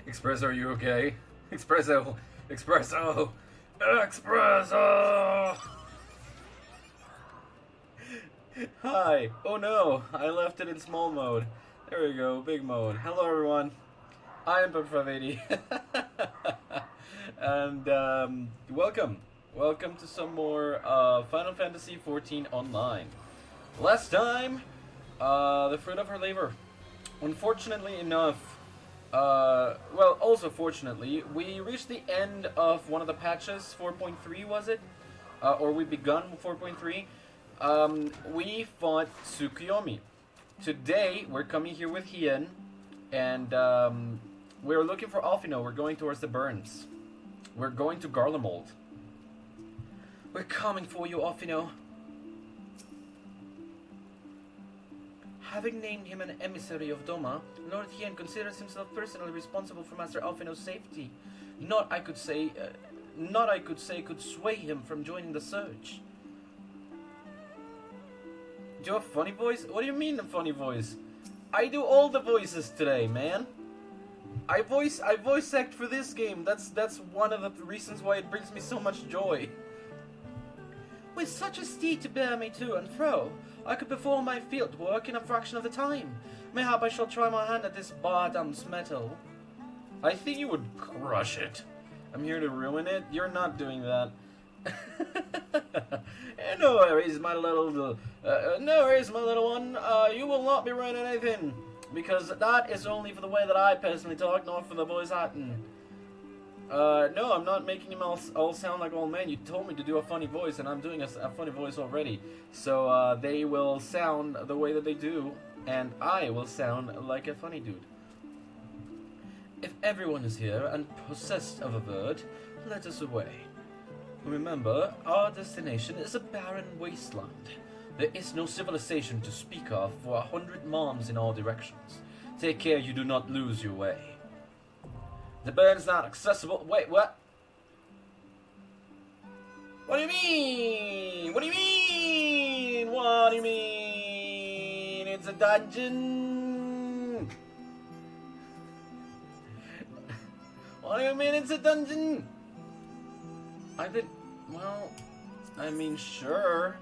Espresso, are you okay? Espresso! Espresso! Espresso! Hi! Oh no, I left it in small mode. There we go, big mode. Hello everyone. I am FFXIV. And welcome. Welcome to some more Final Fantasy XIV Online. Last time, the fruit of her labor. Unfortunately enough, well, also fortunately, we reached the end of one of the patches, 4.3 was it? Or we begun 4.3. We fought Tsukuyomi. Today, we're coming here with Hien, and we're looking for Alphino. We're going towards the Burns. We're going to Garlemald. We're coming for you, Alphino. Having named him an emissary of Doma, Lord Hien considers himself personally responsible for Master Alphino's safety. Not I could say could sway him from joining the search. Do you have a funny voice? What do you mean a funny voice? I do all the voices today, man. I voice act for this game. That's one of the reasons why it brings me so much joy. With such a steed to bear me to and fro, I could perform my field work in a fraction of the time. Mayhap I shall try my hand at this Bardam's metal. I think you would crush it. I'm here to ruin it. You're not doing that. No worries, my little one. You will not be ruining anything, because that is only for the way that I personally talk, not for the voice acting. No, I'm not making him all sound like old man. You told me to do a funny voice, and I'm doing a funny voice already. So they will sound the way that they do, and I will sound like a funny dude. If everyone is here and possessed of a bird, let us away. Remember, our destination is a barren wasteland. There is no civilization to speak of for 100 moms in all directions. Take care you do not lose your way. The burn's not accessible. Wait, what? What do you mean? What do you mean? What do you mean? It's a dungeon. What do you mean it's a dungeon? Well, I mean, sure.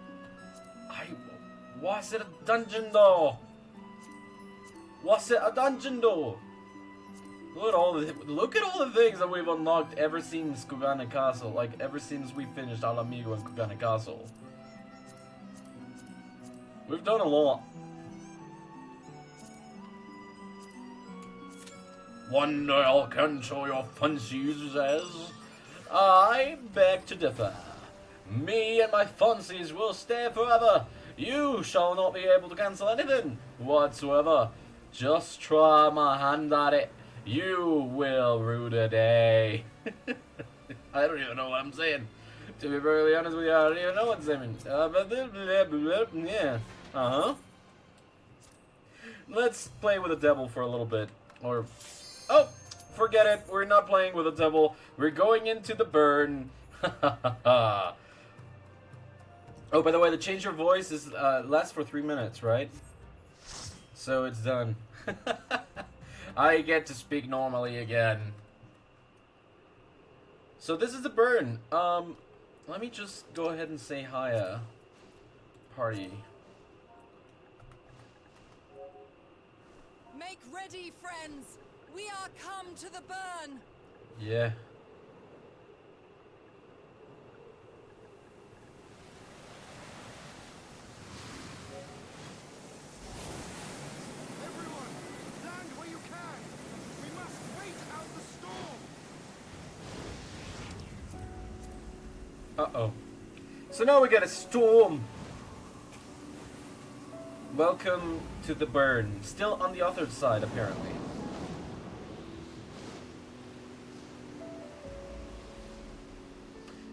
Was it a dungeon though? Was it a dungeon though? Look at all the things that we've unlocked ever since Kugane Castle. Like, ever since we finished Al Amigo and Kugane Castle. We've done a lot. One day I'll control your fancies as... I beg to differ. Me and my fancies will stay forever. You shall not be able to cancel anything whatsoever. Just try my hand at it. You will rue the day. I don't even know what I'm saying. To be perfectly honest with you, I don't even know what I'm saying. Yeah. Uh-huh. Let's play with the devil for a little bit. Or... Oh! Forget it. We're not playing with the devil. We're going into the burn. Oh, by the way, the change your voice is lasts for 3 minutes, right? So it's done. I get to speak normally again. So this is the burn. Let me just go ahead and say hi, party. Make ready, friends. We are come to the burn. Yeah. Everyone, land where you can. We must wait out the storm. Uh-oh. So now we get a storm. Welcome to the burn. Still on the other side, apparently.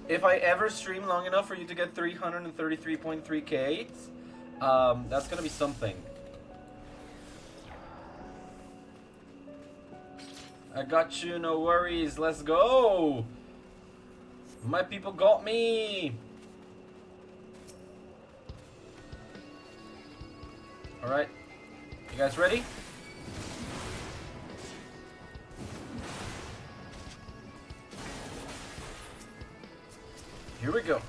If I ever stream long enough for you to get 333.3k, that's gonna be something. I got you, no worries, let's go! My people got me! Alright, you guys ready? Here we go.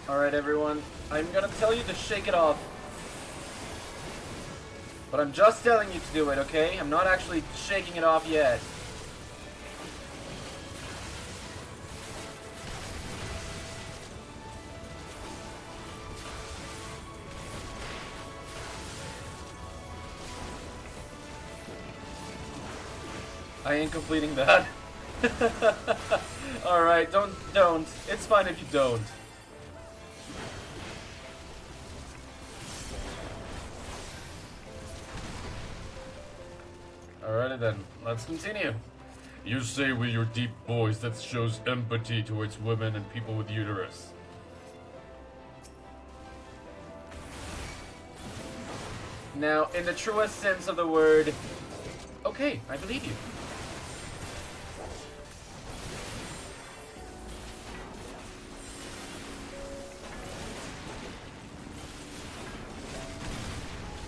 Alright everyone, I'm gonna tell you to shake it off. But I'm just telling you to do it, okay? I'm not actually shaking it off yet. I ain't completing that. Alright, don't. It's fine if you don't. Alrighty then, let's continue. You say with your deep voice that shows empathy towards women and people with uterus. Now, in the truest sense of the word, okay, I believe you.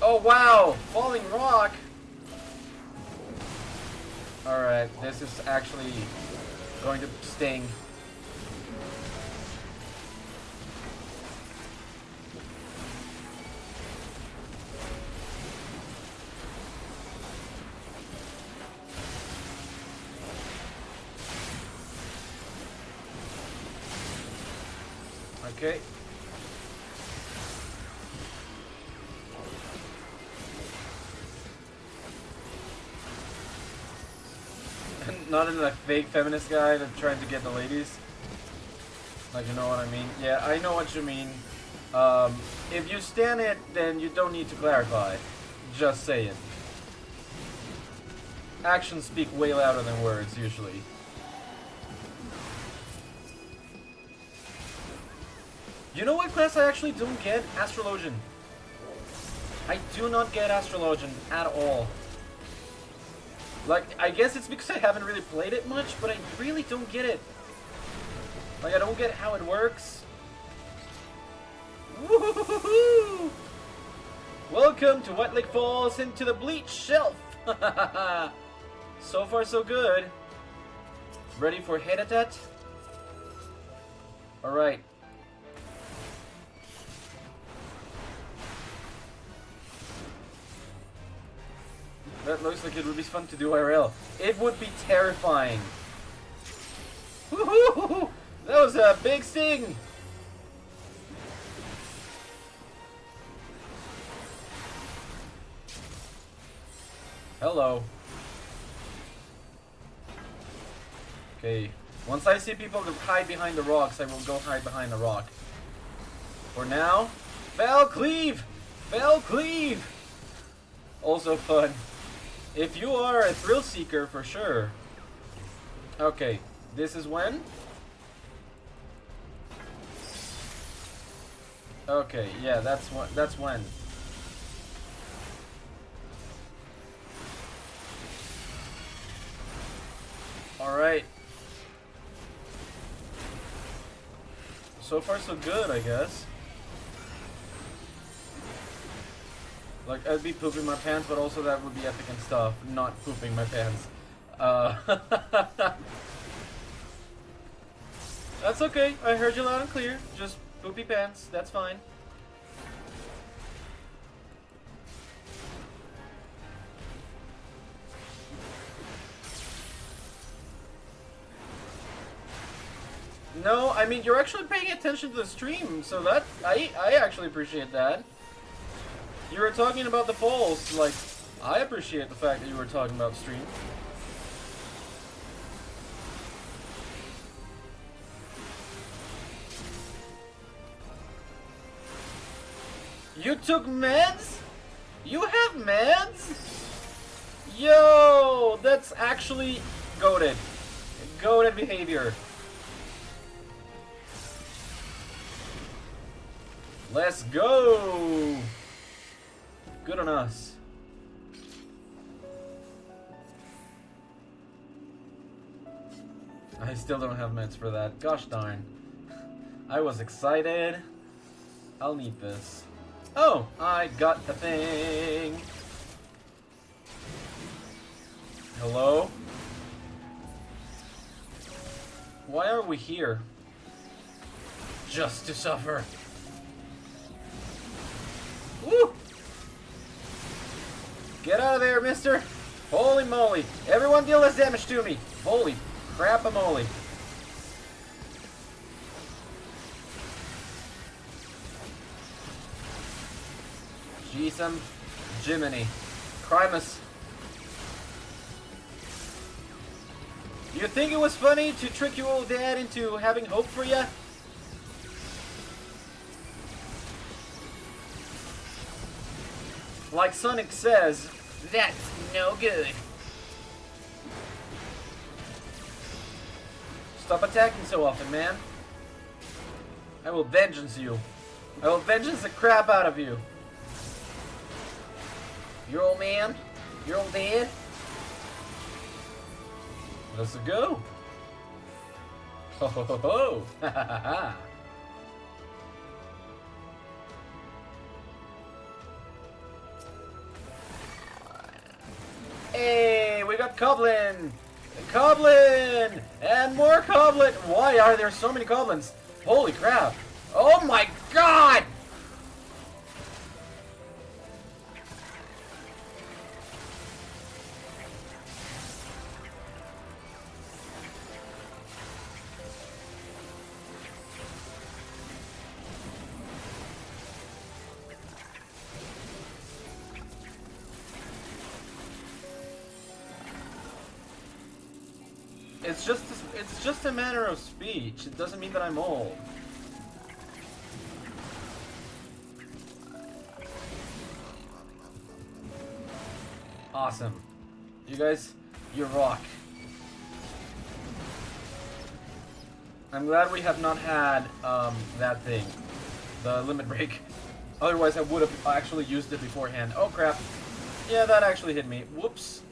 Oh wow, falling rock. Alright, this is actually going to sting. Okay. Not in a fake feminist guy that's trying to get the ladies. Like, you know what I mean? Yeah, I know what you mean. If you stand it, then you don't need to clarify. Just say it. Actions speak way louder than words, usually. You know what class I actually don't get? Astrologian. I do not get Astrologian at all. Like, I guess it's because I haven't really played it much, but I really don't get it. Like, I don't get how it works. Woohoo! Welcome to White Lake Falls into the Bleach Shelf. So far, so good. Ready for head attack? Alright. That looks like it would be fun to do IRL. It would be terrifying. Woohoo! That was a big sting! Hello. Okay. Once I see people hide behind the rocks, I will go hide behind the rock. For now, Fell Cleave! Fell Cleave! Also fun. If you are a thrill seeker, for sure. Okay, this is when? Okay, yeah, that's when. Alright. So far so good, I guess. Like, I'd be pooping my pants, but also that would be epic and stuff, not pooping my pants. That's okay, I heard you loud and clear. Just poopy pants, that's fine. No, I mean, you're actually paying attention to the stream, so that, I actually appreciate that. You were talking about the falls, like, I appreciate the fact that you were talking about the stream. You took meds? You have meds? Yo, that's actually goated. Goated behavior. Let's go! Good on us. I still don't have meds for that. Gosh darn. I was excited. I'll need this. Oh, I got the thing. Hello? Why are we here? Just to suffer. Woo! Get out of there, mister! Holy moly! Everyone deal this damage to me! Holy crap-a-moly! Jeesum Jiminy. Crimus. You think it was funny to trick your old dad into having hope for you? Like Sonic says, that's no good. Stop attacking so often, man. I will vengeance you. I will vengeance the crap out of you. Your old man? Your old dad? Let's go. Ho ho ho ho. Ha ha ha ha. Hey, we got Coblin! Coblin! And more Coblin! Why are there so many Coblins? Holy crap! Oh my god! It's just a manner of speech. It doesn't mean that I'm old. Awesome. You guys, you rock. I'm glad we have not had that thing, the limit break. Otherwise I would have actually used it beforehand. Oh crap. Yeah, that actually hit me. Whoops.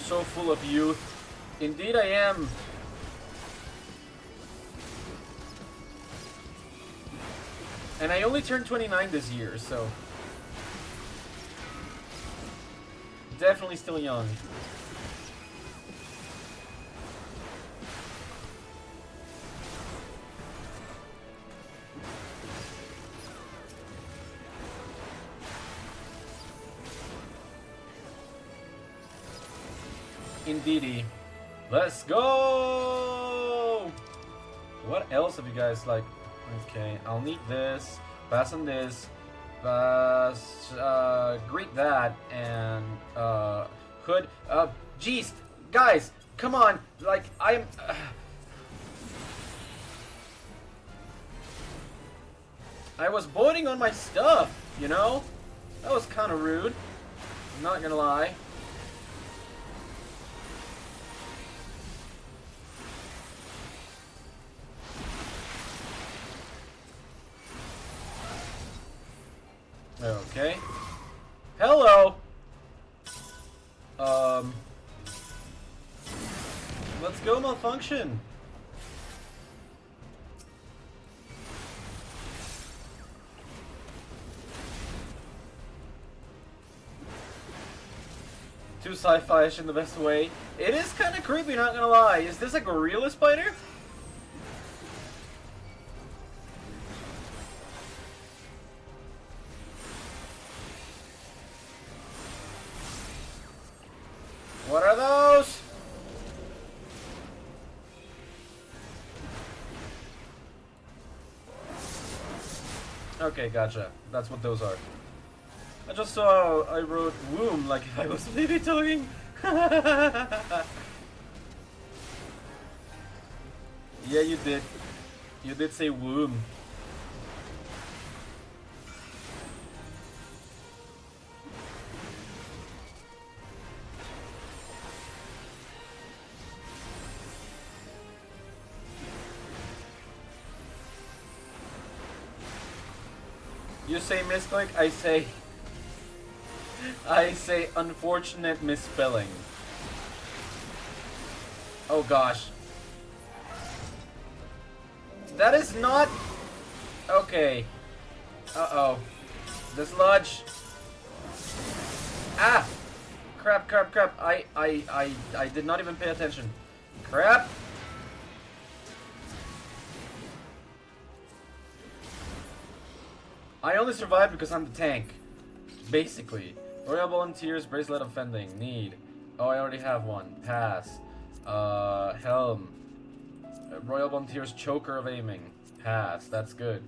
So full of youth. Indeed I am. And I only turned 29 this year, so definitely still young. Indeedy. Let's go! What else have you guys like? Okay, I'll need this. Pass on this. Pass. Greet that and hood. Jeez, guys, come on! Like I'm. I was voting on my stuff, you know. That was kind of rude. I'm not gonna lie. Okay. Hello. Let's go, malfunction. Too sci-fi-ish in the best way. It is kind of creepy, not gonna lie. Is this a gorilla spider? What are those? Okay, gotcha. That's what those are. I just saw I wrote womb like if I was maybe talking. Yeah, you did. You did say womb. You say misclick, I say... I say unfortunate misspelling. Oh gosh. That is not... Okay. Uh-oh. Dislodge. Ah! Crap, crap, crap. I did not even pay attention. Crap! I only survived because I'm the tank. Basically. Royal Volunteers, Bracelet of Fending. Need. Oh, I already have one. Pass. Helm. Royal Volunteers, Choker of Aiming. Pass. That's good.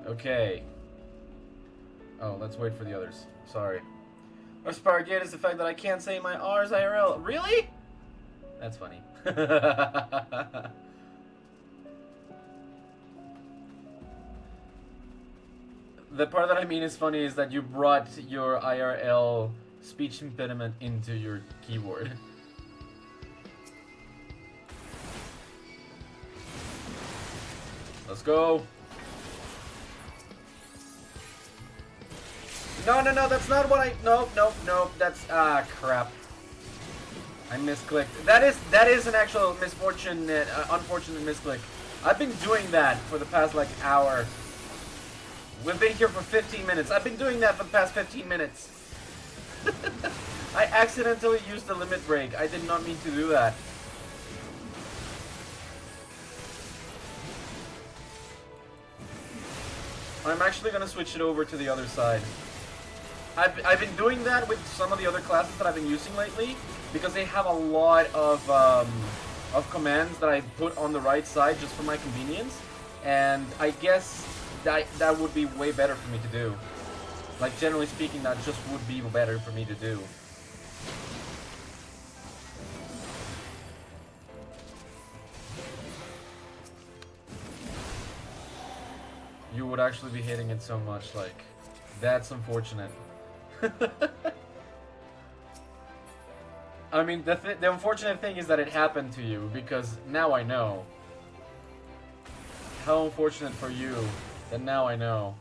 Okay. Oh, let's wait for the others. Sorry. Worst part yet is the fact that I can't say my R's IRL. Really? That's funny. The part that I mean is funny is that you brought your IRL speech impediment into your keyboard. Let's go. No, no, no, that's not what I... No, no, no, that's... Ah, crap. I misclicked. That is an actual misfortunate, unfortunate misclick. I've been doing that for the past, like, hour. We've been here for 15 minutes. I've been doing that for the past 15 minutes. I accidentally used the limit break. I did not mean to do that. I'm actually gonna switch it over to the other side. I've been doing that with some of the other classes that I've been using lately because they have a lot of commands that I put on the right side just for my convenience, and I guess that would be way better for me to do. Like, generally speaking, that just would be better for me to do. You would actually be hating it so much, like, that's unfortunate. I mean, the unfortunate thing is that it happened to you, because now I know. How unfortunate for you that now I know.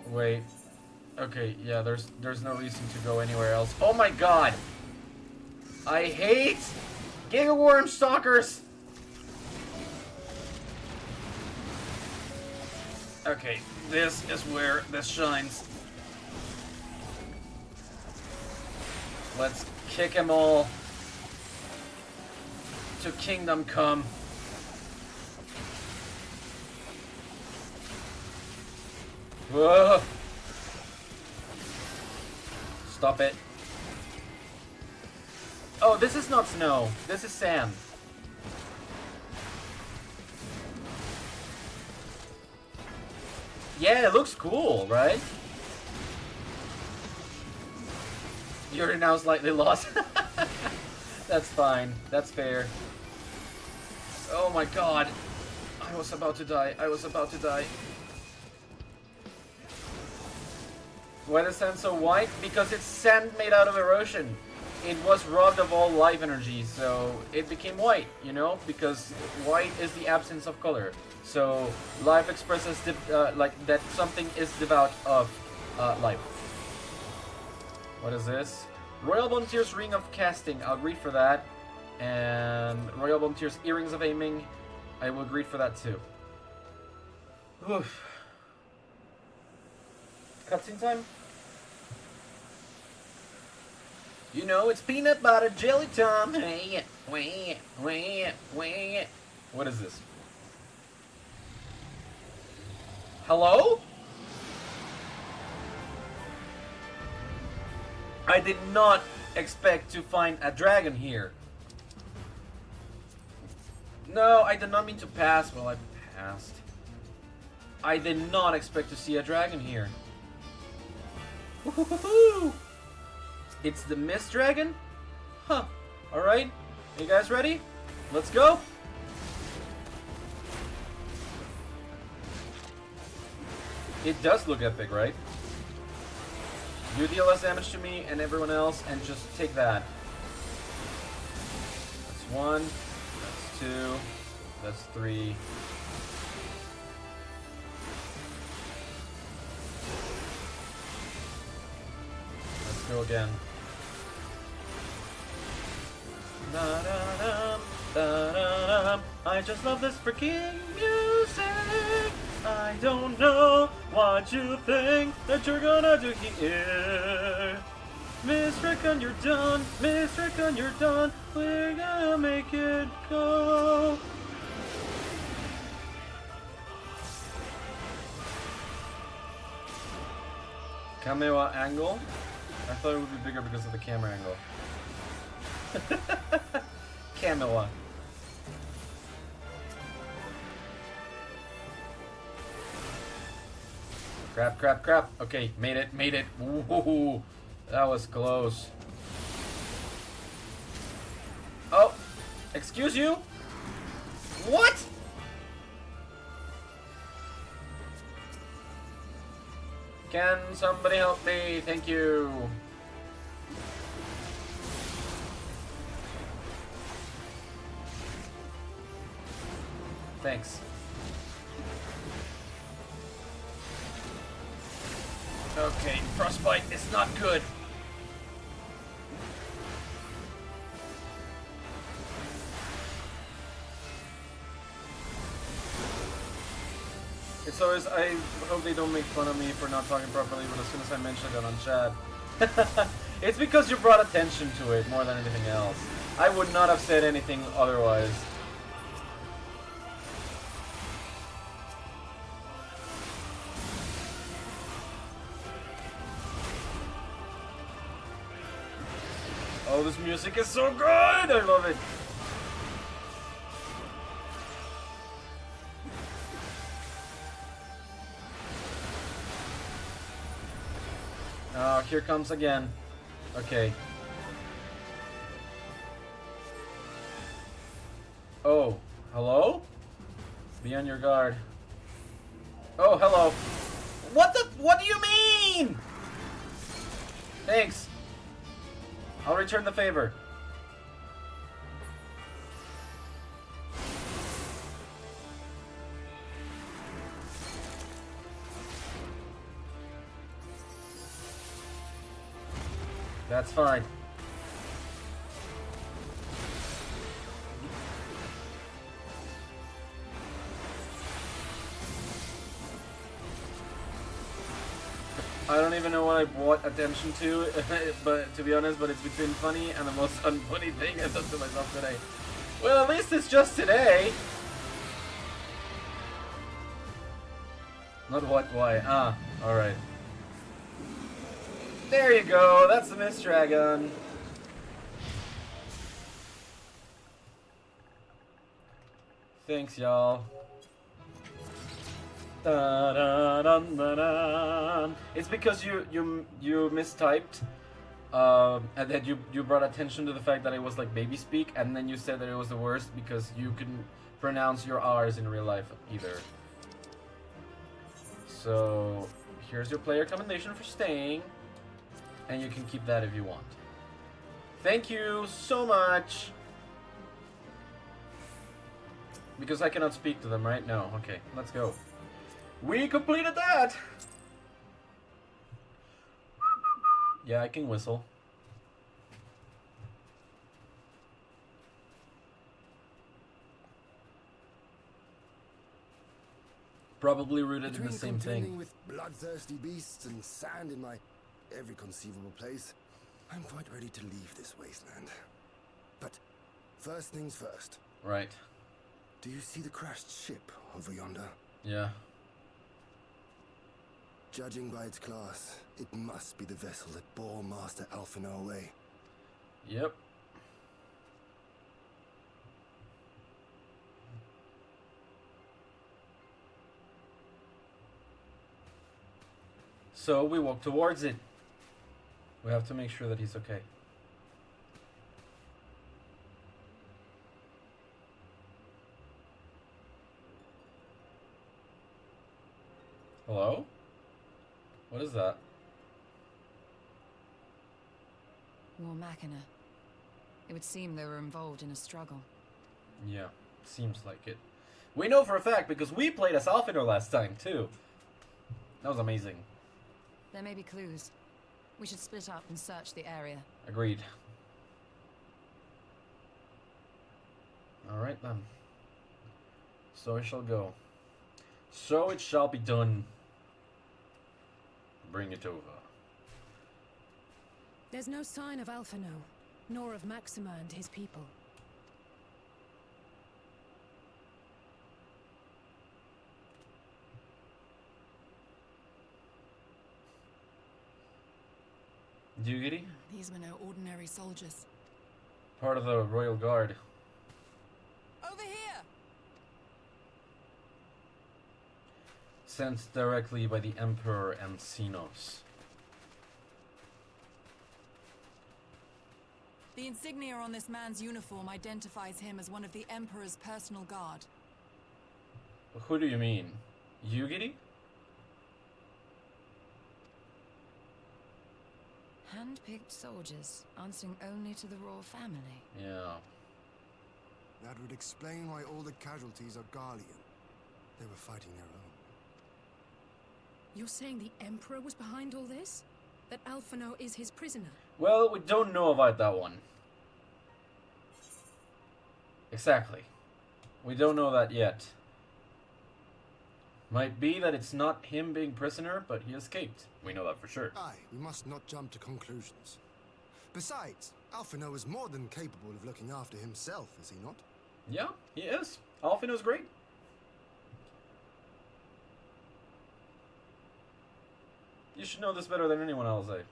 Wait. Okay, yeah, there's no reason to go anywhere else. Oh my god! I hate Giga Worm Stalkers! Okay, this is where this shines. Let's kick them all to Kingdom Come. Whoa! Stop it. Oh, this is not snow. This is sand. Yeah, it looks cool, right? You're now slightly lost. That's fine. That's fair. Oh my god. I was about to die. I was about to die. Why is sand so white? Because it's sand made out of erosion. It was robbed of all life energy, so it became white, you know? Because white is the absence of color. So life expresses like that something is devout of life. What is this? Royal Volunteers Ring of Casting. I'll greet for that. And Royal Volunteers Earrings of Aiming. I will greet for that too. Oof. Cutscene time? You know it's peanut butter jelly time. What is this? Hello? I did not expect to find a dragon here. No, I did not mean to pass. Well, I passed. I did not expect to see a dragon here. Woohoo! It's the Mist Dragon? Huh. Alright. You guys ready? Let's go. It does look epic, right? You deal less damage to me and everyone else, and just take that. That's 1. That's 2. That's 3. go again. Da-da-dum, da-da-dum. I just love this freaking music. I don't know what you think that you're gonna do here. Miss Rickon, you're done. Miss Rickon, you're done. We're gonna make it go. Camera angle? I thought it would be bigger because of the camera angle. Camera. Crap, crap, crap. Okay, made it, made it. Ooh, that was close. Oh, excuse you? What? Can somebody help me? Thank you. Thanks. Okay, frostbite is not good. It's always, I hope they don't make fun of me for not talking properly, but as soon as I mention it on chat. It's because you brought attention to it more than anything else. I would not have said anything otherwise. Oh, this music is so good! I love it! Oh, here comes again. Okay. Oh, hello? Be on your guard. Oh, hello. What do you mean? Thanks. I'll return the favor. That's fine. I don't even know what I brought attention to, but to be honest, but it's between funny and the most unfunny thing I thought to myself today. Well, at least it's just today. Not what, why. Ah, alright. There you go, that's the Mist Dragon. Thanks, y'all. It's because you mistyped, and then you brought attention to the fact that it was like baby speak, and then you said that it was the worst because you couldn't pronounce your R's in real life either. So here's your player commendation for staying, and you can keep that if you want. Thank you so much. Because I cannot speak to them, right? No. Okay, let's go. We completed that! Yeah, I can whistle. Probably rooted in the same thing. With bloodthirsty beasts and sand in my every conceivable place, I'm quite ready to leave this wasteland. But first things first. Right. Do you see the crashed ship over yonder? Yeah. Judging by its class, it must be the vessel that bore Master Alphinaud away. Yep. So we walk towards it. We have to make sure that he's okay. Hello? What is that? War Machina. It would seem they were involved in a struggle. Yeah, seems like it. We know for a fact because we played as Alphinaud last time too. That was amazing. There may be clues. We should split up and search the area. Agreed. Alright then. So it shall go. So it shall be done. Bring it over. There's no sign of Alphino, nor of Maxima and his people. Dugity? These were no ordinary soldiers. Part of the Royal Guard. Over here! Sent directly by the Emperor and Xenos. The insignia on this man's uniform identifies him as one of the Emperor's personal guard. Who do you mean? Yugiri? Hand-picked soldiers, answering only to the royal family. Yeah. That would explain why all the casualties are Garlean. They were fighting their own. You're saying the Emperor was behind all this? That Alphino is his prisoner? Well, we don't know about that one. Exactly. We don't know that yet. Might be that it's not him being prisoner, but he escaped. We know that for sure. Aye, we must not jump to conclusions. Besides, Alphino is more than capable of looking after himself, is he not? Yeah, he is. Alphino's great. You should know this better than anyone else, eh?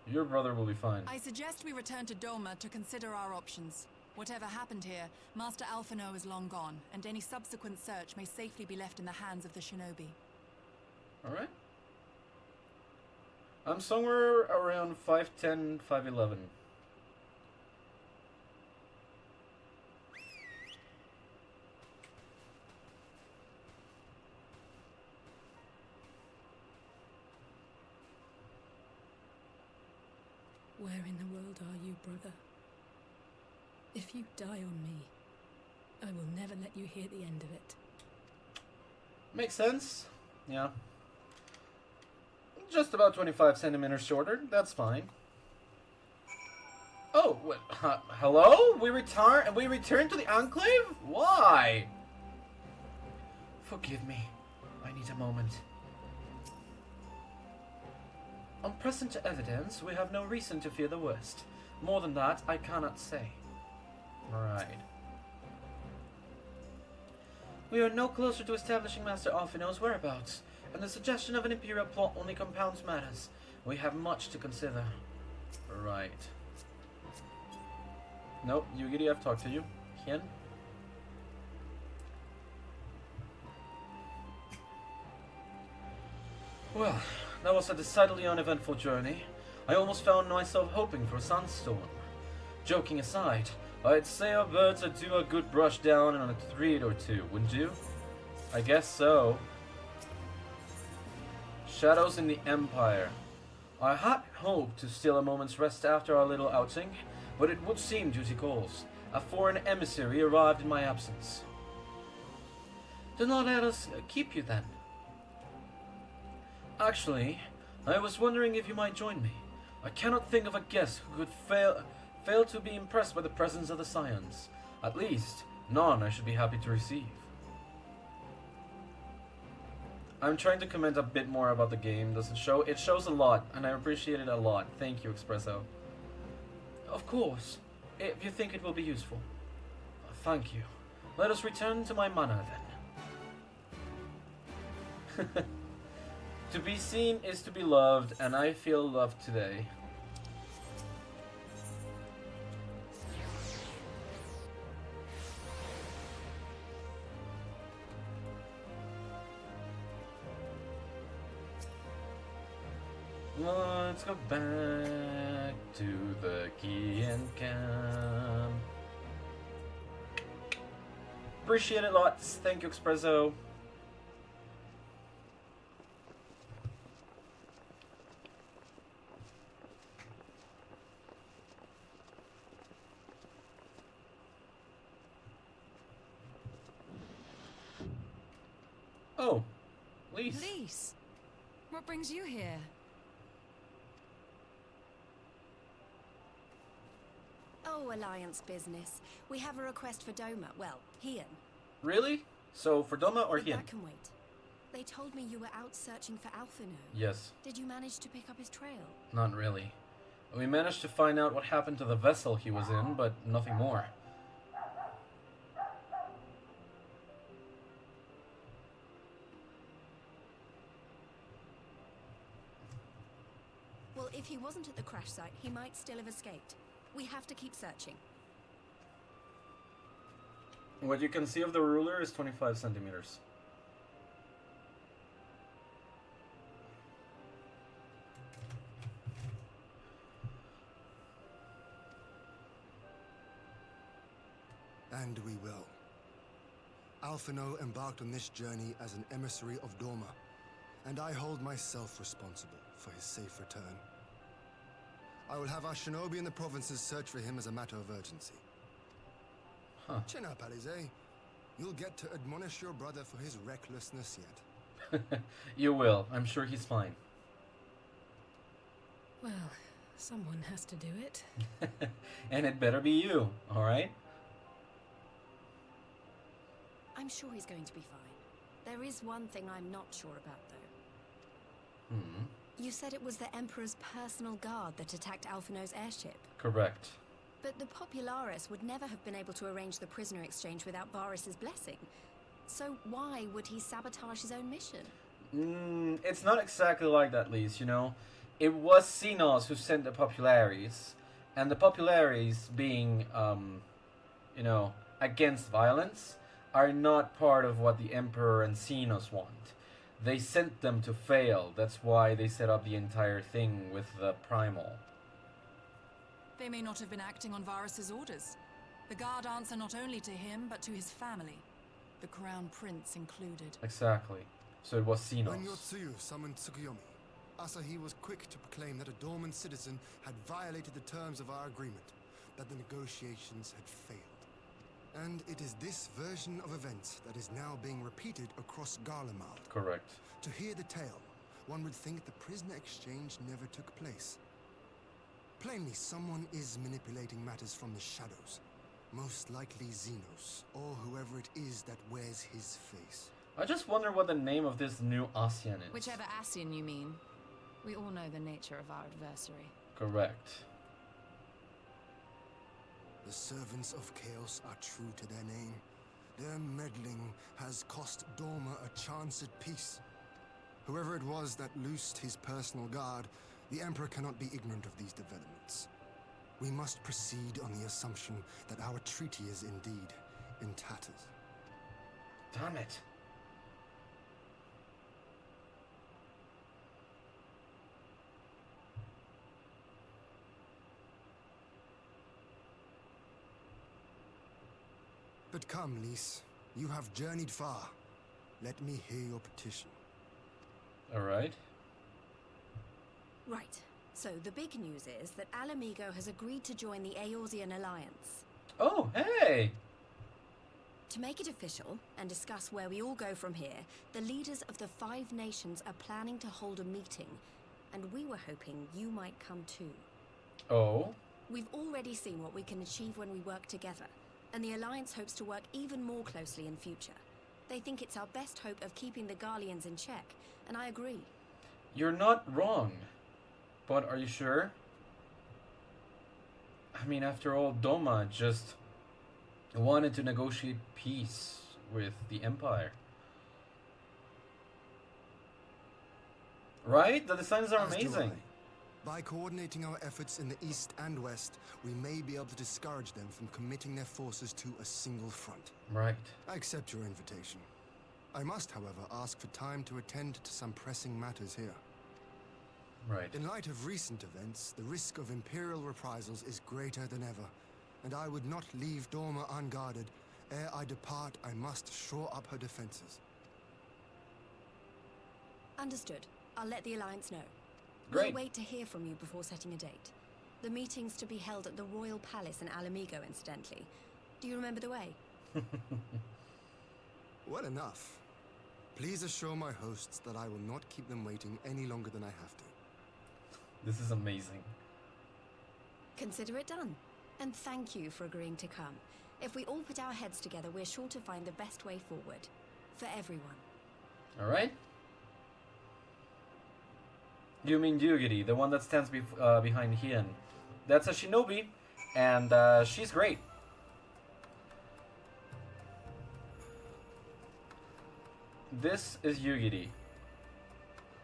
Your brother will be fine. I suggest we return to Doma to consider our options. Whatever happened here, Master Alphino is long gone, and any subsequent search may safely be left in the hands of the shinobi. Alright. I'm somewhere around 5'10", 5'11". Where in the world are you, brother? If you die on me, I will never let you hear the end of it. Makes sense. Yeah. Just about 25 centimeters shorter. That's fine. Oh, what, hello? We return to the Enclave? Why? Forgive me. I need a moment. On present evidence, we have no reason to fear the worst. More than that, I cannot say. Right. We are no closer to establishing Master Alphino's whereabouts, and the suggestion of an Imperial plot only compounds matters. We have much to consider. Right. Nope, Yugiri, I've talked to you. Hien? Well, that was a decidedly uneventful journey. I almost found myself hoping for a sunstorm. Joking aside, I'd say our birds would do a good brush down on a thread or two, wouldn't you? I guess so. Shadows in the Empire. I had hoped to steal a moment's rest after our little outing, but it would seem duty calls. A foreign emissary arrived in my absence. Do not let us keep you then. Actually, I was wondering if you might join me. I cannot think of a guest who could fail to be impressed by the presence of the Scions. At least, none I should be happy to receive. I'm trying to comment a bit more about the game. Does it show? It shows a lot, and I appreciate it a lot. Thank you, Espresso. Of course, if you think it will be useful. Thank you. Let us return to my manor then. To be seen is to be loved, and I feel loved today. Let's go back to the Kian camp. Appreciate it lots. Thank you, Espresso. Oh, Lise. Lise, what brings you here? Alliance business. We have a request for Doma. Well, Hien. Really? So for Doma or But Hien? that can wait. They told me you were out searching for Alphino. Yes. Did you manage to pick up his trail? Not really. We managed to find out what happened to the vessel he was in, but nothing more. Well, if he wasn't at the crash site, he might still have escaped. We have to keep searching. What you can see of the ruler is 25 centimeters. And we will. Alphino embarked on this journey as an emissary of Doma, and I hold myself responsible for his safe return. I will have our shinobi in the provinces search for him as a matter of urgency. Huh. Chin up, Alize. You'll get to admonish your brother for his recklessness yet. You will. I'm sure he's fine. Well, someone has to do it. And it better be you, alright? I'm sure he's going to be fine. There is one thing I'm not sure about, though. You said it was the Emperor's personal guard that attacked Alphino's airship. Correct. But the Popularis would never have been able to arrange the prisoner exchange without Varus's blessing. So why would he sabotage his own mission? It's not exactly like that, Lise, you know? It was Xenos who sent the Popularis, and the Popularis being, you know, against violence, are not part of what the Emperor and Xenos want. They sent them to fail. That's why they set up the entire thing with the Primal. They may not have been acting on Varus's orders. The guard answer not only to him, but to his family. The Crown Prince included. Exactly. So it was Xenos. When Yotsuyu summoned Tsukuyomi, Asahi was quick to proclaim that a Dorman citizen had violated the terms of our agreement, that the negotiations had failed. And it is this version of events that is now being repeated across Garlemald. Correct. To hear the tale, one would think the prisoner exchange never took place. Plainly, someone is manipulating matters from the shadows. Most likely Xenos, or whoever it is that wears his face. I just wonder what the name of this new ASEAN is. Whichever ASEAN you mean. We all know the nature of our adversary. Correct. The servants of chaos are true to their name. Their meddling has cost Doma a chance at peace. Whoever it was that loosed his personal guard, the Emperor cannot be ignorant of these developments. We must proceed on the assumption that our treaty is indeed in tatters. Damn it. But come, Lise. You have journeyed far. Let me hear your petition. Alright. Right. So the big news is that Alamigo has agreed to join the Eorzean Alliance. Oh, hey! To make it official and discuss where we all go from here, the leaders of the 5 nations are planning to hold a meeting, and we were hoping you might come too. Oh? We've already seen what we can achieve when we work together, and the Alliance hopes to work even more closely in future. They think it's our best hope of keeping the Garleans in check, and I agree. You're not wrong. But are you sure? I mean, after all, Doma just wanted to negotiate peace with the Empire. Right? The designs are As do amazing. I. By coordinating our efforts in the east and west, we may be able to discourage them from committing their forces to a single front. Right. I accept your invitation. I must, however, ask for time to attend to some pressing matters here. Right. In light of recent events, the risk of Imperial reprisals is greater than ever, and I would not leave Doma unguarded. Ere I depart, I must shore up her defenses. Understood. I'll let the Alliance know. Great. We'll wait to hear from you before setting a date. The meeting's to be held at the Royal Palace in Alamigo, incidentally. Do you remember the way? Well enough. Please assure my hosts that I will not keep them waiting any longer than I have to. This is amazing. Consider it done. And thank you for agreeing to come. If we all put our heads together, we're sure to find the best way forward. For everyone. Alright. You mean Yugiri, the one that stands behind Hien. That's a shinobi, and she's great. This is Yugiri.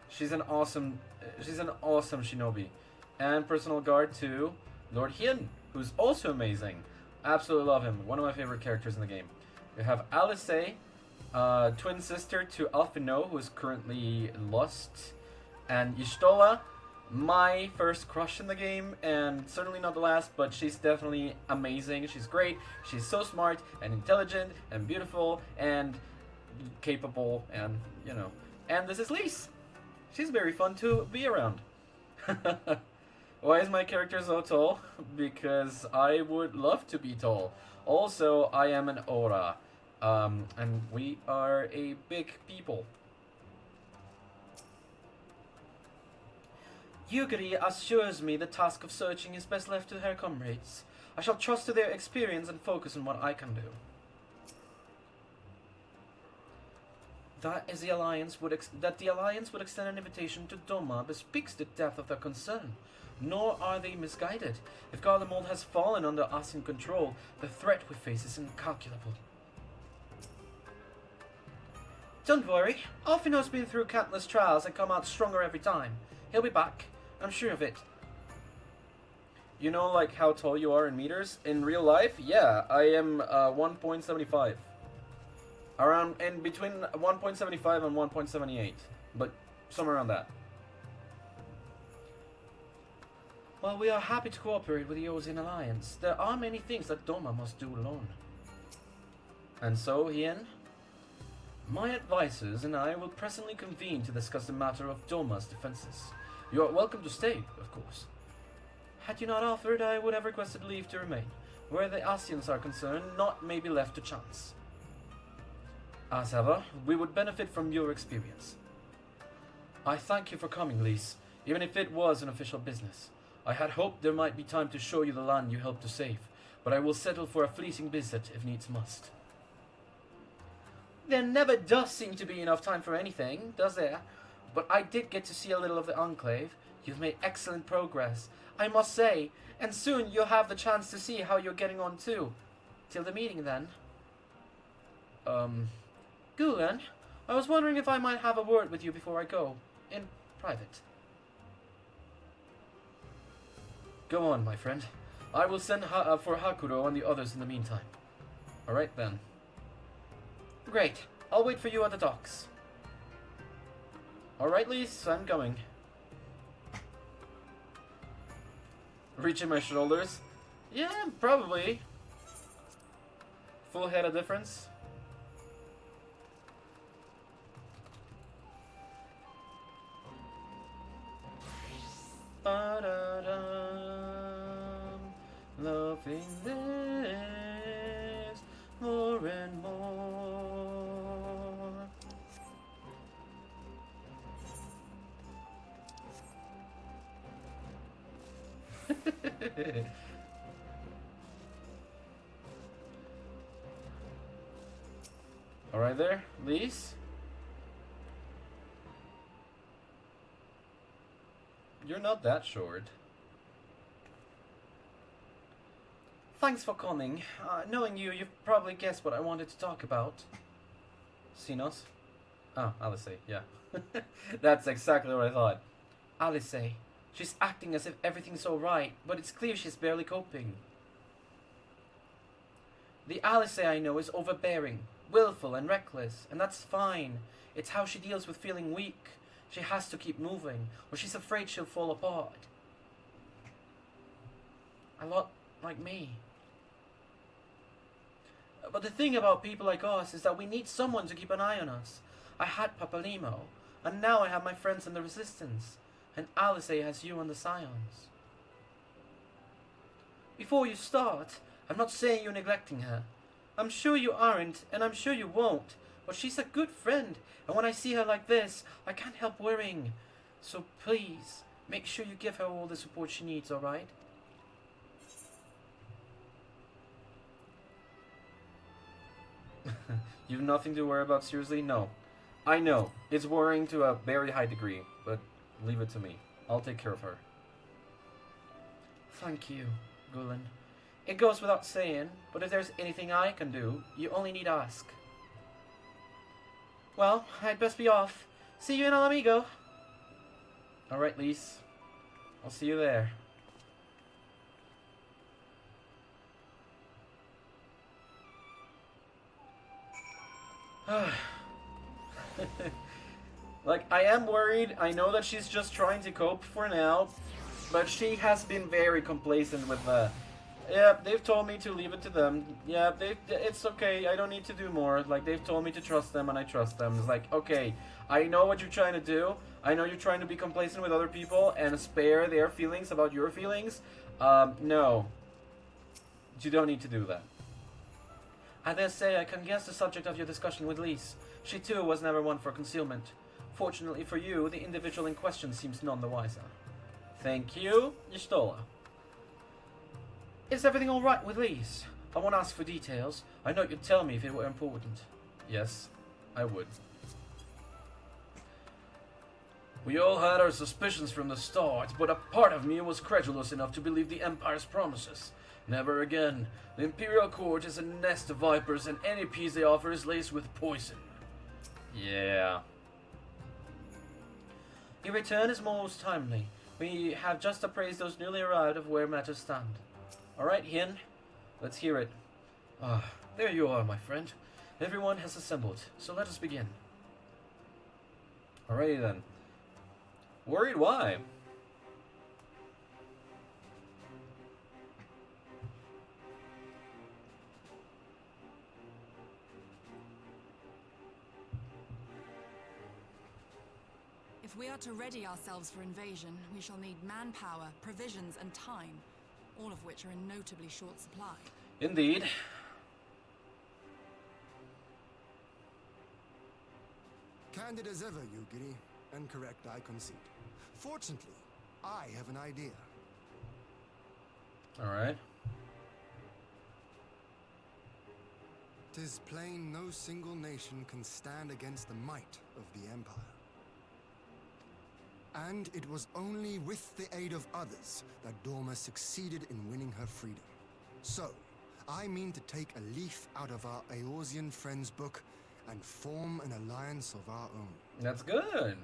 She's an awesome shinobi. And personal guard to Lord Hien, who's also amazing. Absolutely love him. One of my favorite characters in the game. We have Alice, twin sister to Alphino, who is currently lost. And Y'shtola, my first crush in the game, and certainly not the last, but she's definitely amazing. She's great. She's so smart and intelligent and beautiful and capable, and you know. And this is Lise. She's very fun to be around. Why is my character so tall? Because I would love to be tall. Also, I am an aura. And we are a big people. Yugiri assures me the task of searching is best left to her comrades. I shall trust to their experience and focus on what I can do. That the Alliance would extend an invitation to Doma bespeaks the depth of their concern. Nor are they misguided. If Garlemald has fallen under Ascian control, the threat we face is incalculable. Don't worry, Alphino's been through countless trials and come out stronger every time. He'll be back, I'm sure of it. You know, like how tall you are in meters? In real life, yeah, I am 1.75. Around in between 1.75 and 1.78, but somewhere around that. While we are happy to cooperate with the Ozian Alliance, there are many things that Doma must do alone. And so, Hien, my advisors and I will presently convene to discuss the matter of Doma's defenses. You are welcome to stay, of course. Had you not offered, I would have requested leave to remain. Where the Ascians are concerned, naught may be left to chance. As ever, we would benefit from your experience. I thank you for coming, Lise, even if it was an official business. I had hoped there might be time to show you the land you helped to save, but I will settle for a fleeting visit if needs must. There never does seem to be enough time for anything, does there? But I did get to see a little of the Enclave. You've made excellent progress, I must say, and soon you'll have the chance to see how you're getting on too. Till the meeting then. Gulen, I was wondering if I might have a word with you before I go, in private. Go on, my friend. I will send for Hakuro and the others in the meantime. Alright then. Great. I'll wait for you at the docks. Alright, Lise, I'm going. Reaching my shoulders? Yeah, probably. Full head of difference. Loving this more and more. All right there, Lise. You're not that short. Thanks for coming. Knowing you, you've probably guessed what I wanted to talk about. Sinos? Oh, Alice, yeah. That's exactly what I thought. Alice, she's acting as if everything's alright, but it's clear she's barely coping. The Alice I know is overbearing, willful and reckless, and that's fine. It's how she deals with feeling weak. She has to keep moving, or she's afraid she'll fall apart. A lot like me. But the thing about people like us is that we need someone to keep an eye on us. I had Papalimo, and now I have my friends in the Resistance, and Alice has you and the Scions. Before you start, I'm not saying you're neglecting her. I'm sure you aren't, and I'm sure you won't. But she's a good friend, and when I see her like this, I can't help worrying. So please, make sure you give her all the support she needs, alright? You've nothing to worry about, seriously? No. I know. It's worrying to a very high degree, but leave it to me. I'll take care of her. Thank you, Gulen. It goes without saying, but if there's anything I can do, you only need ask. Well, I'd best be off. See you in El Amigo. Alright, Lise. I'll see you there. Like, I am worried. I know that she's just trying to cope for now, but she has been very complacent with yeah, they've told me to leave it to them. Yeah, it's okay. I don't need to do more. Like, they've told me to trust them, and I trust them. It's like, okay, I know what you're trying to do. I know you're trying to be complacent with other people and spare their feelings about your feelings. No. You don't need to do that. I dare say I can guess the subject of your discussion with Lise. She too was never one for concealment. Fortunately for you, the individual in question seems none the wiser. Thank you, Y'shtola. Is everything alright with Lise? I won't ask for details. I know you'd tell me if it were important. Yes, I would. We all had our suspicions from the start, but a part of me was credulous enough to believe the Empire's promises. Never again. The Imperial Court is a nest of vipers, and any peace they offer is laced with poison. Yeah. Your return is most timely. We have just appraised those newly arrived of where matters stand. Alright, Hin. Let's hear it. Ah, there you are, my friend. Everyone has assembled, so let us begin. Alrighty then. Worried why? If we are to ready ourselves for invasion, we shall need manpower, provisions, and time, all of which are in notably short supply. Indeed. Candid as ever, Yugiri, and correct I concede. Fortunately, I have an idea. Alright. 'Tis plain no single nation can stand against the might of the Empire. And it was only with the aid of others that Doma succeeded in winning her freedom. So, I mean to take a leaf out of our Eorzean friends' book and form an alliance of our own. That's good.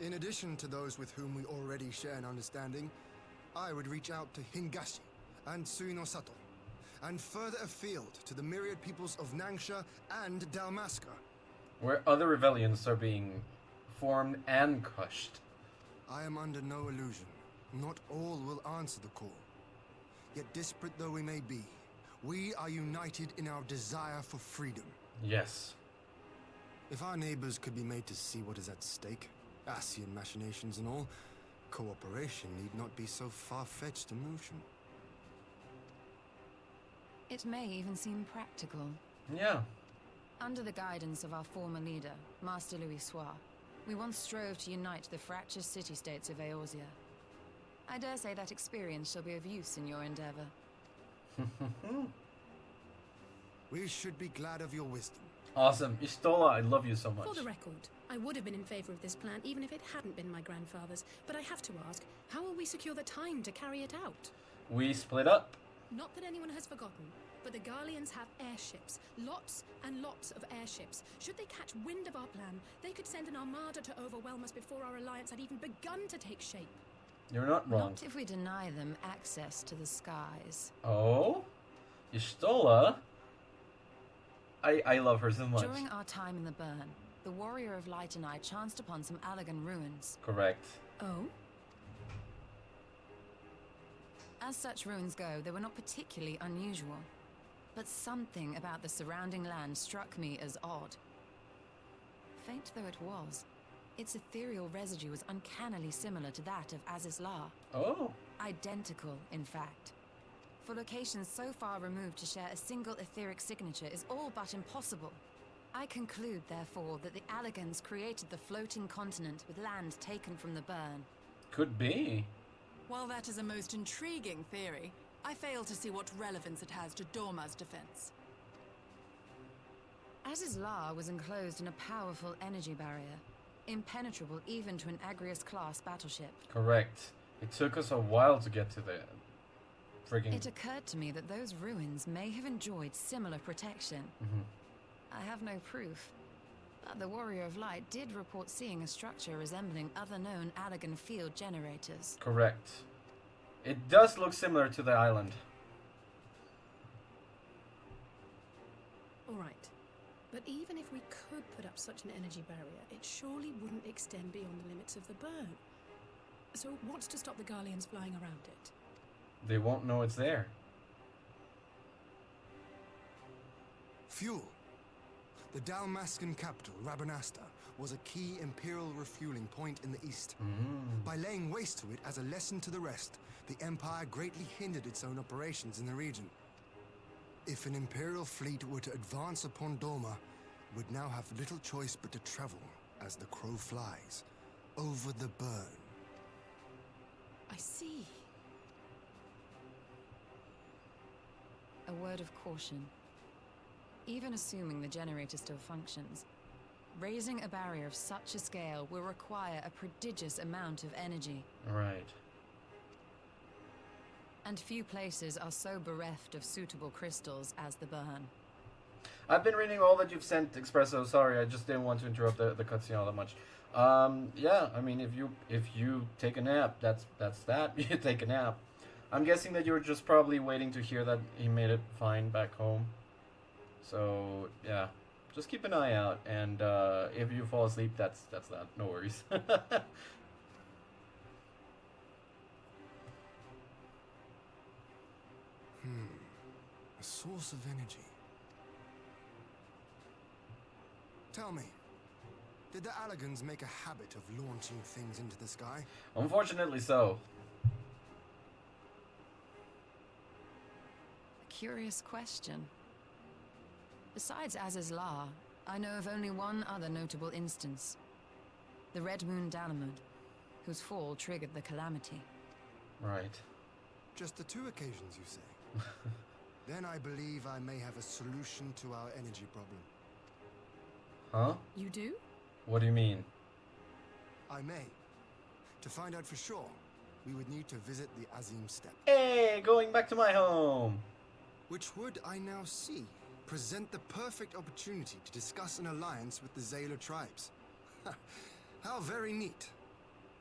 In addition to those with whom we already share an understanding, I would reach out to Hingashi and Suinosato, and further afield to the myriad peoples of Nangsha and Dalmasca. Where other rebellions are being formed and crushed. I am under no illusion. Not all will answer the call. Yet disparate though we may be, we are united in our desire for freedom. Yes. If our neighbors could be made to see what is at stake, Asian machinations and all, cooperation need not be so far-fetched a notion. It may even seem practical. Yeah. Under the guidance of our former leader, Master Louis Soir, we once strove to unite the fractious city-states of Eorzea. I dare say that experience shall be of use in your endeavor. We should be glad of your wisdom. Awesome. Y'shtola, I love you so much. For the record, I would have been in favor of this plan even if it hadn't been my grandfather's, but I have to ask, how will we secure the time to carry it out? We split up. Not that anyone has forgotten, but the Garleans have airships. Lots and lots of airships. Should they catch wind of our plan, they could send an armada to overwhelm us before our alliance had even begun to take shape. You're not wrong. Not if we deny them access to the skies. Oh? Y'shtola? I love her so much. During our time in the Burn, the Warrior of Light and I chanced upon some Allagan ruins. Correct. Oh? As such ruins go, they were not particularly unusual. But something about the surrounding land struck me as odd. Faint though it was, its ethereal residue was uncannily similar to that of Azizlar. Oh. Identical, in fact. For locations so far removed to share a single etheric signature is all but impossible. I conclude, therefore, that the Allagans created the floating continent with land taken from the Burn. Could be. While that is a most intriguing theory, I fail to see what relevance it has to Doma's defense. Aziz's La was enclosed in a powerful energy barrier, impenetrable even to an Agrius-class battleship. Correct. It took us a while to get to the frigging... It occurred to me that those ruins may have enjoyed similar protection. I have no proof, but the Warrior of Light did report seeing a structure resembling other known Allagan field generators. Correct. It does look similar to the island. All right. But even if we could put up such an energy barrier, it surely wouldn't extend beyond the limits of the burn. So what's to stop the Garleans flying around it? They won't know it's there. Fuel. The Dalmascan capital, Rabanasta, was a key imperial refueling point in the east. By laying waste to it as a lesson to the rest, the Empire greatly hindered its own operations in the region. If an imperial fleet were to advance upon Doma, it would now have little choice but to travel, as the crow flies, over the burn. I see. A word of caution. Even assuming the generator still functions, raising a barrier of such a scale will require a prodigious amount of energy. Right. And few places are so bereft of suitable crystals as the burn. I've been reading all that you've sent, Espresso. Sorry, I just didn't want to interrupt the cutscene all that much. Yeah, I mean, if you take a nap, that's that. You take a nap. I'm guessing that you were just probably waiting to hear that he made it fine back home. So yeah, just keep an eye out, and if you fall asleep, that's that. No worries. A source of energy. Tell me, did the Allagans make a habit of launching things into the sky? Unfortunately, so. A curious question. Besides Aziz's La, I know of only one other notable instance. The Red Moon Dalamud, whose fall triggered the calamity. Right. Just the 2 occasions, you say? Then I believe I may have a solution to our energy problem. Huh? You do? What do you mean? I may. To find out for sure, we would need to visit the Azim Steppe. Hey, going back to my home. Which would, I now see, present the perfect opportunity to discuss an alliance with the Zayla tribes. How very neat.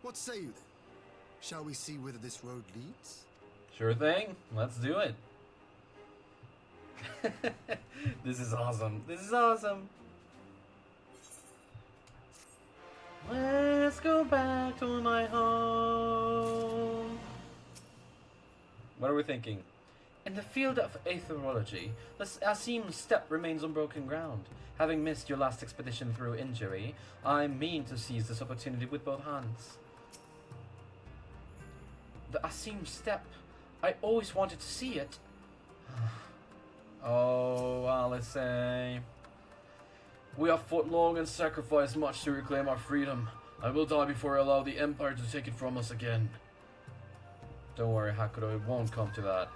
What say you then? Shall we see whither this road leads? Sure thing. Let's do it. This is awesome. This is awesome. Let's go back to my home. What are we thinking? In the field of aetherology, the Azim Steppe remains unbroken ground. Having missed your last expedition through injury, I mean to seize this opportunity with both hands. The Azim Steppe. I always wanted to see it. Oh, Alice. We have fought long and sacrificed much to reclaim our freedom. I will die before I allow the Empire to take it from us again. Don't worry, Hakuto, it won't come to that.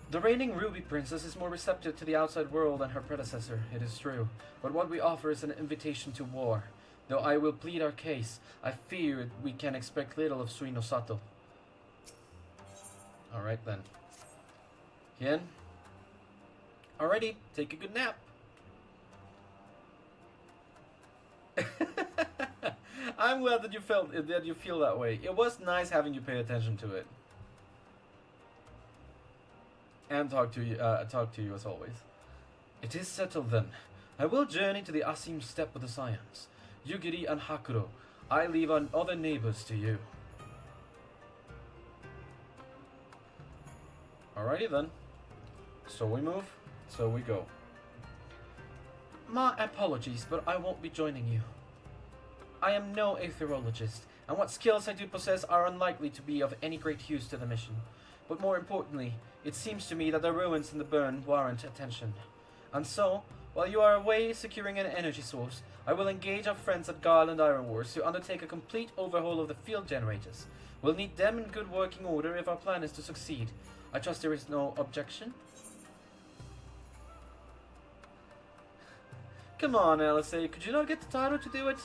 The reigning Ruby Princess is more receptive to the outside world than her predecessor, it is true. But what we offer is an invitation to war. Though I will plead our case, I fear we can expect little of Suino Sato. Alright then. Hien? Alrighty, take a good nap. I'm glad that you feel that way. It was nice having you pay attention to it. And talk to you as always. It is settled then. I will journey to the Azim Steppe with the Scions. Yugiri and Hakuro, I leave on other neighbors to you. Alrighty then. So we move, so we go. My apologies, but I won't be joining you. I am no aetherologist, and what skills I do possess are unlikely to be of any great use to the mission. But more importantly, it seems to me that the ruins in the burn warrant attention. And so, while you are away securing an energy source, I will engage our friends at Garland Iron Wars to undertake a complete overhaul of the field generators. We'll need them in good working order if our plan is to succeed. I trust there is no objection? Come on, LSA, could you not get the title to do it?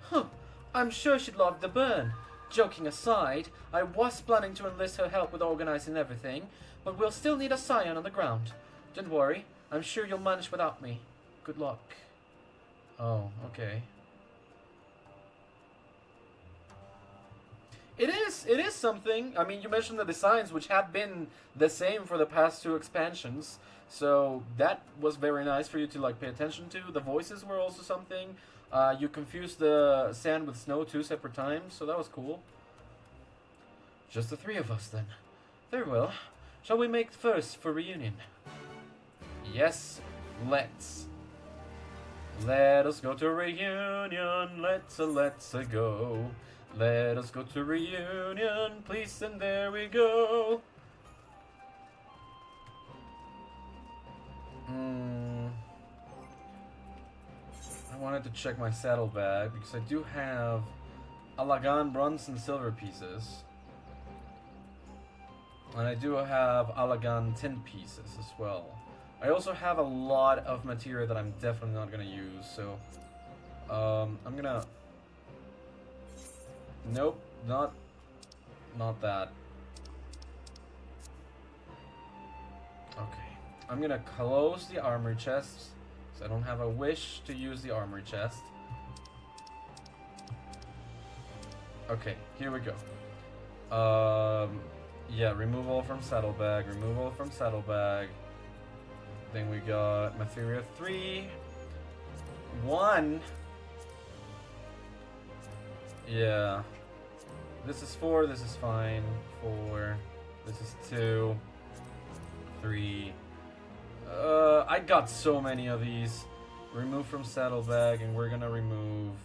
Huh, I'm sure she'd love the burn. Joking aside, I was planning to enlist her help with organizing everything, but we'll still need a scion on the ground. Don't worry, I'm sure you'll manage without me. Good luck. Oh, okay. It is something. I mean, you mentioned the designs, which have been the same for the past 2 expansions, so that was very nice for you to like pay attention to. The voices were also something. You confused the sand with snow 2 separate times, so that was cool. Just the 3 of us then. Very well. Shall we make first for reunion? Yes, let's. Let us go to reunion. Let's go. Let us go to reunion, please, and there we go. I wanted to check my saddlebag because I do have Alagan bronze and silver pieces. And I do have Alagan tin pieces as well. I also have a lot of material that I'm definitely not going to use, so I'm gonna... Nope, not that. Okay, I'm gonna close the armory chests, so I don't have a wish to use the armory chest. Okay, here we go. Yeah, remove all from saddlebag, remove all from saddlebag. Then we got Materia 3. 1. Yeah. This is 4, this is fine. 4. This is 2. 3. I got so many of these. Remove from saddlebag, and we're gonna remove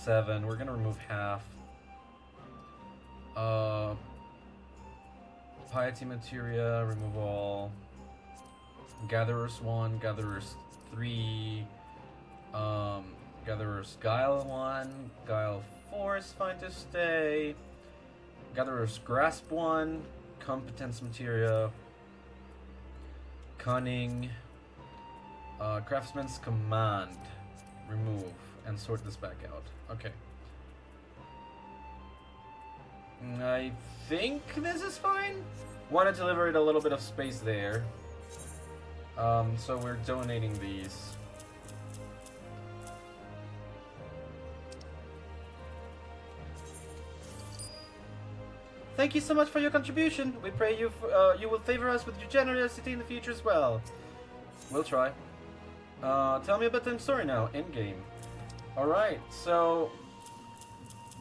7. We're gonna remove half. Piety materia, remove all. Gatherers 1, Gatherers 3. Gatherer's Guile 1, Guile 4 is fine to stay. Gatherer's Grasp 1, Competence Materia, Cunning, Craftsman's Command, remove, and sort this back out. Okay. I think this is fine. Wanted to liberate a little bit of space there. So we're donating these. Thank you so much for your contribution. We pray you you will favor us with your generosity in the future as well. We'll try. Tell me about the story now. Endgame. Alright, so...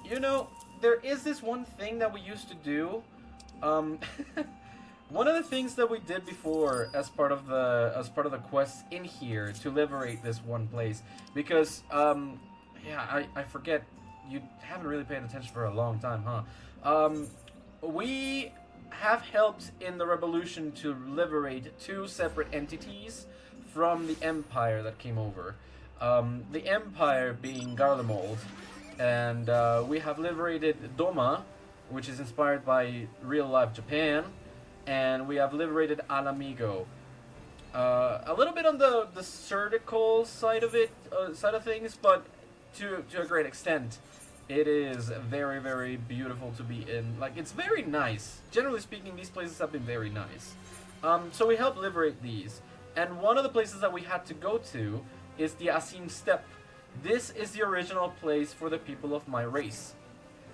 You know, there is this one thing that we used to do. One of the things that we did before as part of the quests in here to liberate this one place. Because, yeah, I forget. You haven't really paid attention for a long time, huh? We have helped in the revolution to liberate 2 separate entities from the Empire that came over. The Empire being Garlemald, and we have liberated Doma, which is inspired by real-life Japan, and we have liberated Alamigo. A little bit on the surgical side of it, side of things, but to a great extent. It is very, very beautiful to be in. Like, it's very nice. Generally speaking, these places have been very nice. So we helped liberate these. And one of the places that we had to go to is the Asim Steppe. This is the original place for the people of my race.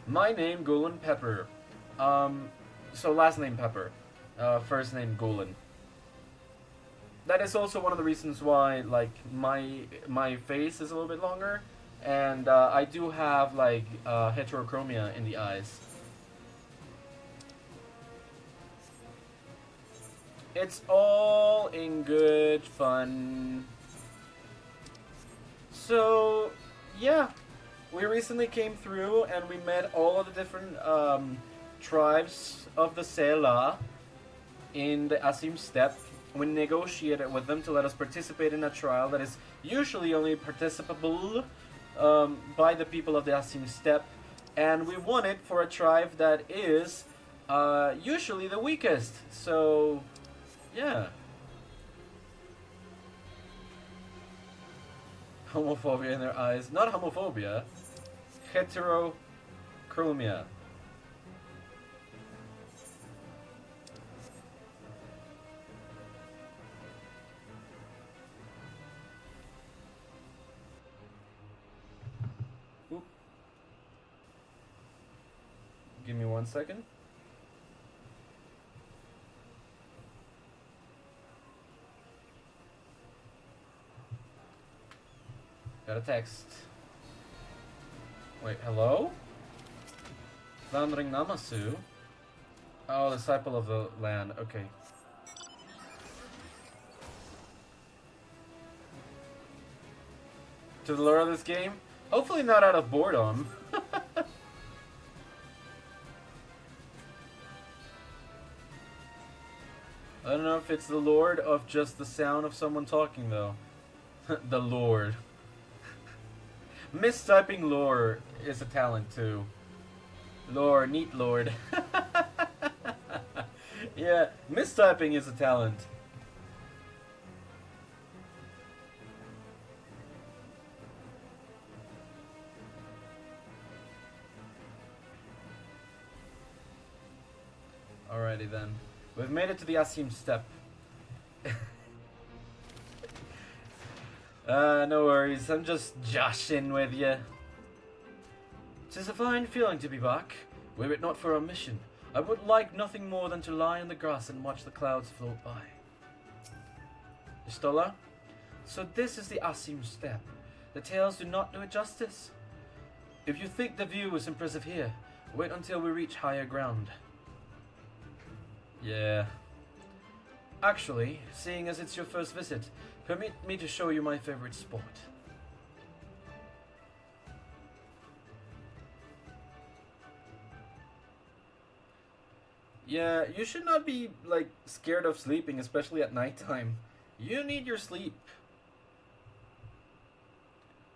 My name, Gulen Pepper. So last name Pepper. First name Gulen. That is also one of the reasons why, like, my face is a little bit longer. And I do have, like, heterochromia in the eyes. It's all in good fun. So, yeah. We recently came through and we met all of the different tribes of the Sela in the Asim Steppe. we negotiated with them to let us participate in a trial that is usually only participable by the people of the Asim Steppe, and we won it for a tribe that is usually the weakest. So, yeah. Homophobia in their eyes. Not homophobia. Heterochromia. Oop. Give me 1 second. Got a text. Wait, hello? Vandring Namasu? Oh, disciple of the land. Okay. To the lure of this game? Hopefully not out of boredom. I don't know if it's the Lord of just the sound of someone talking, though. The Lord. Mistyping lore is a talent, too. Lore, neat lord. Yeah, mistyping is a talent. Alrighty then. We've made it to the Asim Steppe. No worries, I'm just joshing with you. 'Tis a fine feeling to be back. Were it not for our mission, I would like nothing more than to lie in the grass and watch the clouds float by. Istola? So this is the Asim Steppe. The tales do not do it justice. If you think the view is impressive here, wait until we reach higher ground. Yeah. Actually, seeing as it's your first visit, permit me to show you my favorite sport. Yeah, you should not be, like, scared of sleeping, especially at nighttime. You need your sleep.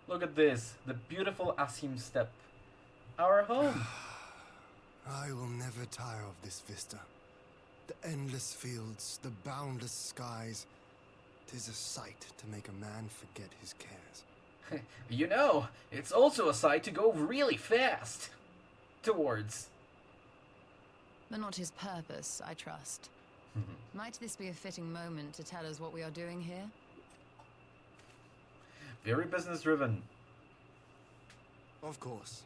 Look at this, the beautiful Asim Steppe. Our home. I will never tire of this vista. The endless fields, the boundless skies. 'Tis a sight to make a man forget his cares. You know, it's also a sight to go really fast towards. But not his purpose, I trust. Might this be a fitting moment to tell us what we are doing here? Very business driven. Of course.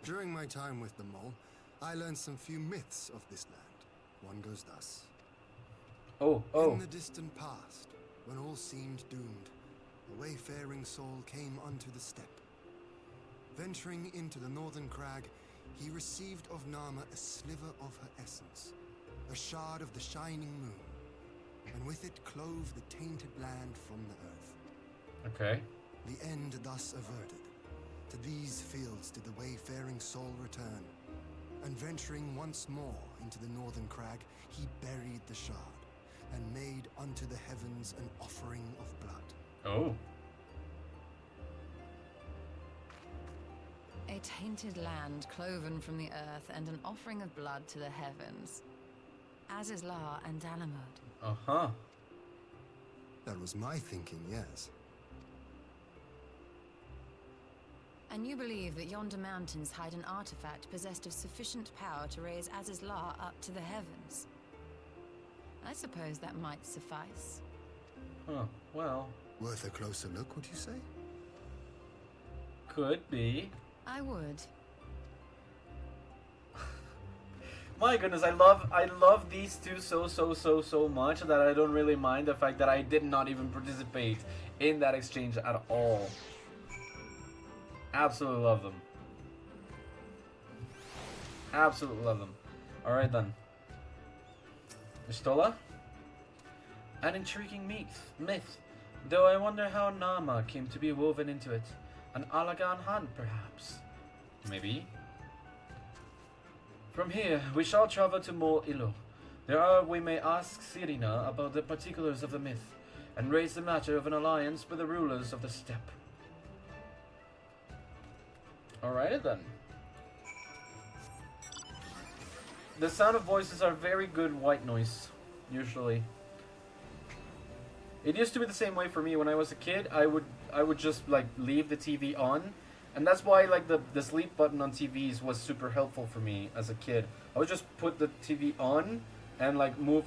During my time with the mole, I learned some few myths of this land. One goes thus. Oh. In the distant past, when all seemed doomed, a wayfaring soul came unto the steppe. Venturing into the northern crag, he received of Nama a sliver of her essence, a shard of the shining moon, and with it clove the tainted land from the earth. Okay. The end thus averted. To these fields did the wayfaring soul return, and venturing once more into the northern crag, he buried the shard, and made unto the heavens an offering of blood. Oh. A tainted land cloven from the earth and an offering of blood to the heavens. Azizlar and Dalamud. Uh-huh. That was my thinking, yes. And you believe that yonder mountains hide an artifact possessed of sufficient power to raise Azizlar up to the heavens? I suppose that might suffice. Huh. Well, Worth a closer look, would you say? could be. I would. My goodness, I love these two so much that I don't really mind the fact that I did not even participate in that exchange at all. Absolutely love them. Absolutely love them. Alright then. Istola? An intriguing myth. Though I wonder how Nama came to be woven into it. An Alagan Han, perhaps? Maybe? From here, we shall travel to Mol Ilo, We may ask Sirina about the particulars of the myth, and raise the matter of an alliance with the rulers of the steppe. Alrighty then. The sound of voices are very good white noise, usually. It used to be the same way for me when I was a kid. I would just like leave the TV on, and that's why like the sleep button on TVs was super helpful for me as a kid. I would just put the TV on and like move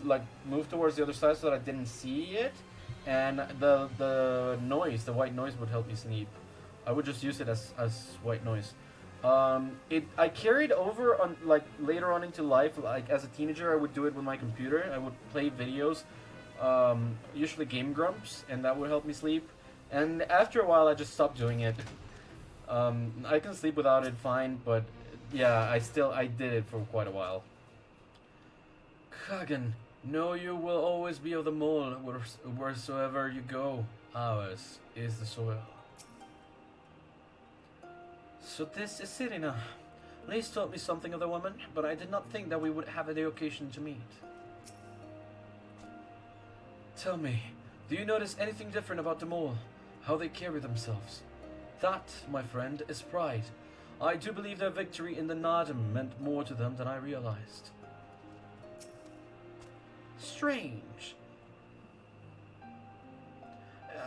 towards the other side so that I didn't see it, and the noise, the white noise, would help me sleep. I would just use it as white noise. I carried over on like later on into life. Like as a teenager, I would do it with my computer. I would play videos, usually Game Grumps, and that would help me sleep. And after a while, I just stopped doing it. I can sleep without it fine, but yeah, I did it for quite a while. Kagan, know you will always be of the mole wheresoever you go. Ours is the soil. So this is Sirina. Lace taught me something of the woman, but I did not think that we would have the occasion to meet. Tell me, do you notice anything different about the mole? How they carry themselves? That, my friend, is pride. I do believe their victory in the Nadam meant more to them than I realized. Strange.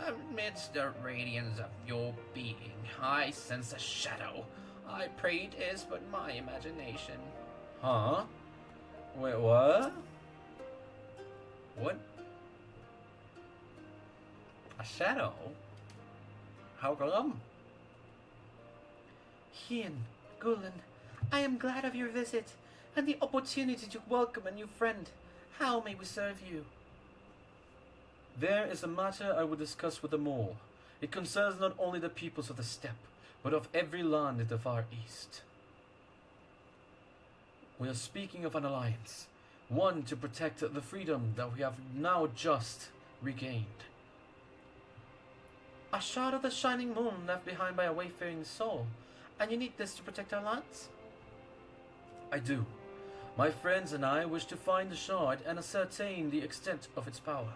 Amidst the radiance of your being, I sense a shadow. I pray it is but my imagination. Huh? Wait, what? What? A shadow? How come? Hien, Gulen, I am glad of your visit, and the opportunity to welcome a new friend. How may we serve you? There is a matter I would discuss with the mole. It concerns not only the peoples of the steppe, but of every land in the far east. We are speaking of an alliance, one to protect the freedom that we have now just regained. A shard of the shining moon left behind by a wayfaring soul, and you need this to protect our lands? I do. My friends and I wish to find the shard and ascertain the extent of its power.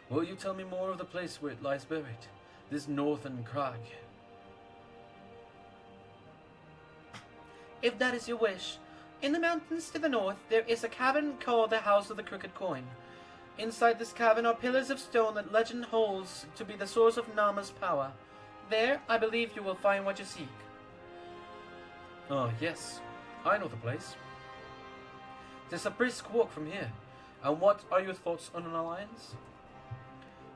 Will you tell me more of the place where it lies buried, this northern crag? If that is your wish, in the mountains to the north there is a cavern called the House of the Crooked Coin. Inside this cavern are pillars of stone that legend holds to be the source of Nama's power. There, I believe you will find what you seek. Oh, yes, I know the place. 'Tis a brisk walk from here. And what are your thoughts on an alliance?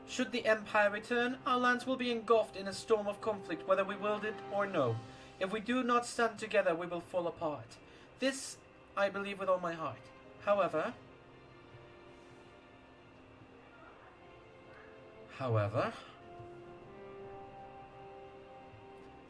Should the Empire return, our lands will be engulfed in a storm of conflict, whether we willed it or no. If we do not stand together, we will fall apart. This, I believe with all my heart. However,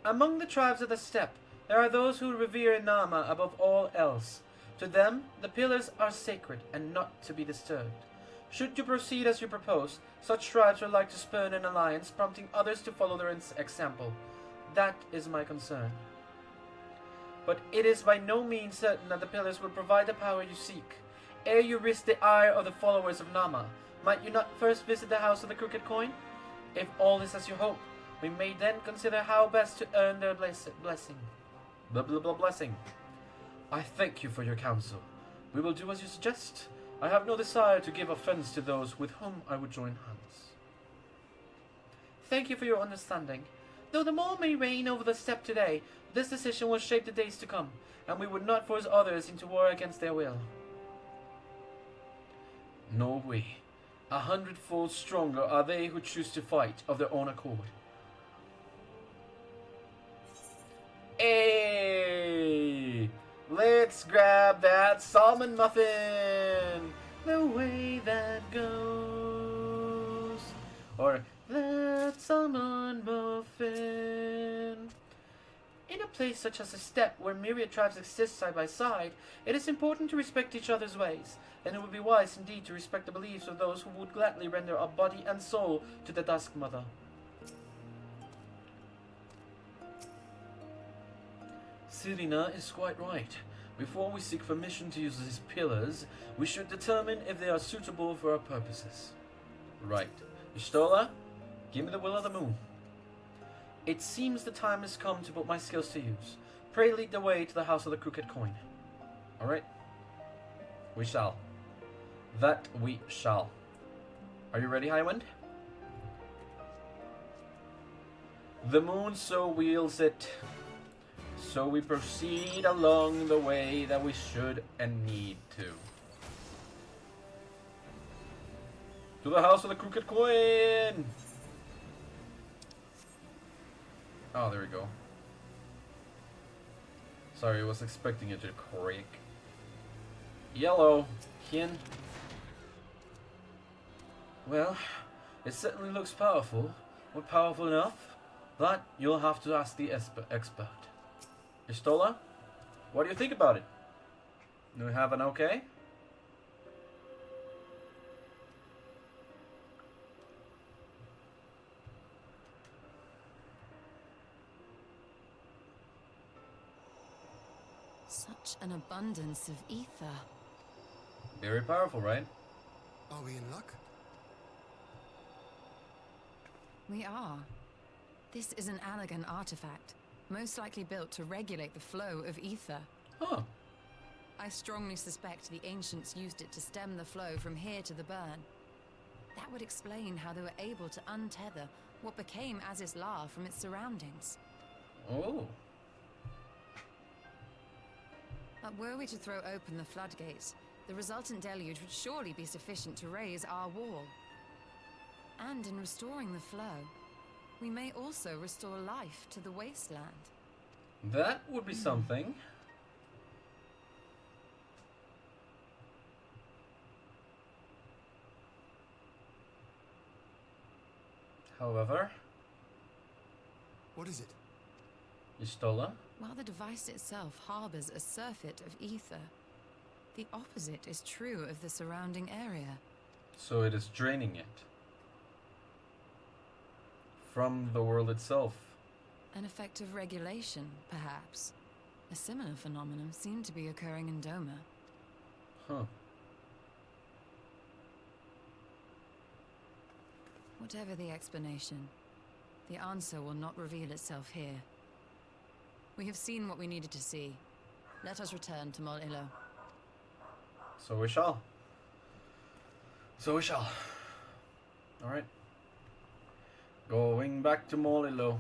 among the tribes of the steppe, there are those who revere Nama above all else. To them, the pillars are sacred and not to be disturbed. Should you proceed as you propose, such tribes are like to spurn an alliance, prompting others to follow their example. That is my concern. But it is by no means certain that the pillars will provide the power you seek. Ere you risk the ire of the followers of Nama, might you not first visit the House of the Crooked Coin? If all is as you hope, we may then consider how best to earn their blessing. Blessing. I thank you for your counsel. We will do as you suggest. I have no desire to give offense to those with whom I would join hands. Thank you for your understanding. Though the mole may reign over the steppe today, this decision will shape the days to come, and we would not force others into war against their will. Nor we. 100-fold stronger are they who choose to fight of their own accord. Hey! Let's grab that salmon muffin! The way that goes. Or that salmon muffin. In a place such as the steppe, where myriad tribes exist side by side, it is important to respect each other's ways, and it would be wise indeed to respect the beliefs of those who would gladly render a body and soul to the Dusk Mother. Sirina is quite right. Before we seek permission to use these pillars, we should determine if they are suitable for our purposes. Right. Y'shtola, give me the will of the moon. It seems the time has come to put my skills to use. Pray lead the way to the House of the Crooked Coin. Alright. We shall. That we shall. Are you ready, Highwind? The moon so wheels it, so we proceed along the way that we should and need to. To the House of the Crooked Coin! Oh, there we go. Sorry, I was expecting it to creak. Yellow, kin. Well, it certainly looks powerful. But powerful enough? That you'll have to ask the expert. Y'shtola, what do you think about it? Do you have an okay? Such an abundance of ether. Very powerful, right? Are we in luck? We are. This is an elegant artifact, most likely built to regulate the flow of ether. Huh. I strongly suspect the ancients used it to stem the flow from here to the burn. That would explain how they were able to untether what became Aziz's La from its surroundings. Oh. But were we to throw open the floodgates, the resultant deluge would surely be sufficient to raise our wall. And in restoring the flow, we may also restore life to the wasteland. That would be something. However, What is it? Y'shtola, While the device itself harbors a surfeit of ether, the opposite is true of the surrounding area. so it is draining it from the world itself. An effect of regulation, perhaps. A similar phenomenon seemed to be occurring in Doma. Huh. Whatever the explanation, the answer will not reveal itself here. We have seen what we needed to see. Let us return to Mol Illo. So we shall. So we shall. Alright. Going back to Mol Illo.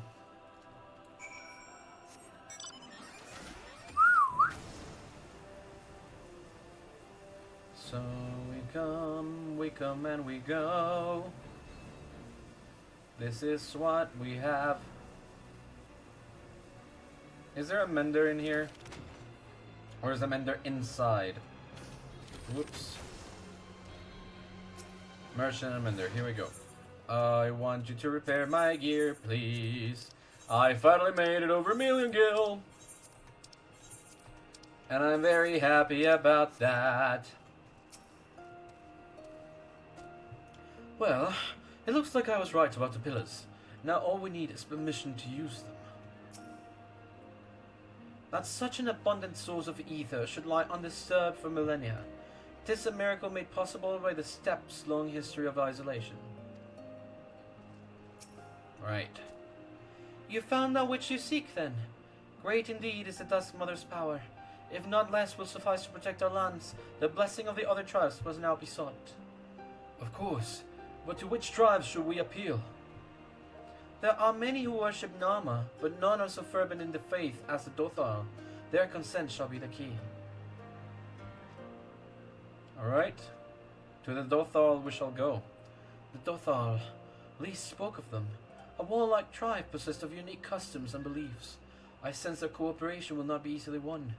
So we come and we go. This is what we have. Is there a mender in here? Or is the mender inside? Whoops. Merchant and mender, here we go. I want you to repair my gear, please. I finally made it over 1,000,000 gil. And I'm very happy about that. Well, it looks like I was right about the pillars. Now all we need is permission to use them. That such an abundant source of ether should lie undisturbed for millennia. 'Tis a miracle made possible by the steppes' long history of isolation. Right. You found that which you seek, then? Great indeed is the Dusk Mother's power. If not less will suffice to protect our lands, the blessing of the other tribes must now be sought. Of course, but to which tribes should we appeal? There are many who worship Nama, but none are so fervent in the faith as the Dothal. Their consent shall be the key. Alright, to the Dothal we shall go. The Dothal, Lee spoke of them. A warlike tribe possessed of unique customs and beliefs. I sense their cooperation will not be easily won.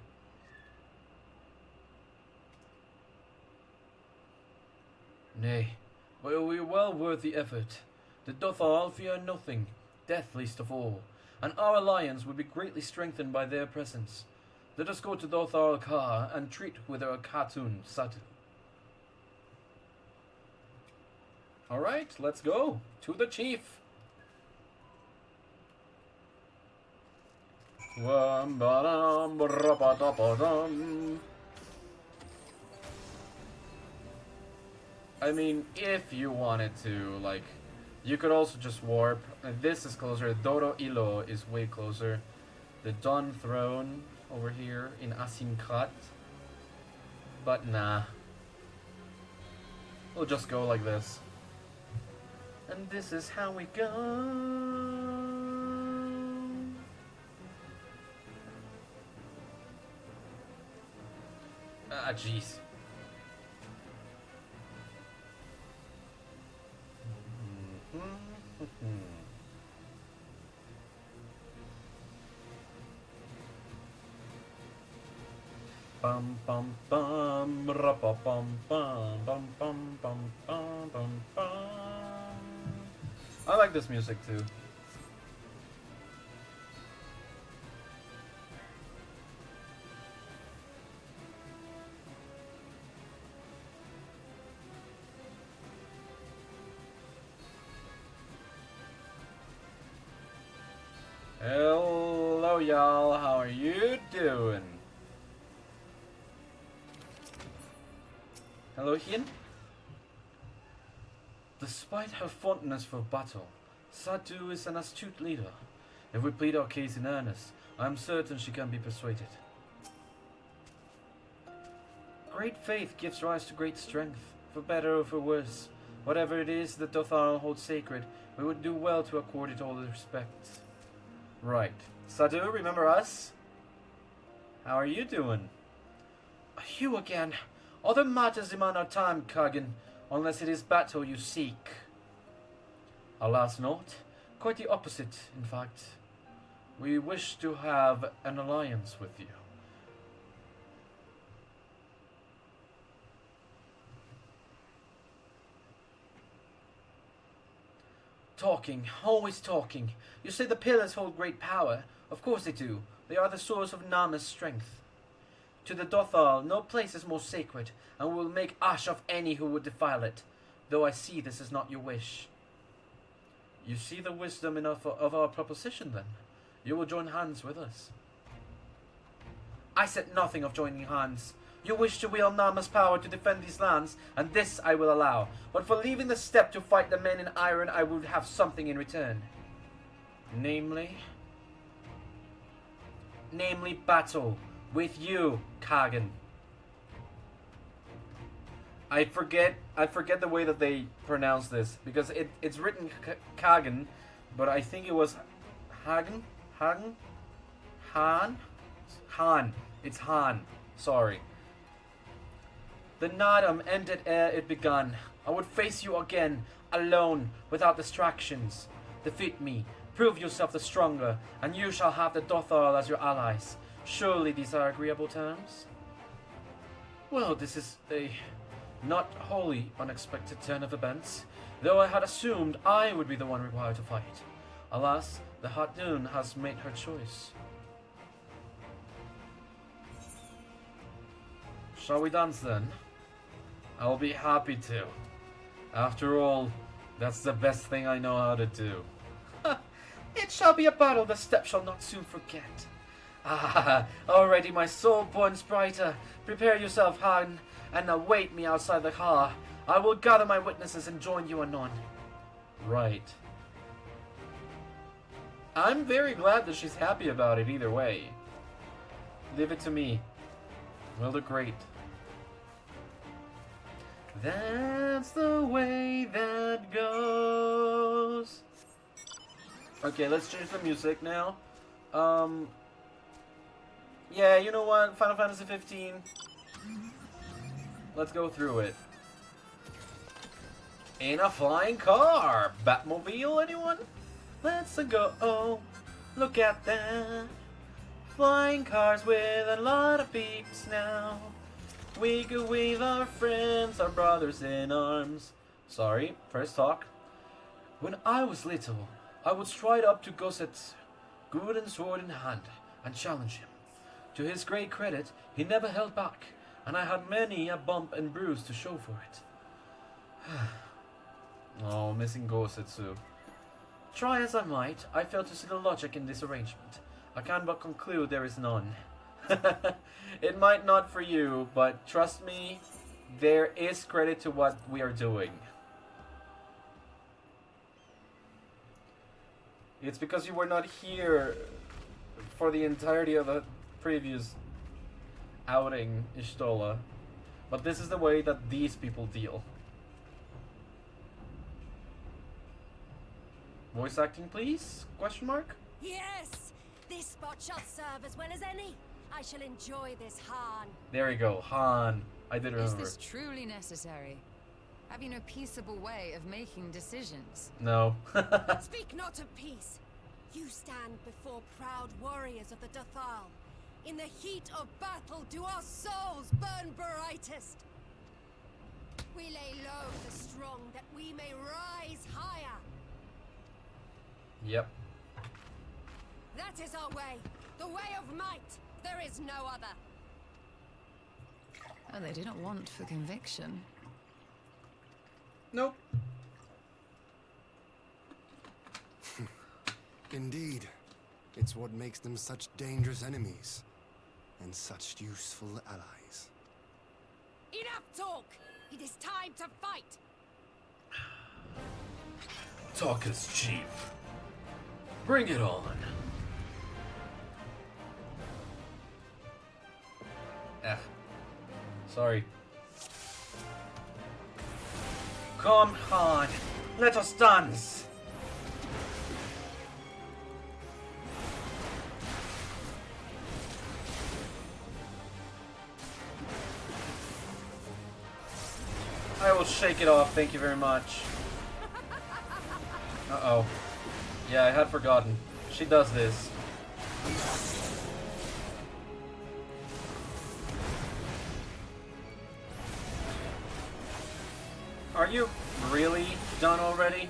Nay, but it will be well worth the effort. The Dothal fear nothing, death least of all, and our alliance would be greatly strengthened by their presence. Let us go to Dothal Ka and treat with our Khatun Satu. Alright, let's go to the chief. I mean, if you wanted to, like, you could also just warp. This is closer. Doro Ilo is way closer. The Dawn Throne over here in Asimkrat. But nah. We'll just go like this. And this is how we go. Ah, jeez. Bum bum bum ra pa bum bum bum bum bum bum bum bum. I like this music too. Hello y'all, how are you doing? Hello, Hien. Despite her fondness for battle, Satu is an astute leader. If we plead our case in earnest, I am certain she can be persuaded. Great faith gives rise to great strength, for better or for worse. Whatever it is that Dothal holds sacred, we would do well to accord it all the respect. Right. Satu, remember us? How are you doing? You again. Other matters demand our time, Kagan, unless it is battle you seek. Alas not. Quite the opposite, in fact. We wish to have an alliance with you. Talking, always talking. You say the pillars hold great power. Of course they do. They are the source of Nama's strength. To the Dothal, no place is more sacred, and we will make ash of any who would defile it, though I see this is not your wish. You see the wisdom enough of our proposition, then? You will join hands with us. I said nothing of joining hands. You wish to wield Nama's power to defend these lands, and this I will allow. But for leaving the steppe to fight the men in iron, I would have something in return. Namely battle. With you, Kagan. I forget the way that they pronounce this because it's written Kagan, but I think it was Hagen, Han. It's Han. Sorry. The Nadam ended ere it begun. I would face you again, alone, without distractions. Defeat me, prove yourself the stronger, and you shall have the Dothal as your allies. Surely these are agreeable terms? Well, this is a not wholly unexpected turn of events, though I had assumed I would be the one required to fight. Alas, the Hatun has made her choice. Shall we dance then? I'll be happy to. After all, that's the best thing I know how to do. It shall be a battle the steppe shall not soon forget. Ah, already my soul burns brighter. Prepare yourself, Han, and await me outside the car. I will gather my witnesses and join you anon. Right. I'm very glad that she's happy about it either way. Leave it to me. We'll do great. That's the way that goes. Okay, let's change the music now. Yeah, you know what? Final Fantasy 15. Let's go through it. In a flying car. Batmobile, anyone? Let's go. Oh, look at that. Flying cars with a lot of peeps now. We could wave our friends, our brothers in arms. Sorry, first talk. When I was little, I would stride up to Gosset, good and sword in hand, and challenge him. To his great credit, he never held back, and I had many a bump and bruise to show for it. Oh, missing Gosetsu. Try as I might, I failed to see the logic in this arrangement. I can but conclude there is none. It might not for you, but trust me, there is credit to what we are doing. It's because you were not here for the entirety of the previous outing, Ishtola. But this is the way that these people deal. Voice acting, please? Question mark? Yes! This spot shall serve as well as any. I shall enjoy this, Han. There you go, Han. I did remember. Is this truly necessary? Have you no peaceable way of making decisions? No. Speak not of peace. You stand before proud warriors of the Dathal. In the heat of battle do our souls burn brightest. We lay low the strong that we may rise higher. Yep. That is our way. The way of might. There is no other. Oh, they do not want for conviction. Nope. Indeed. It's what makes them such dangerous enemies. And such useful allies. Enough talk! It is time to fight! Talk is cheap. Bring it on. Sorry. Come on, let us dance. I will shake it off, thank you very much. Uh-oh. Yeah, I had forgotten. She does this. Are you really done already?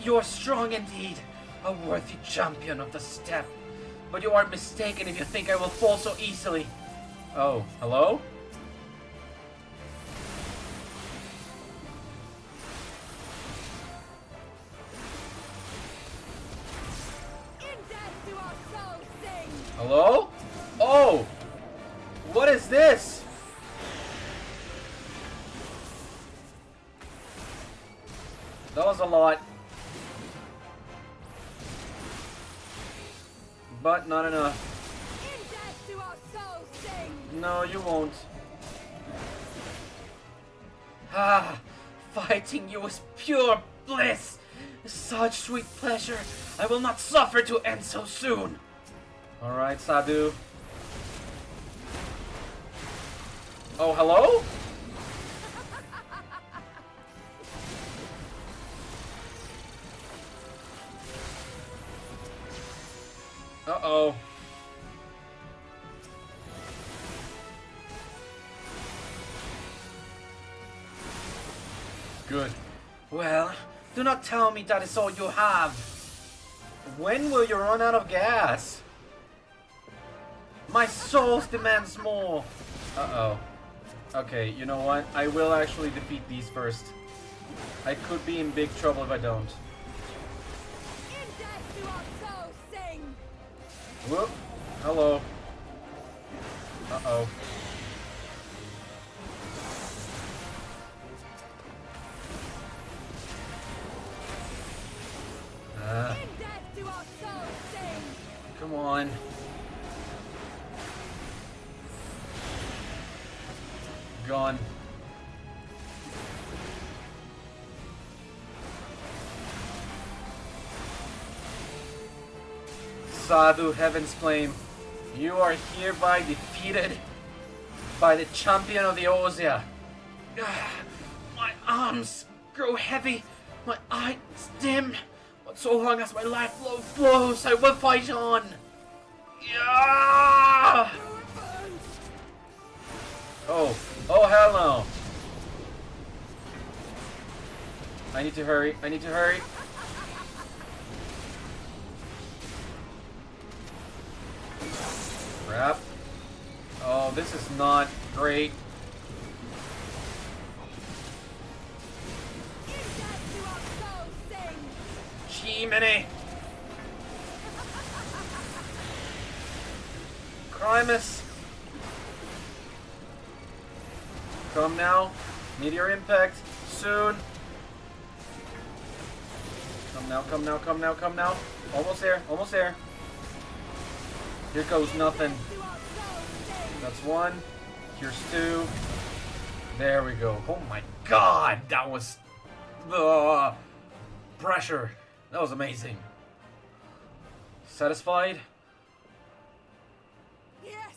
You are strong indeed, a worthy champion of the steppe. But you are mistaken if you think I will fall so easily. Oh, hello? Hello? Oh! What is this? That was a lot. But not enough. No, you won't. Ah, fighting you is pure bliss. Such sweet pleasure. I will not suffer to end so soon. Alright, Sadhu. Oh, hello? Uh-oh. Good. Well, do not tell me that is all you have. When will you run out of gas? My soul demands more. Uh-oh. Okay, you know what? I will actually defeat these first. I could be in big trouble if I don't. Whoop. Hello. Uh-oh. Come on. Gone. Sadhu, Heaven's Flame, you are hereby defeated by the champion of the Ozia. My arms grow heavy, my eyes dim, but so long as my lifeblood flows, I will fight on. Yeah! Oh hell no. I need to hurry, Crap. Oh, this is not great. Gee, Minnie. Primus! Come now. Meteor impact. Soon. Come now, come now, come now, come now. Almost there, almost there. Here goes nothing. That's one. Here's two. There we go. Oh my god! That was... pressure. That was amazing. Satisfied? Yes,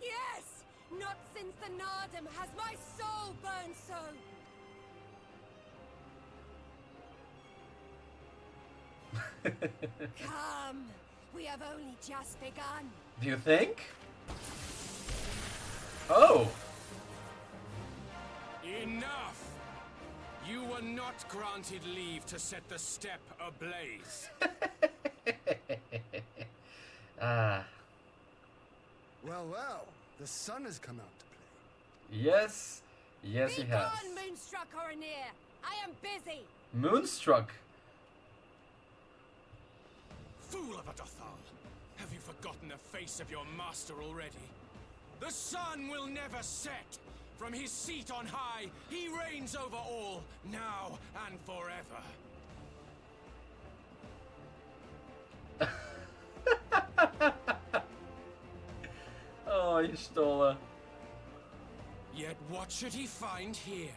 yes! Not since the Nardum has my soul burned so! Come, we have only just begun. Do you think? Oh! Enough! You were not granted leave to set the steppe ablaze. Ah. Well, well, the sun has come out to play. Yes. Yes, he Be has. gone, Moonstruck Oranir! I am busy! Moonstruck? Fool of a Dothal! Have you forgotten the face of your master already? The sun will never set! From his seat on high, he reigns over all, now and forever. Oh, Y'shtola. Yet what should he find here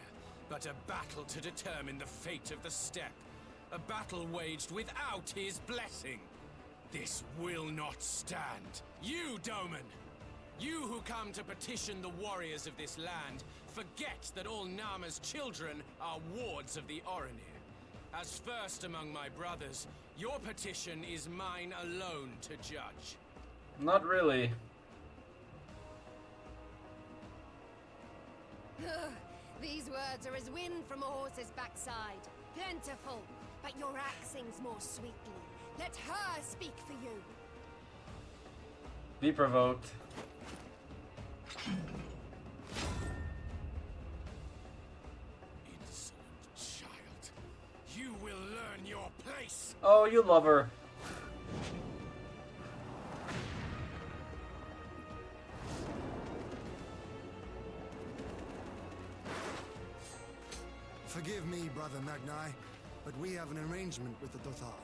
but a battle to determine the fate of the steppe? A battle waged without his blessing. This will not stand. You, Doman! You who come to petition the warriors of this land, forget that all Nama's children are wards of the Oranir. As first among my brothers, your petition is mine alone to judge. Not really. These words are as wind from a horse's backside. Plentiful, but your axe sings more sweetly. Let her speak for you. Be provoked. Insolent child. You will learn your place. Oh, you love her. Forgive me, Brother Magni, but we have an arrangement with the Dothal.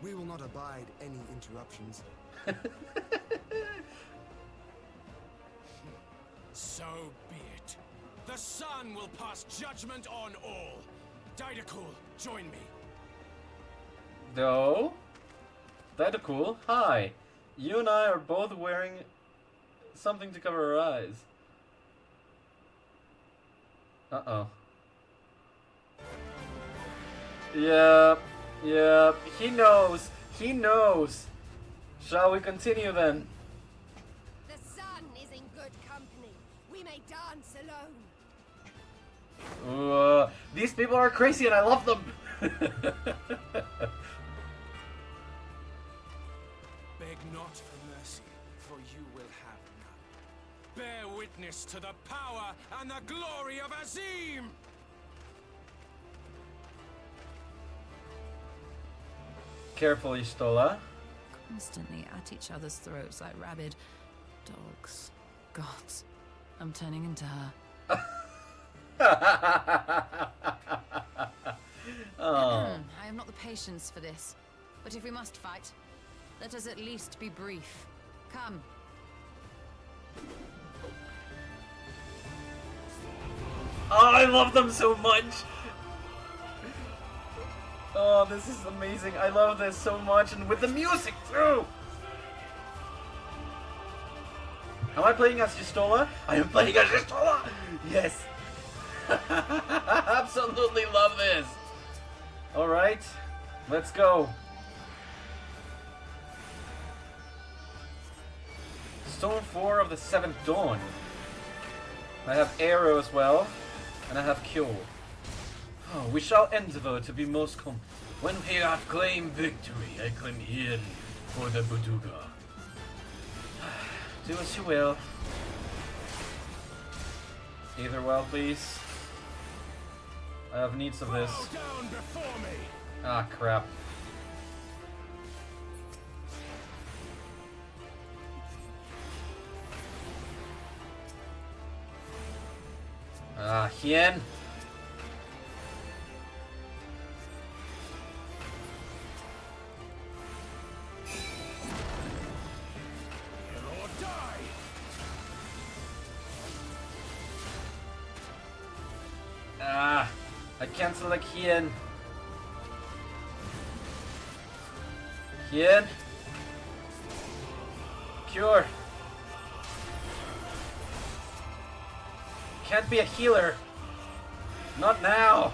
We will not abide any interruptions. So be it. The sun will pass judgment on all. Didakul, join me. No. That's cool. Hi. You and I are both wearing something to cover our eyes. Uh-oh. Yep. Yep. He knows. He knows. Shall we continue then? The sun is in good company. We may dance alone. These people are crazy and I love them. Beg not for mercy, for you will have none. Bear witness to the power and the glory of Azim! Careful, Y'shtola. Constantly at each other's throats like rabid dogs. Gods, I'm turning into her. Oh. I have not the patience for this. But if we must fight, let us at least be brief. Come. Oh, I love them so much. Oh, this is amazing. I love this so much, and with the music too. Am I playing as Y'shtola? I am playing as Y'shtola. Yes. Absolutely love this. All right, let's go. Stone 4 of the 7th Dawn. I have arrow as well, and I have cure. Oh, we shall endeavor to be most when we have claimed victory, I claim in for the Buduga. Do as you will. Either well, please. I have needs of this. Bow down before me. Ah, crap. Hien. I can't select Hien. Hien. Cure. Can't be a healer. Not now.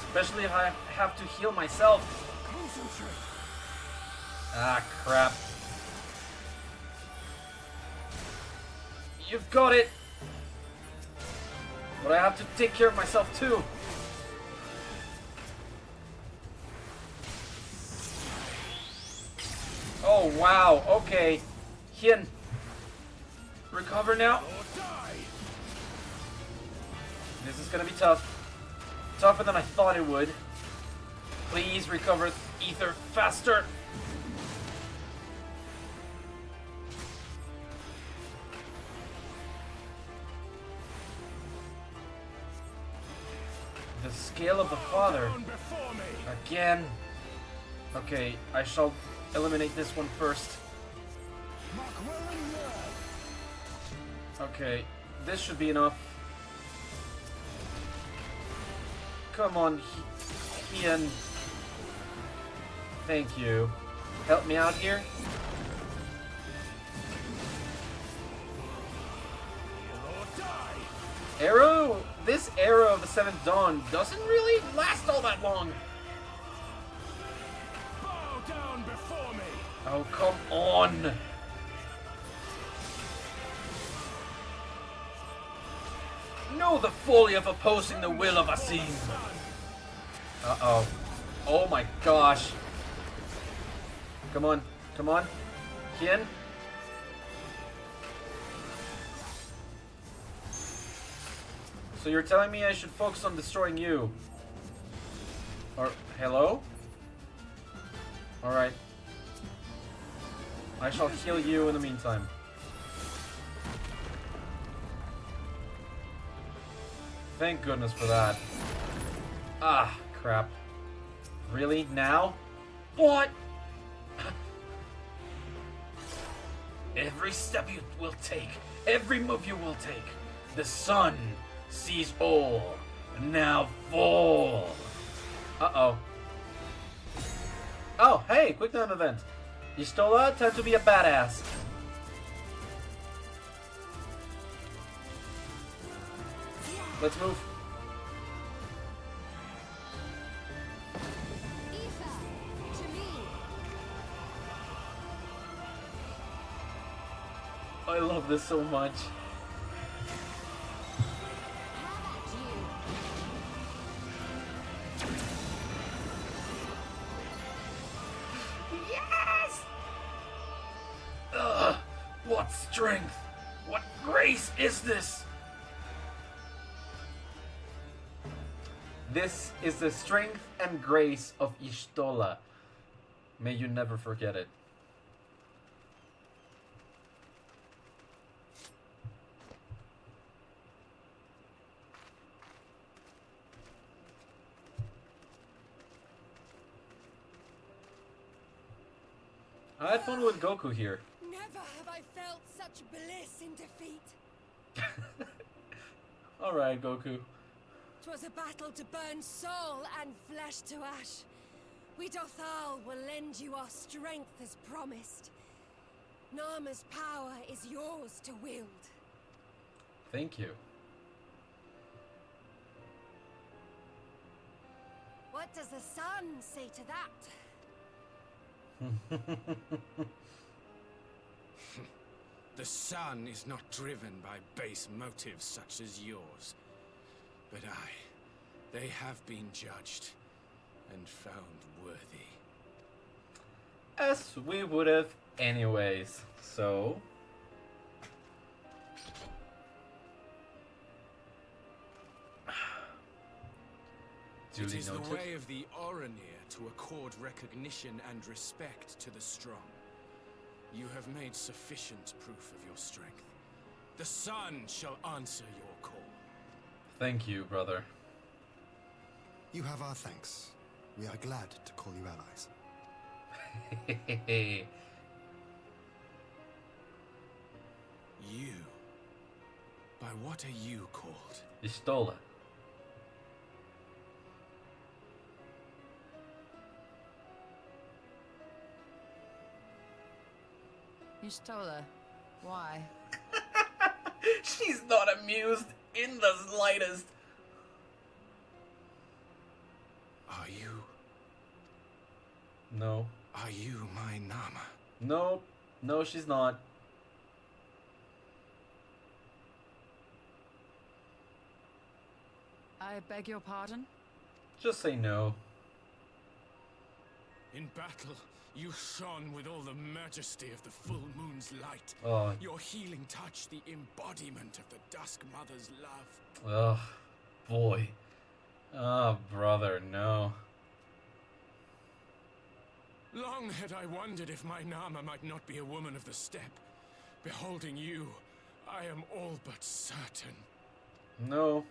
Especially if I have to heal myself. Ah, crap. You've got it. But I have to take care of myself too. Oh, wow. Okay. Hien. Recover now. This is gonna be tough. Tougher than I thought it would. Please recover ether faster. The scale of the Father. Again. Okay, I shall eliminate this one first. Okay, this should be enough. Come on, Hien. Thank you. Help me out here. Arrow? This arrow of the Seventh Dawn doesn't really last all that long. Bow down before me. Oh, come on. Know the folly of opposing the will of Asim. Uh-oh. Oh my gosh. Come on. Come on. Hien. So you're telling me I should focus on destroying you? Or, hello? Alright. I shall heal you in the meantime. Thank goodness for that. Ah, crap. Really? Now? What? Every step you will take, every move you will take, the sun sees all. Now fall. Uh-oh. Oh, hey, quick time event. Y'shtola, time to be a badass. Let's move. I love this so much. Yes! Ugh, what strength! What grace is this? This is the strength and grace of Y'shtola. May you never forget it. I had fun with Goku here. Never have I felt such bliss in defeat. Alright, Goku. 'Twas a battle to burn soul and flesh to ash. We Dothal will lend you our strength as promised. Nama's power is yours to wield. Thank you. What does the sun say to that? The sun is not driven by base motives such as yours. But they have been judged and found worthy. As we would have anyways, so... It is the way of the Oranir to accord recognition and respect to the strong. You have made sufficient proof of your strength. The sun shall answer your call. Thank you, brother. You have our thanks. We are glad to call you allies. You? By what are you called? Istola. Y'shtola. Why? She's not amused in the slightest. Are you? No. Are you my Nama? No. No, she's not. I beg your pardon? Just say no. In battle, you shone with all the majesty of the full moon's light. Oh. Your healing touch, the embodiment of the Dusk Mother's love. Ugh. Boy. Ah, brother, no. Long had I wondered if my Nama might not be a woman of the steppe. Beholding you, I am all but certain. No.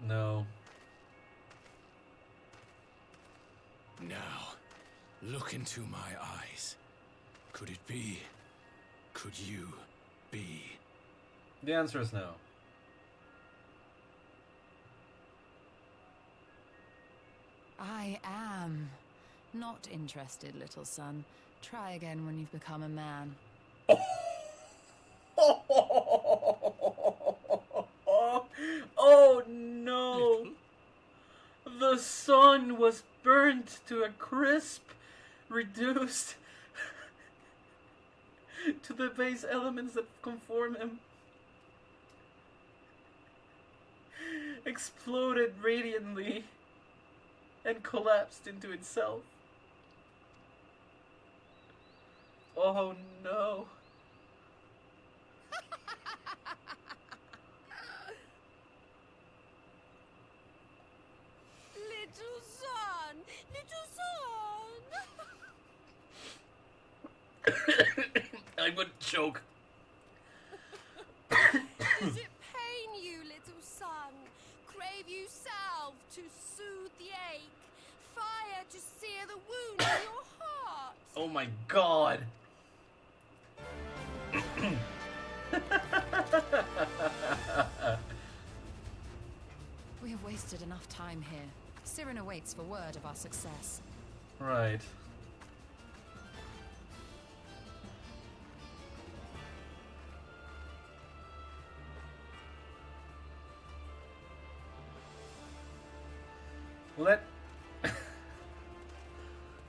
No. Now, look into my eyes. Could it be? Could you be? The answer is no. I am not interested, little son. Try again when you've become a man. Oh no! The sun was burnt to a crisp, reduced to the base elements that conform him. Exploded radiantly and collapsed into itself. Oh no. Little son! Little son! I would choke. Does it pain you, little son? Crave you salve to soothe the ache? Fire to sear the wound in your heart? Oh my god. We have wasted enough time here. Siren awaits for word of our success. Right.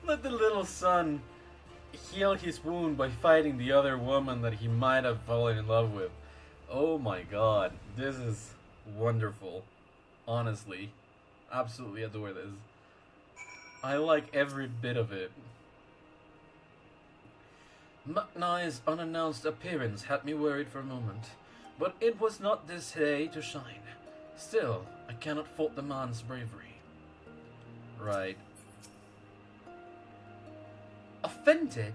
Let the little son heal his wound by fighting the other woman that he might have fallen in love with. Oh my god, this is wonderful. Honestly, absolutely adore this. I like every bit of it. Maknai's unannounced appearance had me worried for a moment, but it was not this day to shine. Still, I cannot fault the man's bravery. Right. Offended?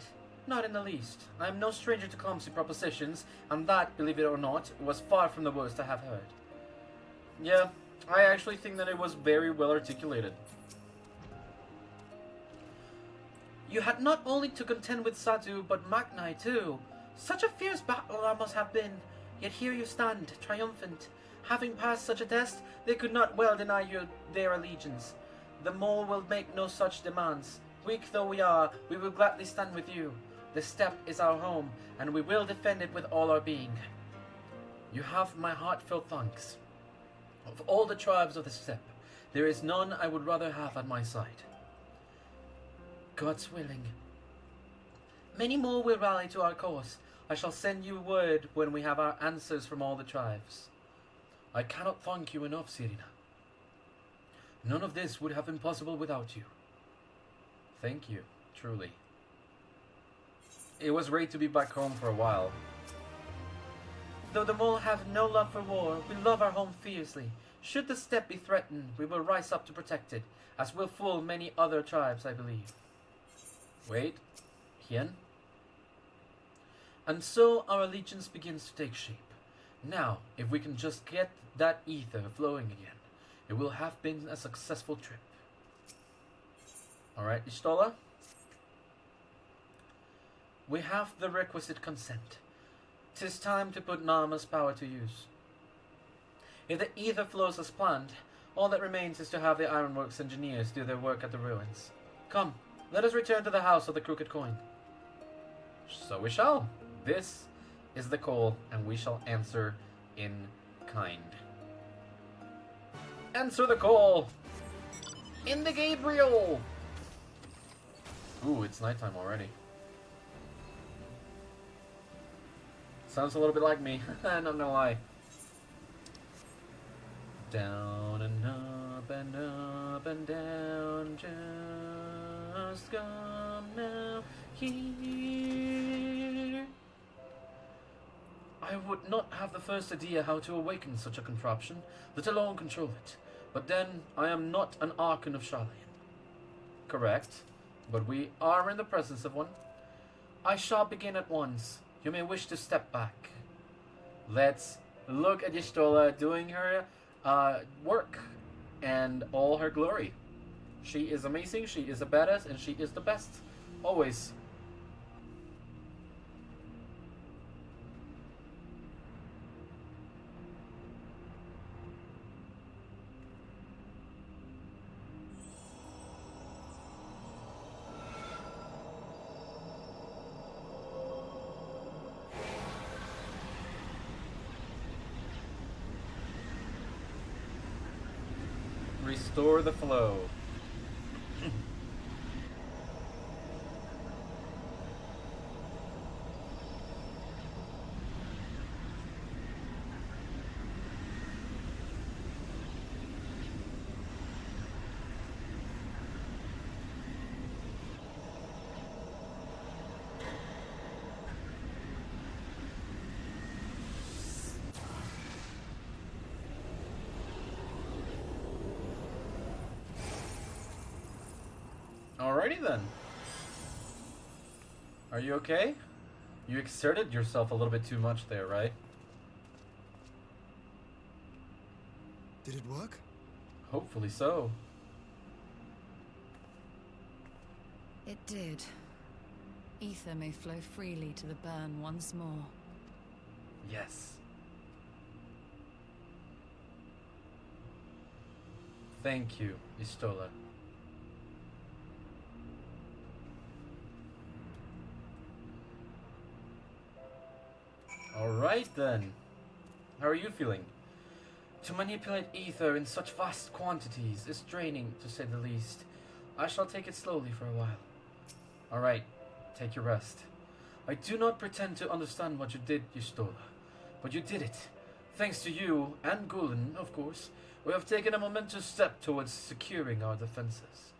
Not in the least. I am no stranger to clumsy propositions, and that, believe it or not, was far from the worst I have heard. Yeah, I actually think that it was very well articulated. You had not only to contend with Sadu, but Maknai too. Such a fierce battle that must have been. Yet here you stand, triumphant. Having passed such a test, they could not well deny you their allegiance. The mole will make no such demands. Weak though we are, we will gladly stand with you. The steppe is our home, and we will defend it with all our being. You have my heartfelt thanks. Of all the tribes of the steppe, there is none I would rather have at my side. God's willing. Many more will rally to our cause. I shall send you word when we have our answers from all the tribes. I cannot thank you enough, Sirina. None of this would have been possible without you. Thank you, truly. It was great to be back home for a while. Though the mole have no love for war, we love our home fiercely. Should the steppe be threatened, we will rise up to protect it, as will full many other tribes, I believe. Wait. Hien? And so our allegiance begins to take shape. Now, if we can just get that ether flowing again, it will have been a successful trip. Alright, Y'shtola? We have the requisite consent. 'Tis time to put Nama's power to use. If the ether flows as planned, all that remains is to have the ironworks engineers do their work at the ruins. Come, let us return to the house of the crooked coin. So we shall. This is the call, and we shall answer in kind. Answer the call! In the Gabriel! Ooh, it's nighttime already. Sounds a little bit like me, I'm not gonna lie. Down and up and up and down, just come now here. I would not have the first idea how to awaken such a contraption, let alone control it. But then, I am not an Archon of Sharlayan. Correct, but we are in the presence of one. I shall begin at once. You may wish to step back. Let's look at Y'shtola doing her work and all her glory. She is amazing, she is a badass, and she is the best. Always. Restore the flow. Alrighty then. Are you okay? You exerted yourself a little bit too much there, right? Did it work? Hopefully so. It did. Ether may flow freely to the burn once more. Yes. Thank you, Y'shtola. Alright then. How are you feeling? To manipulate ether in such vast quantities is draining, to say the least. I shall take it slowly for a while. Alright, take your rest. I do not pretend to understand what you did, Y'shtola, but you did it. Thanks to you, and Gulen, of course, we have taken a momentous step towards securing our defenses.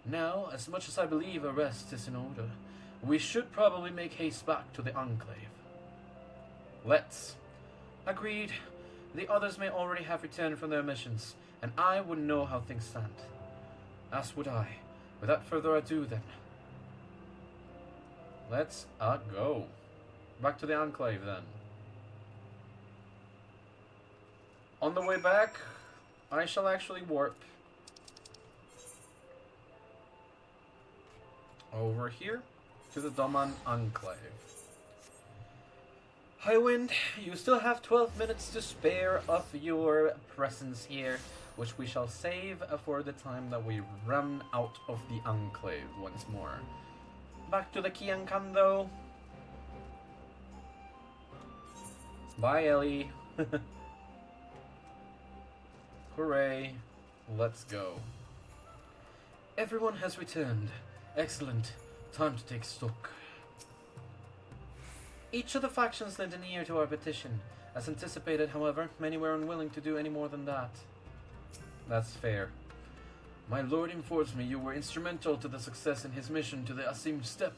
Now, as much as I believe a rest is in order, we should probably make haste back to the Enclave. Let's. Agreed. The others may already have returned from their missions, and I would know how things stand. As would I. Without further ado then. Let's go. Back to the Enclave then. On the way back, I shall actually warp over here to the Doma Enclave. Highwind, you still have 12 minutes to spare of your presence here, which we shall save for the time that we run out of the Enclave once more. Back to the Kiankan though. Bye, Ellie. Hooray. Let's go. Everyone has returned. Excellent. Time to take stock. Each of the factions lent an ear to our petition. As anticipated, however, many were unwilling to do any more than that. That's fair. My lord informs me you were instrumental to the success in his mission to the Asim Steppe.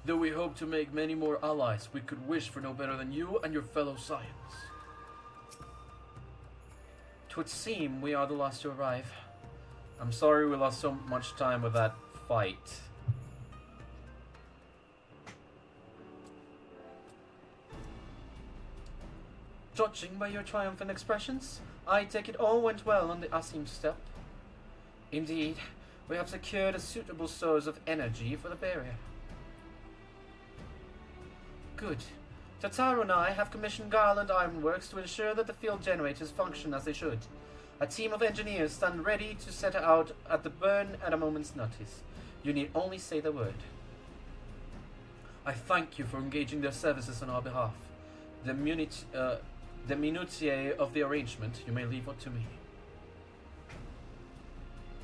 Though we hope to make many more allies, we could wish for no better than you and your fellow Scions. 'Twould seem we are the last to arrive. I'm sorry we lost so much time with that fight. Judging by your triumphant expressions, I take it all went well on the Asim step. Indeed, we have secured a suitable source of energy for the barrier. Good. Tataru and I have commissioned Garland Ironworks to ensure that the field generators function as they should. A team of engineers stand ready to set out at the burn at a moment's notice. You need only say the word. I thank you for engaging their services on our behalf. The minutiae of the arrangement you may leave up to me.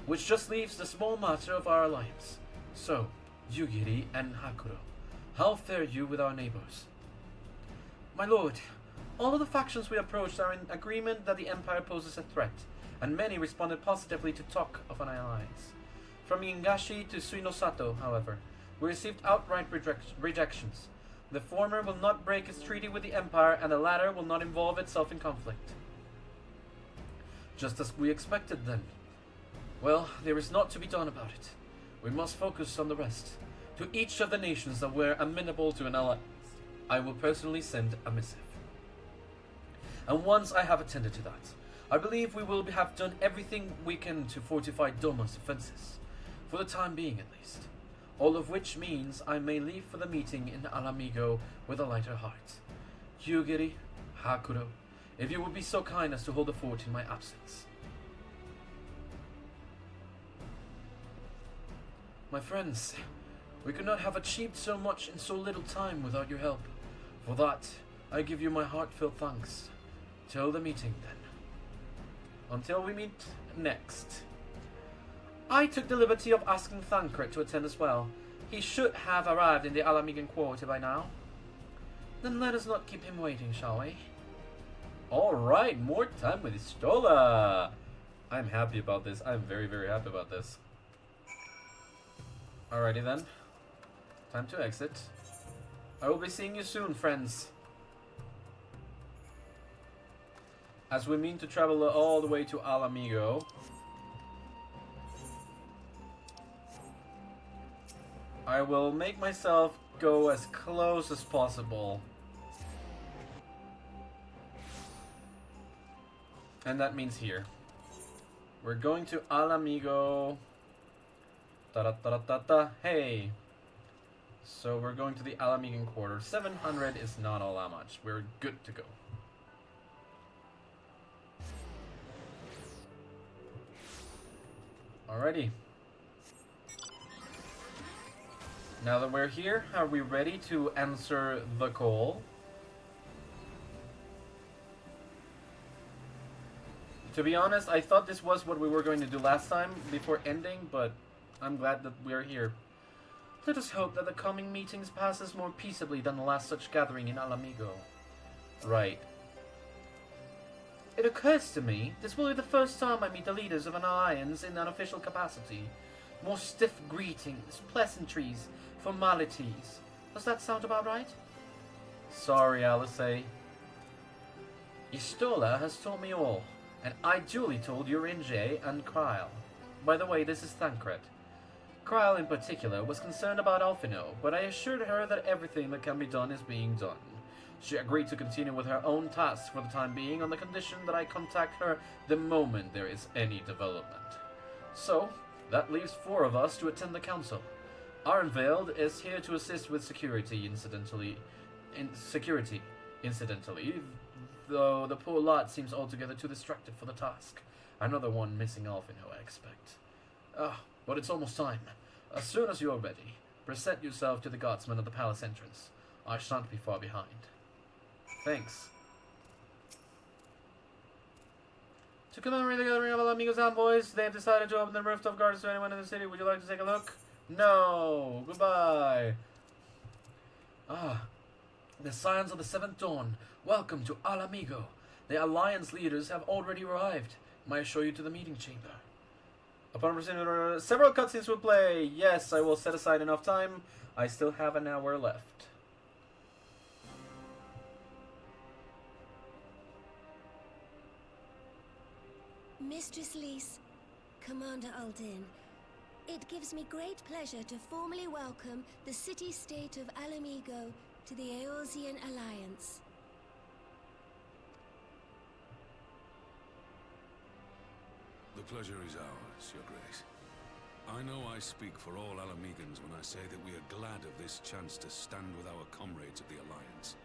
Which just leaves the small matter of our alliance. So, Yugiri and Hakuro, how fare you with our neighbors? My lord, all of the factions we approached are in agreement that the Empire poses a threat, and many responded positively to talk of an alliance. From Ingashi to Suinosato, however, we received outright rejections. The former will not break its treaty with the Empire, and the latter will not involve itself in conflict. Just as we expected, then. Well, there is naught to be done about it. We must focus on the rest. To each of the nations that were amenable to an alliance, I will personally send a missive. And once I have attended to that, I believe we will have done everything we can to fortify Doma's defenses, for the time being at least. All of which means I may leave for the meeting in Alamigo with a lighter heart. Yugiri, Hakuro, if you would be so kind as to hold the fort in my absence. My friends, we could not have achieved so much in so little time without your help. For that, I give you my heartfelt thanks. Till the meeting, then. Until we meet next. I took the liberty of asking Thancred to attend as well. He should have arrived in the Alamigan quarter by now. Then let us not keep him waiting, shall we? Alright, more time with Stola. I'm happy about this. I'm very, very happy about this. Alrighty then. Time to exit. I will be seeing you soon, friends. As we mean to travel all the way to Alamigo. I will make myself go as close as possible. And that means here. We're going to Alamigo. Ta-da-ta-da-ta-ta. Hey! So we're going to the Alamigan quarter. 700 is not all that much. We're good to go. Alrighty. Now that we're here, are we ready to answer the call? To be honest, I thought this was what we were going to do last time before ending, but I'm glad that we're here. Let us hope that the coming meetings passes more peaceably than the last such gathering in Alamigo. Right. It occurs to me, this will be the first time I meet the leaders of an alliance in an official capacity. More stiff greetings, pleasantries, formalities. Does that sound about right? Sorry, Alice. Istola has told me all, and I duly told Urinje and Kryle. By the way, this is Thancred. Kryle in particular was concerned about Alphino, but I assured her that everything that can be done is being done. She agreed to continue with her own tasks for the time being on the condition that I contact her the moment there is any development. So, that leaves 4 of us to attend the council. Arnveld is here to assist with security, incidentally, though the poor lad seems altogether too distracted for the task. Another one missing Alphino, I expect. But it's almost time. As soon as you're ready, present yourself to the guardsmen at the palace entrance. I shan't be far behind. Thanks. To commemorate the gathering of Alamigo's envoys, they have decided to open the rooftop gardens to anyone in the city. Would you like to take a look? No! Goodbye! The Scions of the Seventh Dawn. Welcome to Alamigo. The Alliance leaders have already arrived. May I show you to the meeting chamber? Upon proceeding, several cutscenes will play. Yes, I will set aside enough time. I still have an hour left. Mistress Lys, Commander Aldin, it gives me great pleasure to formally welcome the city-state of Alamigo to the Eorzean Alliance. pleasure is ours, Your Grace. I know I speak for all Alamegans when I say that we are glad of this chance to stand with our comrades of the Alliance.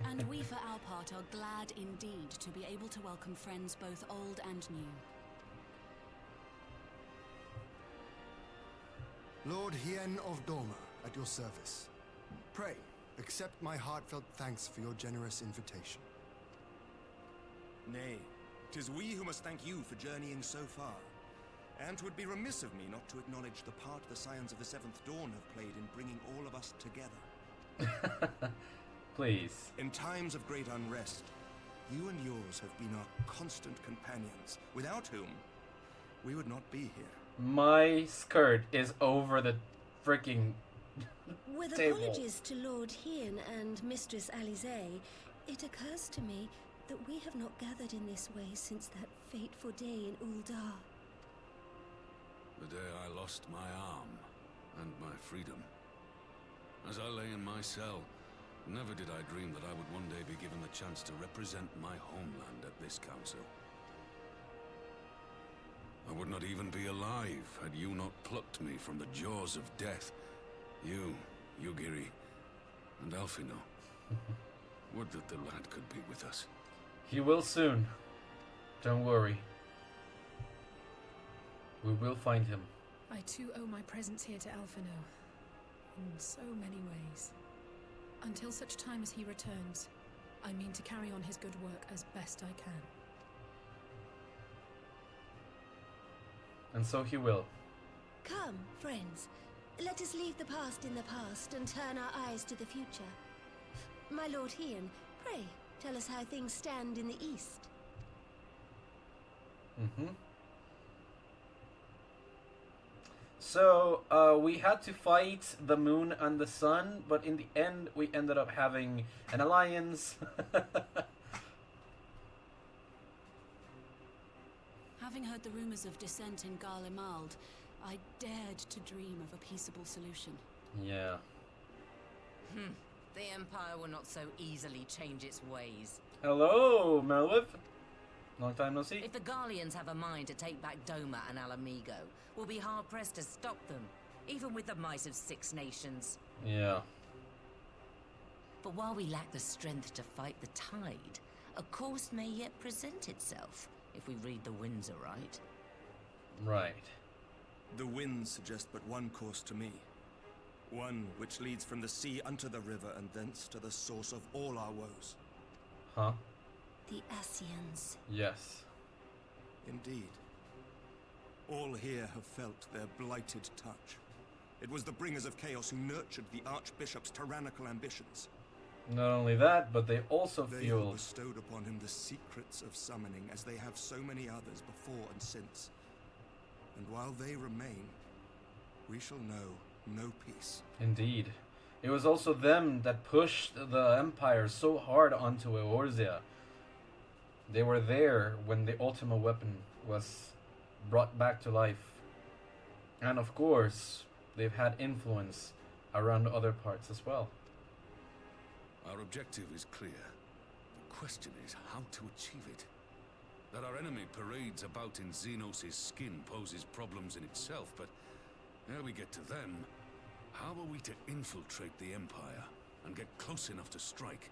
And we, for our part, are glad indeed to be able to welcome friends both old and new. Lord Hien of Doma, at your service. Pray, accept my heartfelt thanks for your generous invitation. Nay, 'tis we who must thank you for journeying so far. And 'twould be remiss of me not to acknowledge the part the Scions of the Seventh Dawn have played in bringing all of us together. Please. In times of great unrest, you and yours have been our constant companions, without whom we would not be here. My skirt is over the freaking With table. apologies to Lord Hien and Mistress Alize, it occurs to me that we have not gathered in this way since that fateful day in Uldar. The day I lost my arm and my freedom. As I lay in my cell, never did I dream that I would one day be given the chance to represent my homeland at this council. I would not even be alive had you not plucked me from the jaws of death. You, Yugiri, and Alfino. Would that the lad could be with us. He will soon. Don't worry. We will find him. I too owe my presence here to Alphino. In so many ways. Until such time as he returns, I mean to carry on his good work as best I can. And so he will. Come, friends. Let us leave the past in the past and turn our eyes to the future. My Lord Hien, pray, tell us how things stand in the east. So, we had to fight the moon and the sun, but in the end, we ended up having an alliance. Having heard the rumors of dissent in Garlemald, I dared to dream of a peaceable solution. Yeah. The Empire will not so easily change its ways. Hello, Melwith. Long time no see. If the Garleans have a mind to take back Doma and Alamigo, we'll be hard-pressed to stop them, even with the might of 6 nations. Yeah. But while we lack the strength to fight the tide, a course may yet present itself, if we read the winds aright. Right. The winds suggest but one course to me. One which leads from the sea unto the river and thence to the source of all our woes. Huh? The Ascians. Yes. Indeed. All here have felt their blighted touch. It was the bringers of chaos who nurtured the Archbishop's tyrannical ambitions. Not only that, but they also They who fueled. bestowed upon him the secrets of summoning, as they have so many others before and since. And while they remain, we shall know no peace. Indeed. It was also them that pushed the Empire so hard onto Eorzea. They were there when the Ultima weapon was brought back to life. And of course, they've had influence around other parts as well. Our objective is clear. The question is how to achieve it. That our enemy parades about in Xenos' skin poses problems in itself, but ere we get to them, how are we to infiltrate the Empire and get close enough to strike?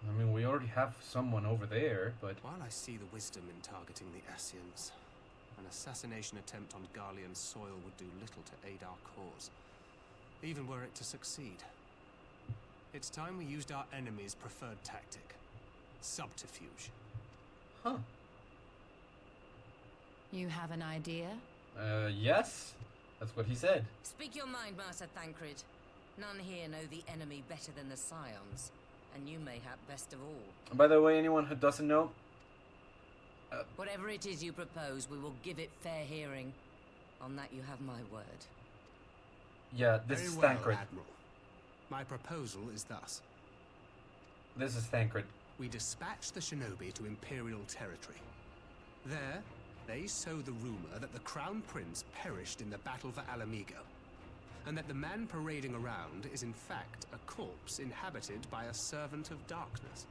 I mean, we already have someone over there, but... While I see the wisdom in targeting the Ascians, an assassination attempt on Garlean soil would do little to aid our cause, even were it to succeed. It's time we used our enemy's preferred tactic. Subterfuge. Huh. You have an idea? Yes. That's what he said. Speak your mind, Master Thancred. None here know the enemy better than the Scions, and you mayhap best of all. By the way, anyone who doesn't know... Whatever it is you propose, we will give it fair hearing. On that you have my word. Yeah, this Very is well, Thancred. Admiral. My proposal is thus. This is Thancred. We dispatch the Shinobi to Imperial territory. There, they sow the rumor that the Crown Prince perished in the battle for Alamigo. and that the man parading around is in fact a corpse inhabited by a servant of darkness.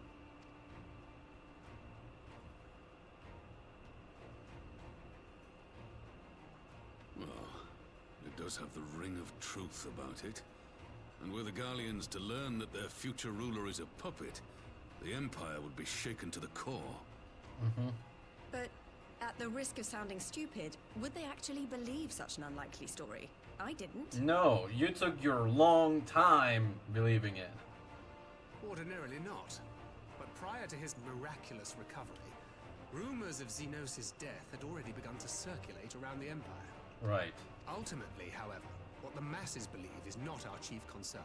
Well, it does have the ring of truth about it. And were the Garleans to learn that their future ruler is a puppet, the Empire would be shaken to the core. But at the risk of sounding stupid, would they actually believe such an unlikely story? I didn't. No, you took your long time believing it. Ordinarily not. But prior to his miraculous recovery, rumors of Xenos' death had already begun to circulate around the Empire. Right. Ultimately, however, what the masses believe is not our chief concern.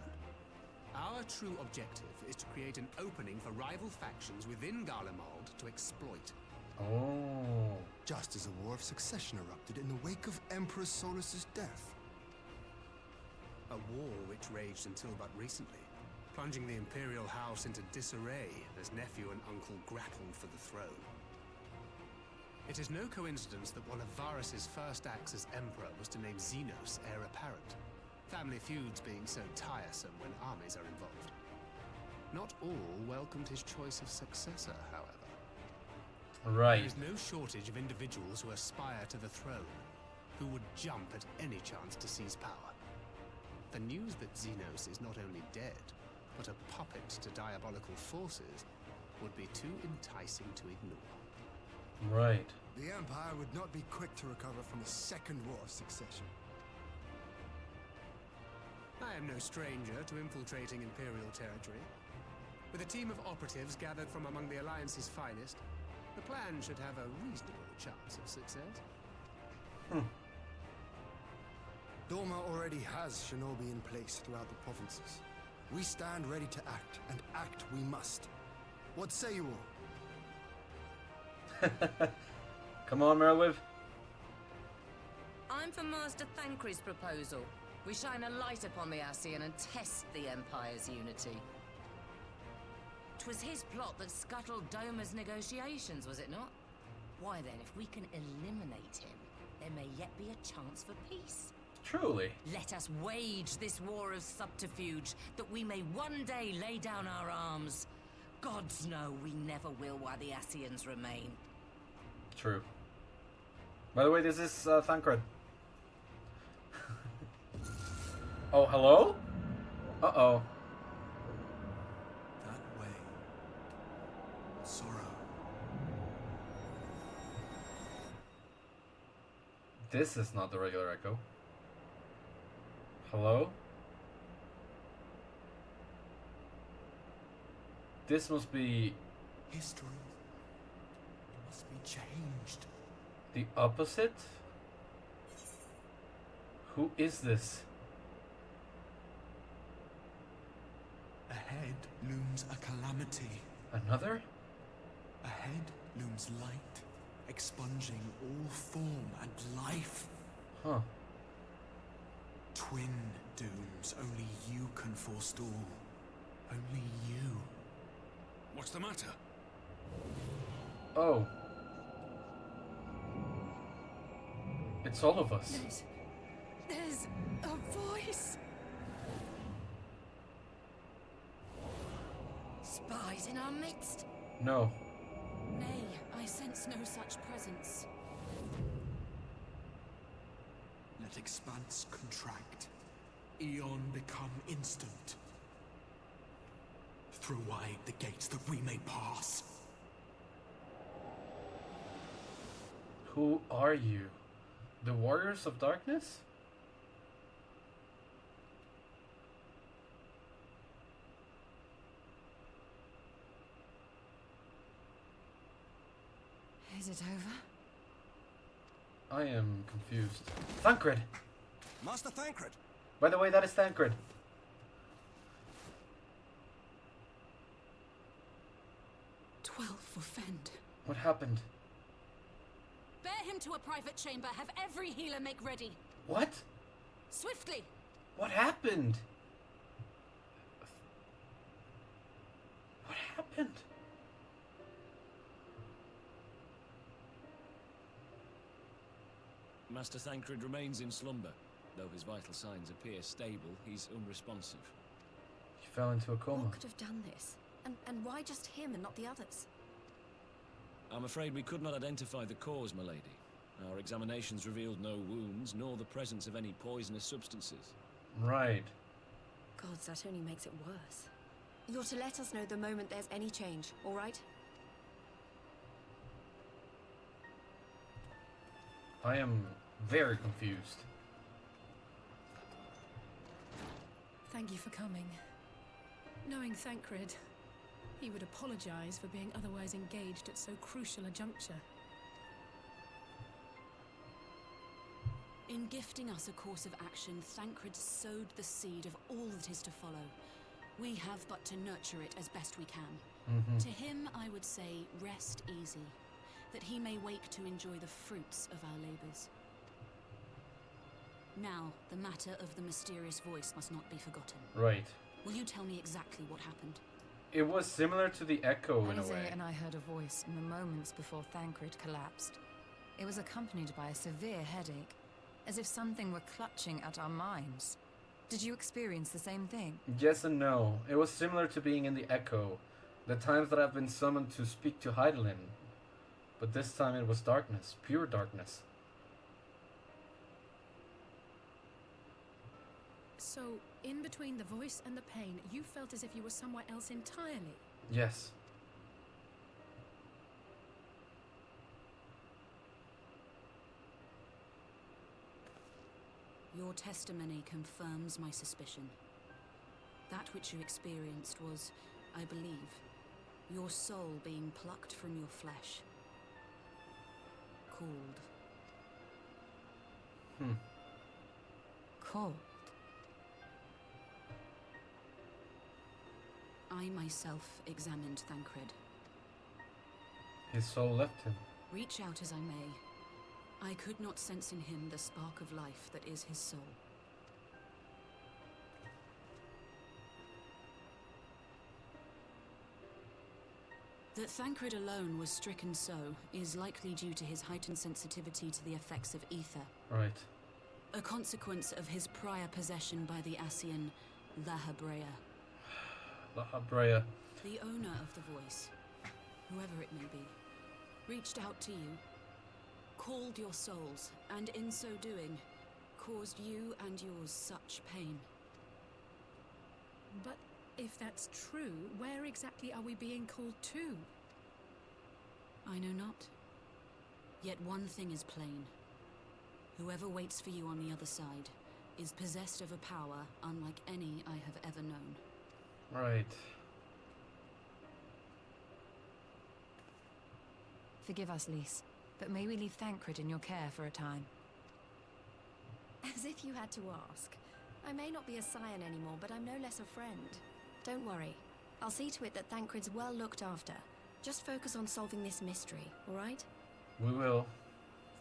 Our true objective is to create an opening for rival factions within Garlemald to exploit. Oh. Just as a war of succession erupted in the wake of Emperor Solus's death. A war which raged until but recently, plunging the Imperial House into disarray as nephew and uncle grappled for the throne. It is no coincidence that one of Varus's first acts as Emperor was to name Xenos heir apparent, family feuds being so tiresome when armies are involved. Not all welcomed his choice of successor, however. Right. There is no shortage of individuals who aspire to the throne, who would jump at any chance to seize power. The news that Xenos is not only dead, but a puppet to diabolical forces, would be too enticing to ignore. Right. The Empire would not be quick to recover from a second war of succession. I am no stranger to infiltrating Imperial territory. With a team of operatives gathered from among the Alliance's finest, the plan should have a reasonable chance of success. Doma already has shinobi in place throughout the provinces. We stand ready to act, and act we must. What say you all? Come on, Merliv. I'm for Master Thancred's proposal. We shine a light upon the Ascian and test the Empire's unity. 'Twas his plot that scuttled Doma's negotiations, was it not? Why then, if we can eliminate him, there may yet be a chance for peace. Truly. Let us wage this war of subterfuge, that we may one day lay down our arms. Gods know we never will while the Ascians remain. True. By the way, this is Thancred. Oh, hello? Uh-oh. That way. Sorrow. This is not the regular echo. Hello? This must be History must be changed. the opposite? Who is this? Ahead looms a calamity. Another? Ahead looms light, expunging all form and life. Huh. Twin dooms only you can forestall. Only you. What's the matter? Oh. It's all of us. There's a voice. Spies in our midst. No. Nay, I sense no such presence. Let expanse contract. Eon become instant. Throw wide the gates that we may pass. Who are you? The Warriors of Darkness? Is it over? I am confused. Thancred! Master Thancred! By the way, that is Thancred. 12 for Fend. What happened? Bear him to a private chamber. Have every healer make ready. What? Swiftly! What happened? What happened? Master Thancred remains in slumber. Though his vital signs appear stable, he's unresponsive. He fell into a coma. What could have done this? And why just him and not the others? I'm afraid we could not identify the cause, my lady. Our examinations revealed no wounds, nor the presence of any poisonous substances. Right. Gods, that only makes it worse. You're to let us know the moment there's any change, all right? I am very confused. Thank you for coming. Knowing Thancred, he would apologize for being otherwise engaged at so crucial a juncture. In gifting us a course of action, Thancred sowed the seed of all that is to follow. We have but to nurture it as best we can. To him, I would say, rest easy, that he may wake to enjoy the fruits of our labors. Now, the matter of the mysterious voice must not be forgotten. Right. Will you tell me exactly what happened? It was similar to the echo in a way. and I heard a voice in the moments before Thancred collapsed. It was accompanied by a severe headache, as if something were clutching at our minds. Did you experience the same thing? Yes and no. It was similar to being in the echo, the times that I've been summoned to speak to Heidelin. But this time it was darkness, pure darkness. So, in between the voice and the pain, you felt as if you were somewhere else entirely? Yes. Your testimony confirms my suspicion. That which you experienced was, I believe, your soul being plucked from your flesh. Called. Called? I myself examined Thancred. His soul left him. Reach out as I may, I could not sense in him the spark of life that is his soul. That Thancred alone was stricken so is likely due to his heightened sensitivity to the effects of ether. Right. A consequence of his prior possession by the Ascian Lahabrea. Lahabrea. The owner of the voice, whoever it may be, reached out to you, called your souls, and in so doing, caused you and yours such pain. But if that's true, where exactly are we being called to? I know not. Yet one thing is plain. Whoever waits for you on the other side is possessed of a power unlike any I have ever known. Right. Forgive us, Lys, but may we leave Thancred in your care for a time? As if you had to ask. I may not be a scion anymore, but I'm no less a friend. Don't worry. I'll see to it that Thancred's well looked after. Just focus on solving this mystery, all right? We will.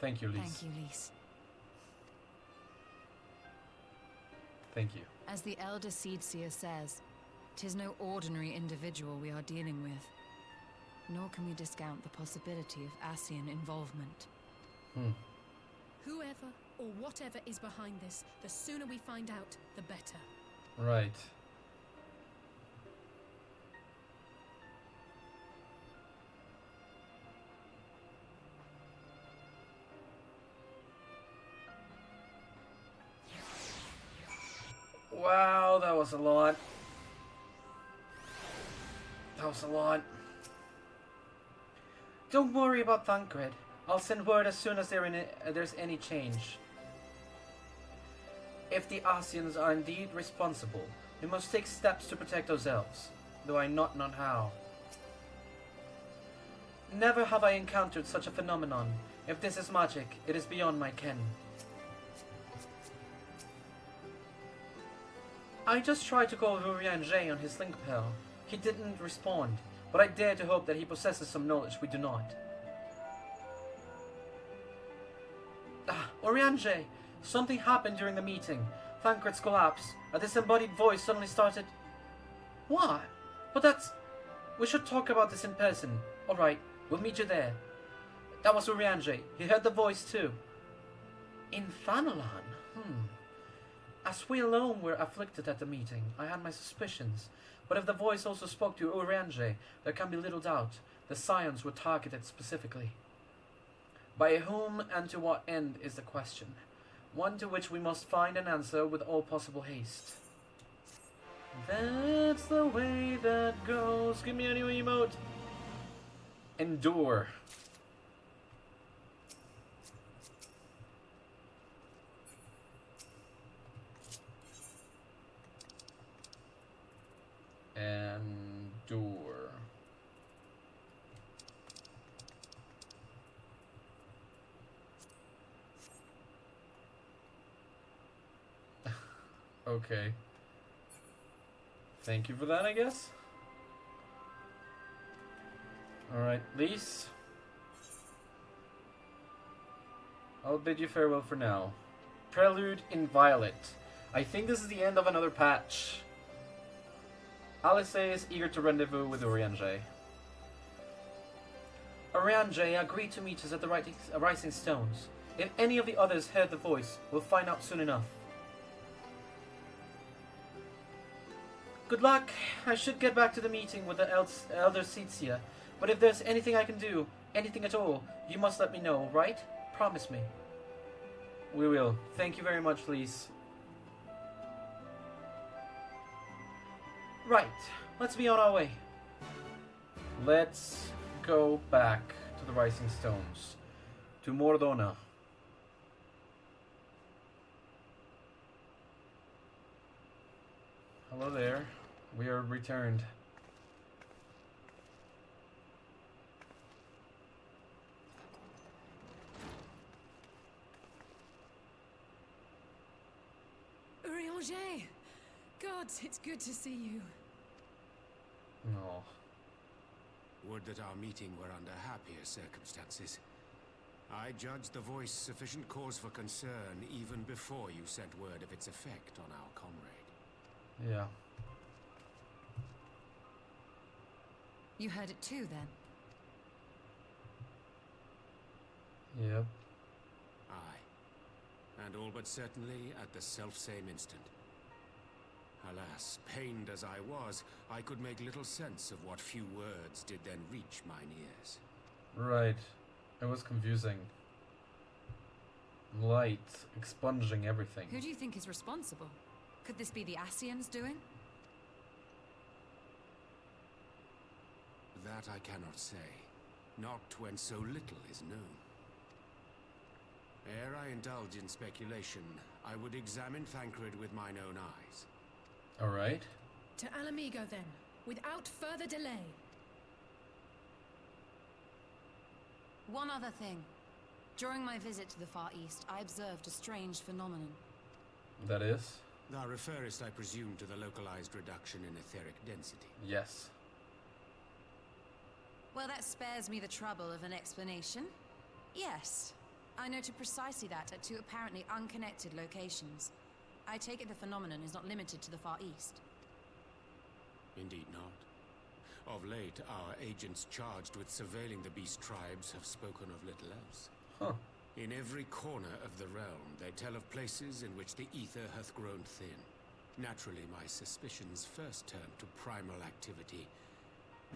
Thank you, Lys. Thank you, Lys. Thank you. As the Elder Seedseer says, 'tis no ordinary individual we are dealing with. Nor can we discount the possibility of Ascian involvement. Whoever or whatever is behind this, the sooner we find out, the better. Right. Wow, that was a lot. That was a lot. Don't worry about Thancred. I'll send word as soon as there's any change. If the Ascians are indeed responsible, we must take steps to protect ourselves, though I not know how. Never have I encountered such a phenomenon. If this is magic, it is beyond my ken. I just tried to call Urianger on his link pair. He didn't respond, but I dare to hope that he possesses some knowledge we do not. Urianger! Something happened during the meeting. Thancred's collapse. A disembodied voice suddenly started... What? But that's... We should talk about this in person. Alright, we'll meet you there. That was Urianger. He heard the voice too. In Thanalan? As we alone were afflicted at the meeting, I had my suspicions. But if the voice also spoke to Urianger, there can be little doubt. The Scions were targeted specifically. By whom and to what end is the question. One to which we must find an answer with all possible haste. That's the way that goes. Give me a new emote. Endure. Endure. Okay. Thank you for that, I guess. Alright, Lise. I'll bid you farewell for now. Prelude in Violet. I think this is the end of another patch. Alice is eager to rendezvous with Urianger. Urianger agreed to meet us at the Rising Stones. If any of the others heard the voice, we'll find out soon enough. Good luck. I should get back to the meeting with the Elder Seatsia, but if there's anything I can do, anything at all, you must let me know, right? Promise me. We will. Thank you very much, Lise. Right, let's be on our way. Let's go back to the Rising Stones, to Mordona. Hello there. We are returned. Urianger! Gods, it's good to see you. No. Would that our meeting were under happier circumstances. I judged the voice sufficient cause for concern even before you sent word of its effect on our comrade. Yeah. You heard it too, then? Yep. Aye. And all but certainly at the selfsame instant. Alas, pained as I was, I could make little sense of what few words did then reach mine ears. Right. It was confusing. Light, expunging everything. Who do you think is responsible? Could this be the Ascians doing? That I cannot say. Not when so little is known. Ere I indulge in speculation, I would examine Thancred with mine own eyes. Alright. To Alamigo, then, without further delay. One other thing. During my visit to the Far East, I observed a strange phenomenon. That is? Thou referrest, I presume, to the localized reduction in etheric density. Yes. Well, that spares me the trouble of an explanation. Yes. I noted precisely that at two apparently unconnected locations. I take it the phenomenon is not limited to the Far East. Indeed not. Of late, our agents charged with surveilling the beast tribes have spoken of little else. Huh. In every corner of the realm, they tell of places in which the ether hath grown thin. Naturally, my suspicions first turned to primal activity,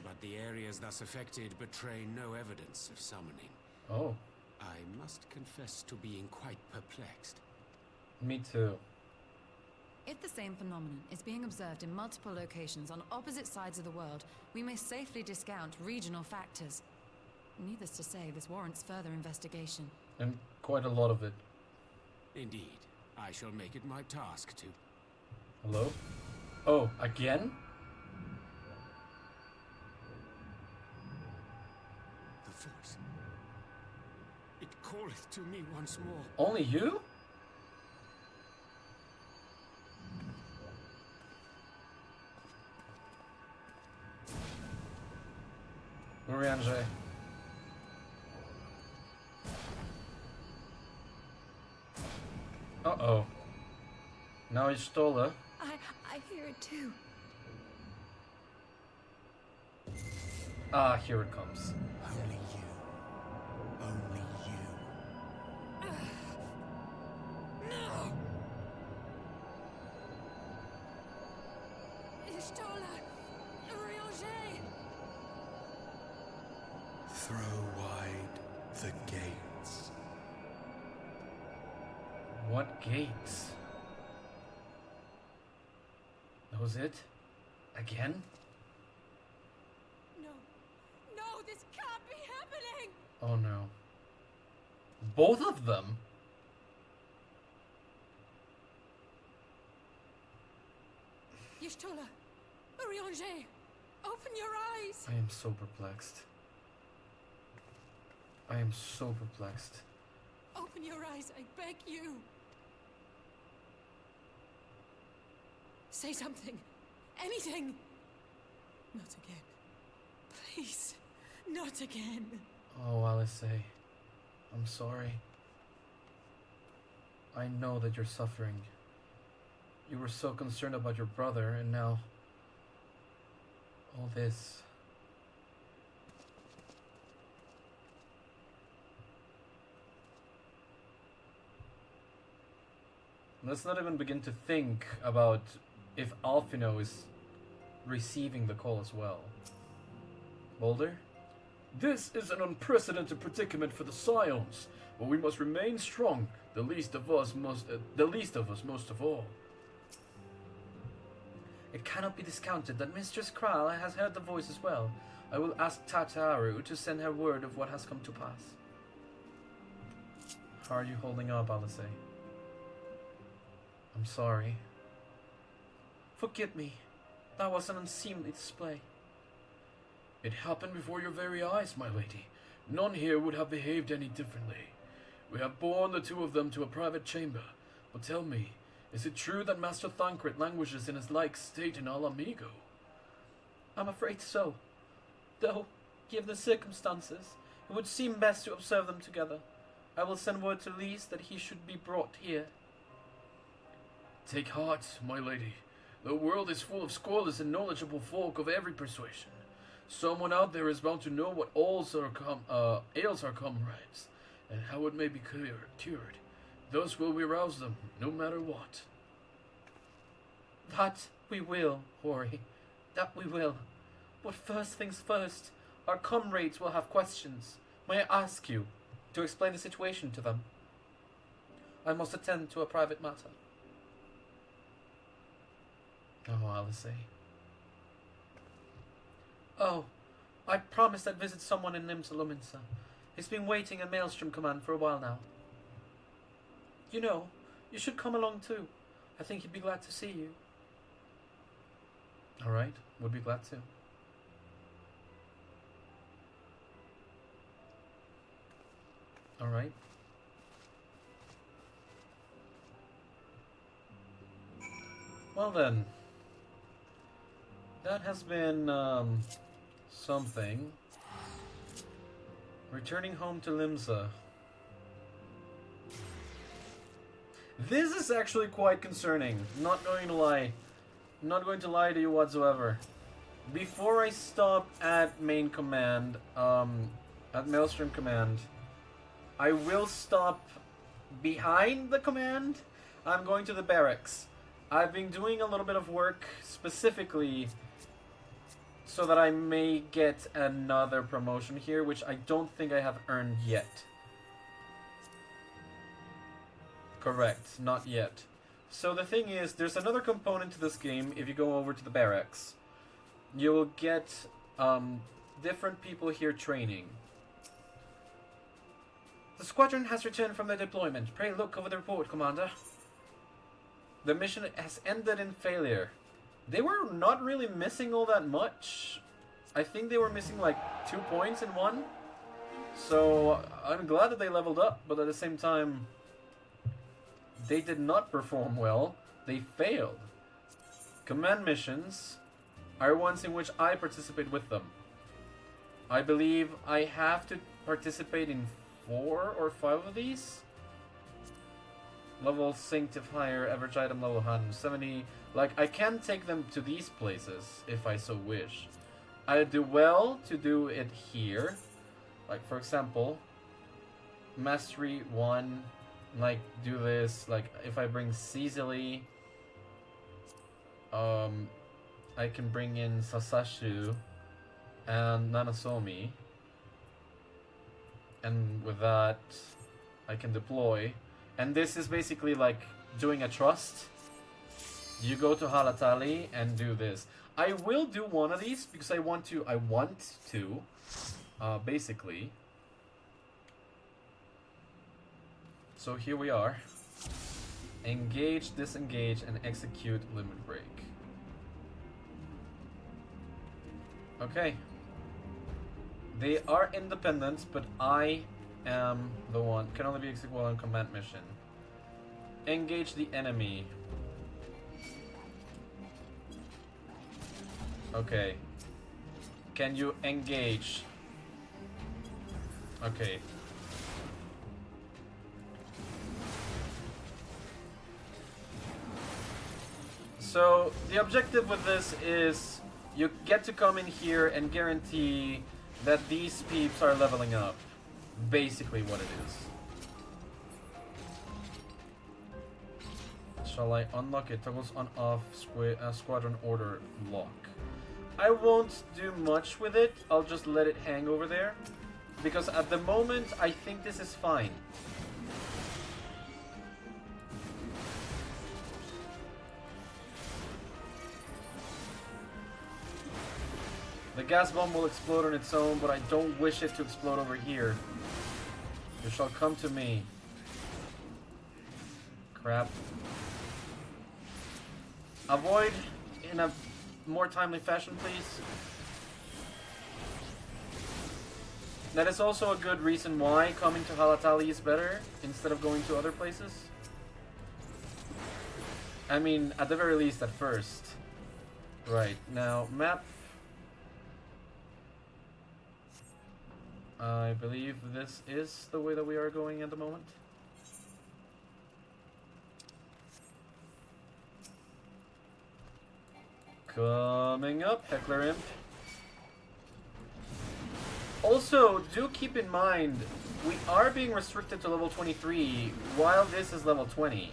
but the areas thus affected betray no evidence of summoning. Oh. I must confess to being quite perplexed. Me too. If the same phenomenon is being observed in multiple locations on opposite sides of the world, we may safely discount regional factors. Needless to say, this warrants further investigation. And quite a lot of it. Indeed. I shall make it my task to... Hello? Oh, again? The voice. It calleth to me once more. Only you? Urianger. Uh-oh. Now he's stole her. I hear it too. Ah, here it comes. Only you. Only you. Throw wide the gates. What gates? That was it? Again? No. No, this can't be happening! Oh no. Both of them? Y'shtola, Urianger, open your eyes! I am so perplexed. I am so perplexed. Open your eyes, I beg you! Say something. Anything! Not again. Please, not again. Oh, Alice, I'm sorry. I know that you're suffering. You were so concerned about your brother, and now all this. Let's not even begin to think about if Alphino is receiving the call as well. Boulder? This is an unprecedented predicament for the Scions, but we must remain strong. The least of us most of all. It cannot be discounted that Mistress Kral has heard the voice as well. I will ask Tataru to send her word of what has come to pass. How are you holding up, Alice? I'm sorry. Forgive me. That was an unseemly display. It happened before your very eyes, my lady. None here would have behaved any differently. We have borne the two of them to a private chamber. But tell me, is it true that Master Thancred languishes in his like state in Alamigo? I'm afraid so. Though, given the circumstances, it would seem best to observe them together. I will send word to Lys that he should be brought here. Take heart, my lady. The world is full of scholars and knowledgeable folk of every persuasion. Someone out there is bound to know what ails our comrades, and how it may be cured. Thus will we rouse them, no matter what. That we will, Hori. That we will. But first things first, our comrades will have questions. May I ask you to explain the situation to them? I must attend to a private matter. Oh, Alice. Oh, I promised I'd visit someone in Nimsa Luminsa. He's been waiting at Maelstrom Command for a while now. You know, you should come along too. I think he'd be glad to see you. Alright, would be glad to. Alright. Well then. That has been, something. Returning home to Limsa. This is actually quite concerning. Not going to lie. Not going to lie to you whatsoever. Before I stop at main command, at Maelstrom Command, I will stop behind the command. I'm going to the barracks. I've been doing a little bit of work specifically so that I may get another promotion here, which I don't think I have earned yet. Correct, not yet. So the thing is, there's another component to this game. If you go over to the barracks, you will get different people here training. The squadron has returned from their deployment. Pray look over the report, Commander. The mission has ended in failure. They were not really missing all that much. I think they were missing like 2 points in one. So I'm glad that they leveled up, but at the same time, they did not perform well. They failed. Command missions are ones in which I participate with them. I believe I have to participate in 4 or 5 of these. Level synced if higher, average item level 170. Like, I can take them to these places if I so wish. I do well to do it here. Like, for example, Mastery 1, like, do this. Like, if I bring Caesily, I can bring in Sasashu and Nanasomi. And with that, I can deploy. And this is basically like doing a trust. You go to Halatali and do this. I will do one of these because I want to, basically. So here we are. Engage, disengage, and execute limit break. Okay. They are independent, but I am the one. Can only be executed while on command mission. Engage the enemy. Okay. Can you engage? Okay. So, the objective with this is you get to come in here and guarantee that these peeps are leveling up. Basically what it is. Shall I unlock it? Toggles on off squadron order lock. I won't do much with it. I'll just let it hang over there. Because at the moment, I think this is fine. The gas bomb will explode on its own, but I don't wish it to explode over here. You shall come to me. Crap. Avoid in a more timely fashion, please. That is also a good reason why coming to Halatali is better instead of going to other places. I mean, at the very least at first. Right, now, map. I believe this is the way that we are going at the moment. Coming up, Heckler Imp. Also, do keep in mind, we are being restricted to level 23, while this is level 20.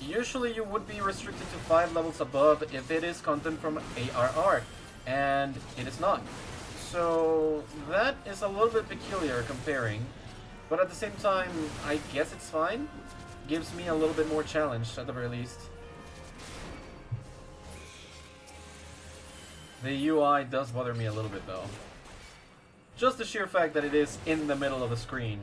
Usually you would be restricted to 5 levels above if it is content from ARR, and it is not. So that is a little bit peculiar comparing, but at the same time, I guess it's fine. Gives me a little bit more challenge at the very least. The UI does bother me a little bit though. Just the sheer fact that it is in the middle of the screen.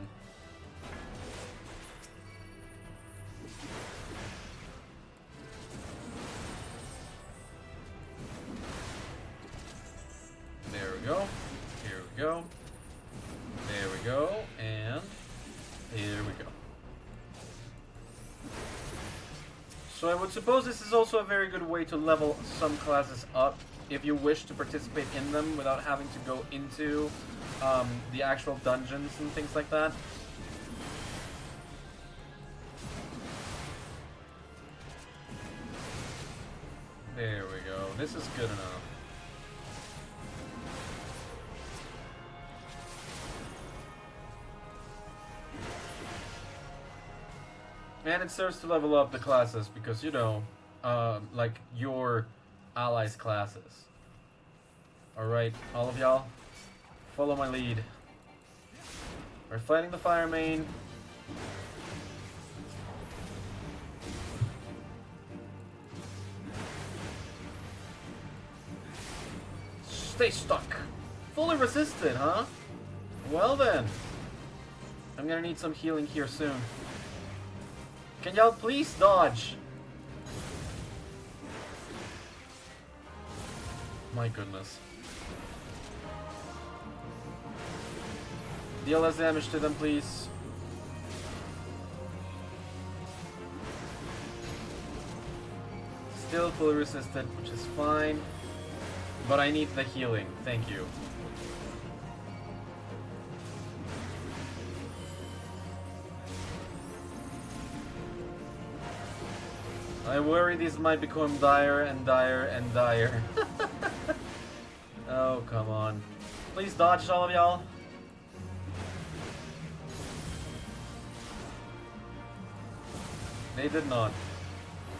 There we go. Here we go. There we go. And here we go. So I would suppose this is also a very good way to level some classes up if you wish to participate in them without having to go into the actual dungeons and things like that. There we go. This is good enough. And it serves to level up the classes because, you know, like your allies' classes. Alright, all of y'all, follow my lead. We're fighting the fire main. Stay stuck. Fully resisted, huh? Well then. I'm gonna need some healing here soon. Can y'all please dodge? My goodness. Deal less damage to them, please. Still fully resisted, which is fine. But I need the healing. Thank you. I worry these might become dire and dire and dire. Oh, come on. Please dodge, all of y'all. They did not.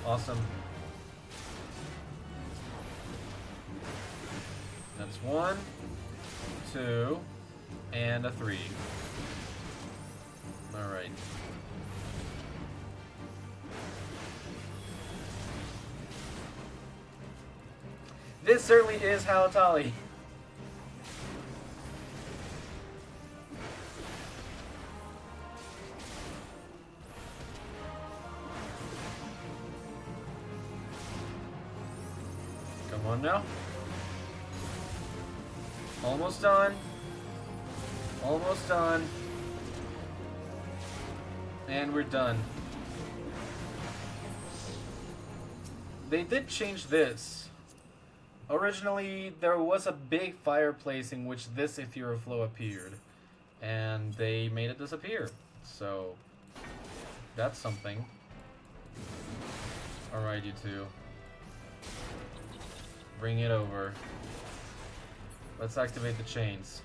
Awesome. That's 1, 2, And a 3. Alright. This certainly is Halatali. Come on now. Almost done. Almost done. And we're done. They did change this. Originally, there was a big fireplace in which this ethereal flow appeared. And they made it disappear. So, that's something. Alright, you two. Bring it over. Let's activate the chains.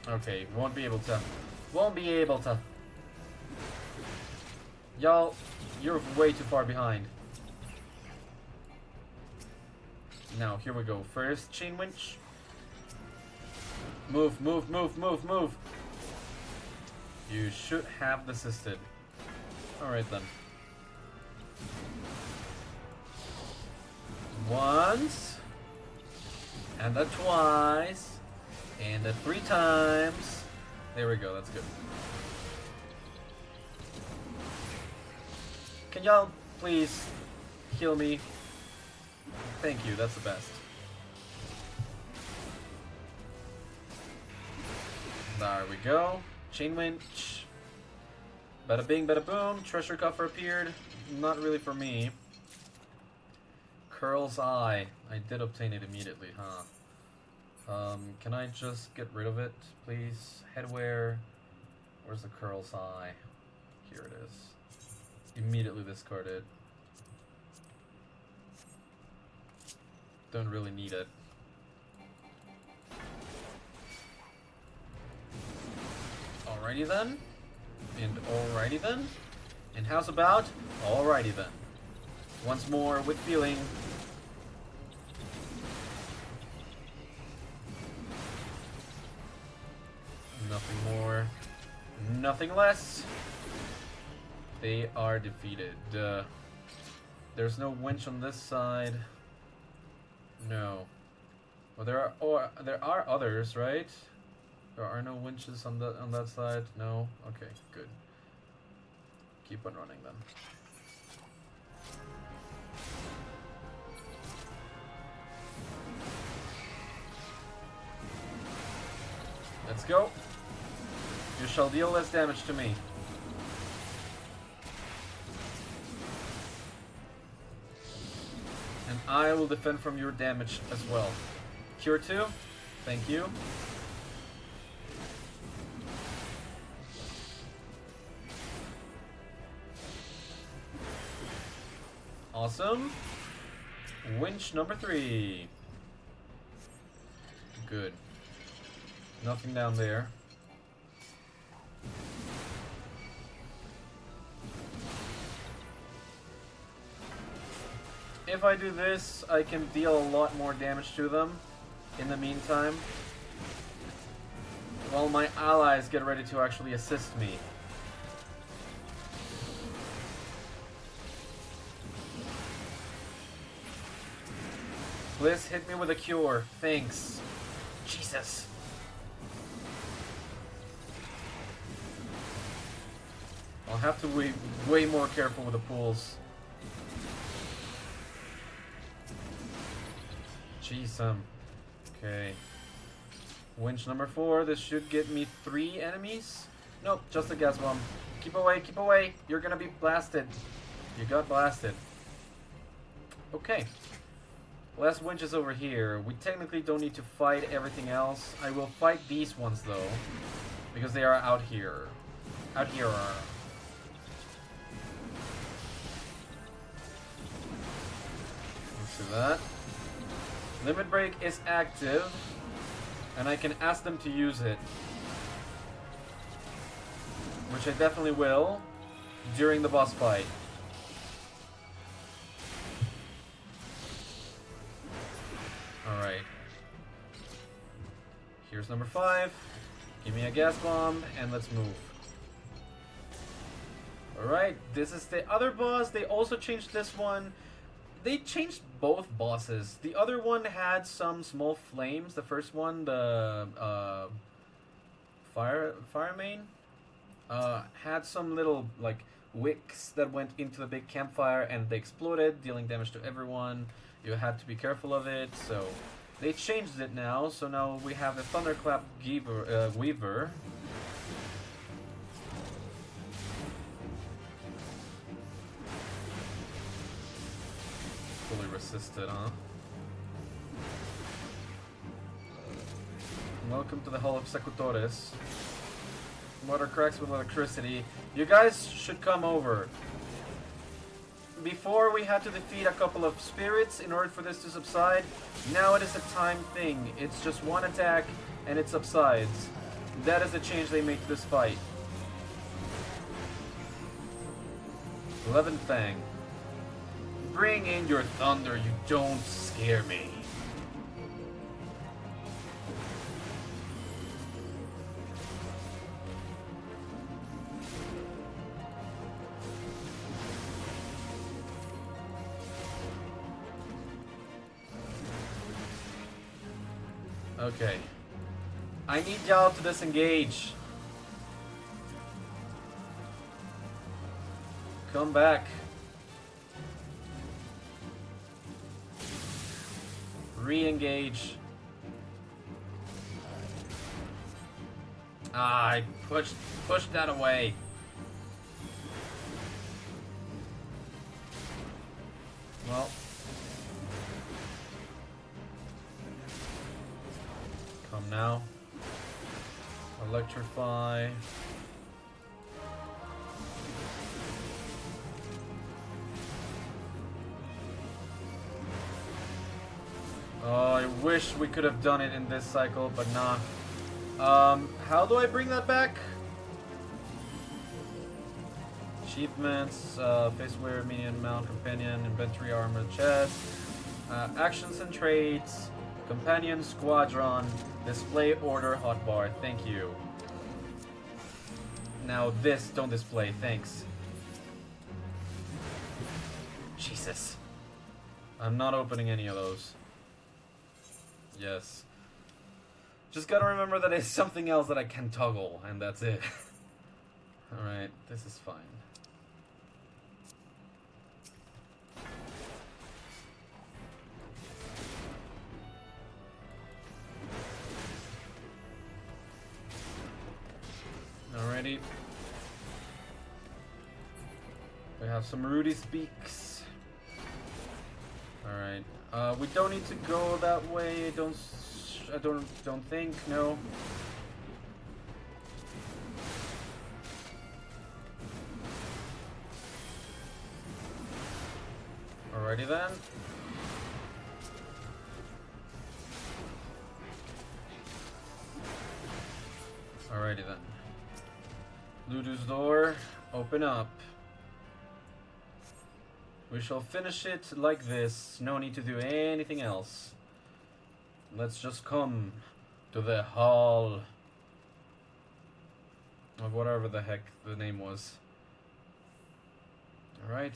Okay, won't be able to. Won't be able to. Y'all, you're way too far behind. Now, here we go. First, chain winch. Move, move, move, move, move. You should have desisted. Alright then. Once. And a twice. And a 3 times. There we go, that's good. Can y'all please heal me? Thank you, that's the best. There we go. Chain winch. Bada bing, bada boom. Treasure coffer appeared. Not really for me. Curl's Eye. I did obtain it immediately, huh? Can I just get rid of it, please? Headwear. Where's the Curl's Eye? Here it is. Immediately discard it. Don't really need it. Alrighty then. And alrighty then. And how's about? Alrighty then. Once more with feeling. Nothing more. Nothing less. They are defeated. There's no winch on this side. No. Well, there are others, right? There are no winches on that side. No. Okay, good. Keep on running then. Let's go. You shall deal less damage to me. And I will defend from your damage as well. Cure 2. Thank you. Awesome. Winch number 3. Good. Nothing down there. If I do this, I can deal a lot more damage to them in the meantime, while my allies get ready to actually assist me. Bliss, hit me with a cure. Thanks. Jesus. I'll have to be way more careful with the pools. Jeez, okay. Winch number 4. This should get me 3 enemies. Nope, just a gas bomb. Keep away, keep away. You're gonna be blasted. You got blasted. Okay. Last winch is over here. We technically don't need to fight everything else. I will fight these ones though, because they are out here. Out here. Let's do that. Limit break is active, and I can ask them to use it, which I definitely will during the boss fight. Alright. Here's number 5. Give me a gas bomb, and let's move. Alright, this is the other boss. They also changed this one. They changed both bosses. The other one had some small flames. The first one, the fire main, had some little like wicks that went into the big campfire and they exploded, dealing damage to everyone. You had to be careful of it. So they changed it now. So now we have the Thunderclap Weaver. Fully resisted, huh? Welcome to the Hall of Secutores. Water cracks with electricity. You guys should come over. Before we had to defeat a couple of spirits in order for this to subside. Now it is a time thing. It's just one attack and it subsides. That is the change they made to this fight. 11th Fang. Bring in your thunder, you don't scare me. Okay. I need y'all to disengage. Come back. Re-engage. Ah, I pushed that away. Well. Come now. Electrify. Oh, I wish we could have done it in this cycle, but nah. How do I bring that back? Achievements, face wear, minion, mount, companion, inventory, armor, chest, actions and traits, companion, squadron, display order, hotbar. Thank you. Now this, don't display, thanks. Jesus. I'm not opening any of those. Yes. Just gotta remember that it's something else that I can toggle, and that's it. Alright, this is fine. Alrighty. We have some Rudy Speaks. Alright. We don't need to go that way. I don't think. No. Alrighty then. Alrighty then. Ludu's door, open up. We shall finish it like this. No need to do anything else. Let's just come to the hall of whatever the heck the name was. Alright.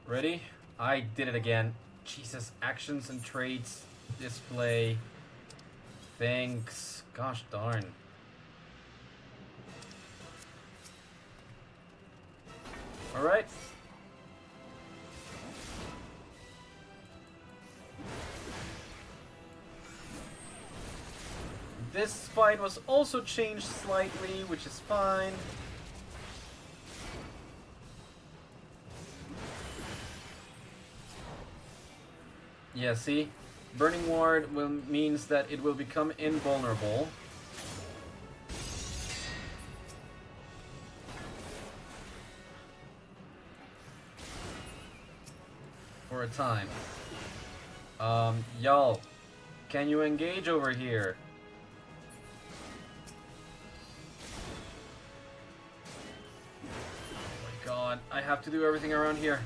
Ready? I did it again. Jesus, actions and traits, display. Thanks. Gosh darn. Alright. This fight was also changed slightly, which is fine. Yeah, see? Burning Ward means that it will become invulnerable. For a time. Y'all, can you engage over here? Oh my god, I have to do everything around here.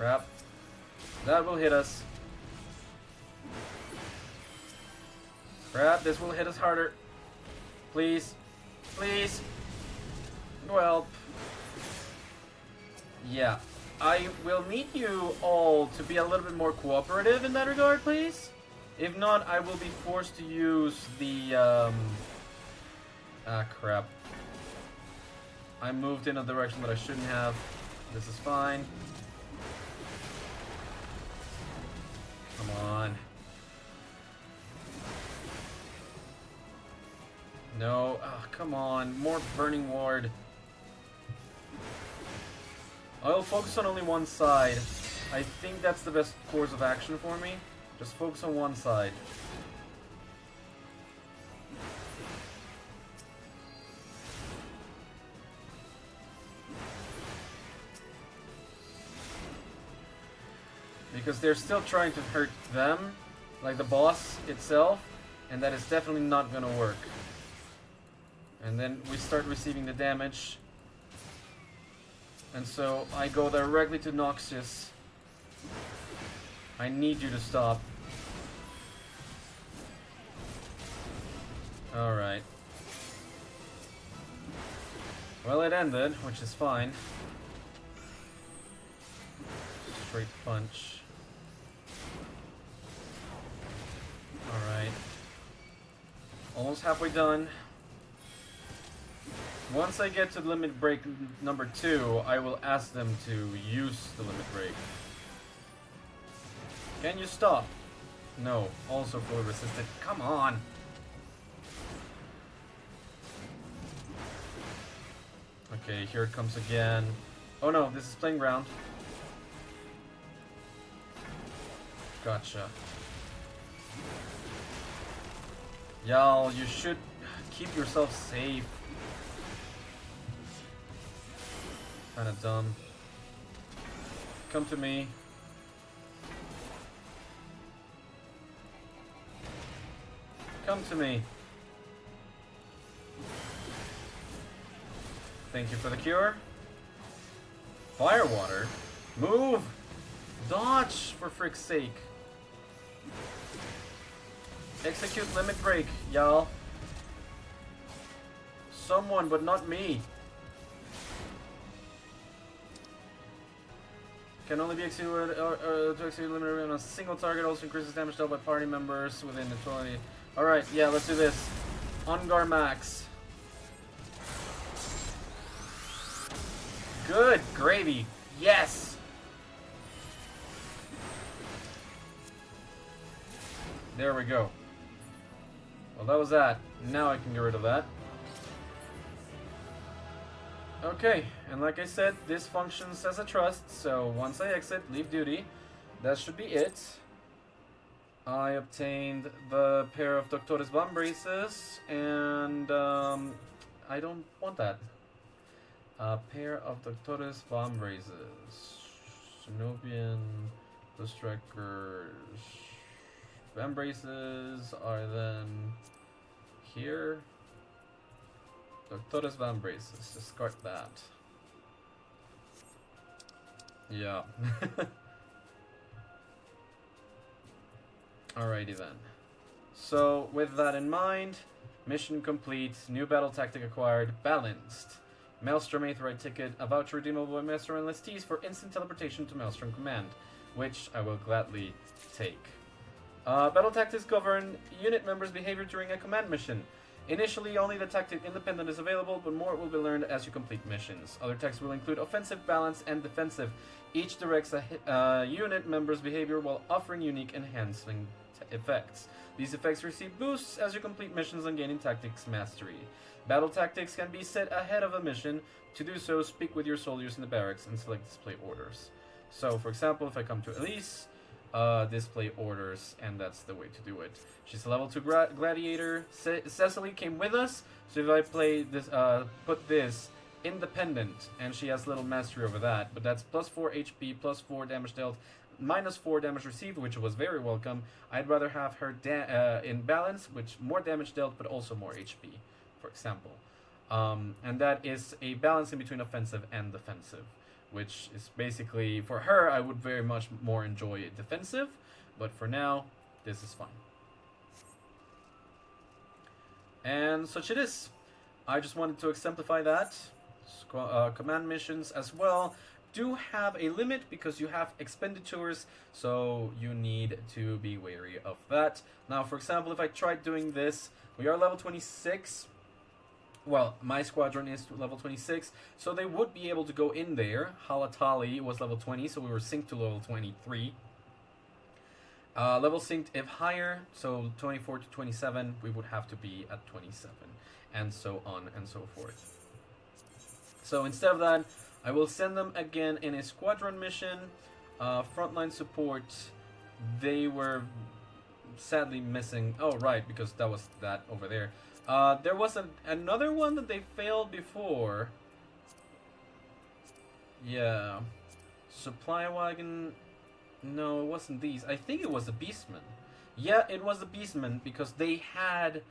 Crap. That will hit us. Crap, this will hit us harder. Please. Please. Well. Yeah. I will need you all to be a little bit more cooperative in that regard, please. If not, I will be forced to use the, Ah, crap. I moved in a direction that I shouldn't have. This is fine. Come on. No. Oh, come on. More Burning Ward. I'll focus on only one side. I think that's the best course of action for me. Just focus on one side. Because they're still trying to hurt them, like the boss itself, and that is definitely not gonna work. And then we start receiving the damage. And so I go directly to Noxious. I need you to stop. Alright. Well, it ended, which is fine. Straight punch. Alright. Almost halfway done. Once I get to limit break number 2, I will ask them to use the limit break. Can you stop? No. Also fully resisted. Come on! Okay, here it comes again. Oh no, this is playing ground. Gotcha. Y'all, you should keep yourself safe. Kinda dumb. Come to me. Come to me. Thank you for the cure. Firewater? Move! Dodge, for frick's sake. Execute limit break, y'all. Someone, but not me. Can only be executed to execute limit break on a single target. Also increases damage dealt by party members within the 20. Alright, yeah, let's do this. Ongar max. Good gravy. Yes! There we go. Well, that was that. Now I can get rid of that. Okay, and like I said, this functions as a trust, so once I exit, leave duty, that should be it. I obtained the pair of Doctores Bomb Braces, and I don't want that. A pair of Doctores Bomb Braces. Shinobian, the Strikers. Bomb Braces are then here. Doctores Bomb Braces. Discard that. Yeah. Alrighty then. So, with that in mind, mission complete, new battle tactic acquired, balanced. Maelstrom Aetheryte ticket, a voucher redeemable by Maelstrom enlistees for instant teleportation to Maelstrom Command, which I will gladly take. Battle tactics govern unit members' behavior during a command mission. Initially, only the tactic independent is available, but more will be learned as you complete missions. Other tactics will include offensive, balance, and defensive. Each directs a unit member's behavior while offering unique enhancing effects. These effects receive boosts as you complete missions and gaining tactics mastery. Battle tactics can be set ahead of a mission. To do so, speak with your soldiers in the barracks and select display orders. So, for example, if I come to Elise, display orders, and that's the way to do it. She's a level 2 gladiator. Cecily came with us, so if I play this, put this independent, and she has little mastery over that, but that's plus 4 HP, plus 4 damage dealt, minus 4 damage received, which was very welcome. I'd rather have her in balance, which more damage dealt, but also more HP, for example. And that is a balance in between offensive and defensive. which is basically, for her, I would very much more enjoy defensive, but for now, this is fine. And such it is. I just wanted to exemplify that. Command missions as well do have a limit because you have expenditures, so you need to be wary of that. Now, for example, if I tried doing this, we are level 26. Well, my squadron is level 26, so they would be able to go in there. Halatali was level 20, so we were synced to level 23. Level synced if higher, so 24 to 27, we would have to be at 27, and so on and so forth. So instead of that, I will send them again in a squadron mission. Frontline support, they were sadly missing. Oh, right, because that was that over there. There was another one that they failed before. Yeah. Supply wagon. No, it wasn't these. I think it was the Beastmen. Yeah, it was the Beastmen because they had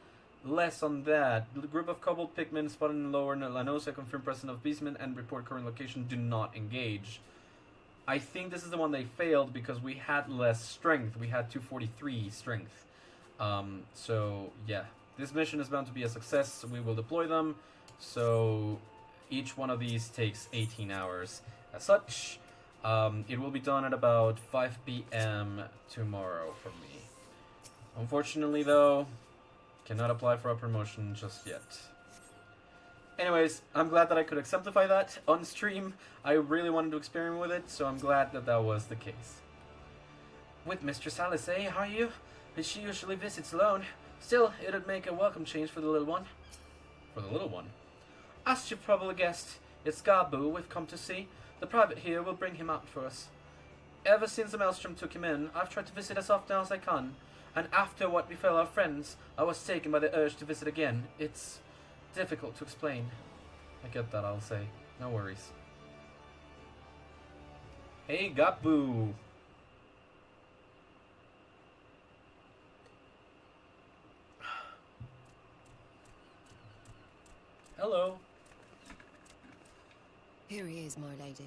less on that. The group of Kobold Pigmen spotted in lower Lanosa confirmed presence of Beastmen and report current location. Do not engage. I think this is the one they failed because we had less strength. We had 243 strength. So, yeah. This mission is bound to be a success. We will deploy them. So, each one of these takes 18 hours. As such, it will be done at about 5 p.m. tomorrow for me. Unfortunately, though, cannot apply for a promotion just yet. Anyways, I'm glad that I could exemplify that on stream. I really wanted to experiment with it, so I'm glad that that was the case. With Mistress Alice, eh, are you? She usually visits alone. Still, it'd make a welcome change for the little one. For the little one? As you've probably guessed, it's Gabu we've come to see. The private here will bring him out for us. Ever since the Maelstrom took him in, I've tried to visit as often as I can. And after what befell our friends, I was taken by the urge to visit again. It's difficult to explain. I get that, I'll say. No worries. Hey, Gabu! Hello. Here he is, my lady.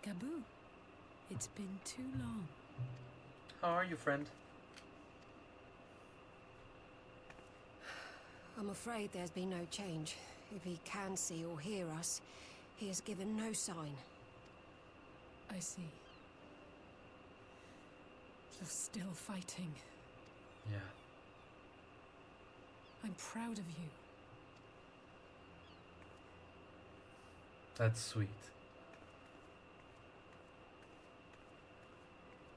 Gabu, it's been too long. How are you, friend? I'm afraid there's been no change. If he can see or hear us, he has given no sign. I see. You're still fighting. Yeah. I'm proud of you. That's sweet.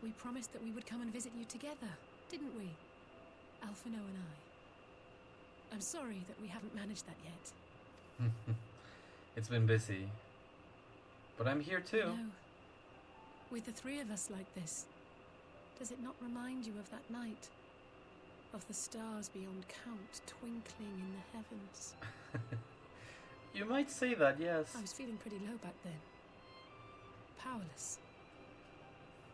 We promised that we would come and visit you together, didn't we? Alphino and I. I'm sorry that we haven't managed that yet. It's been busy. But I'm here too. No. With the three of us like this, does it not remind you of that night? Of the stars beyond count twinkling in the heavens? You might say that, yes. I was feeling pretty low back then. Powerless.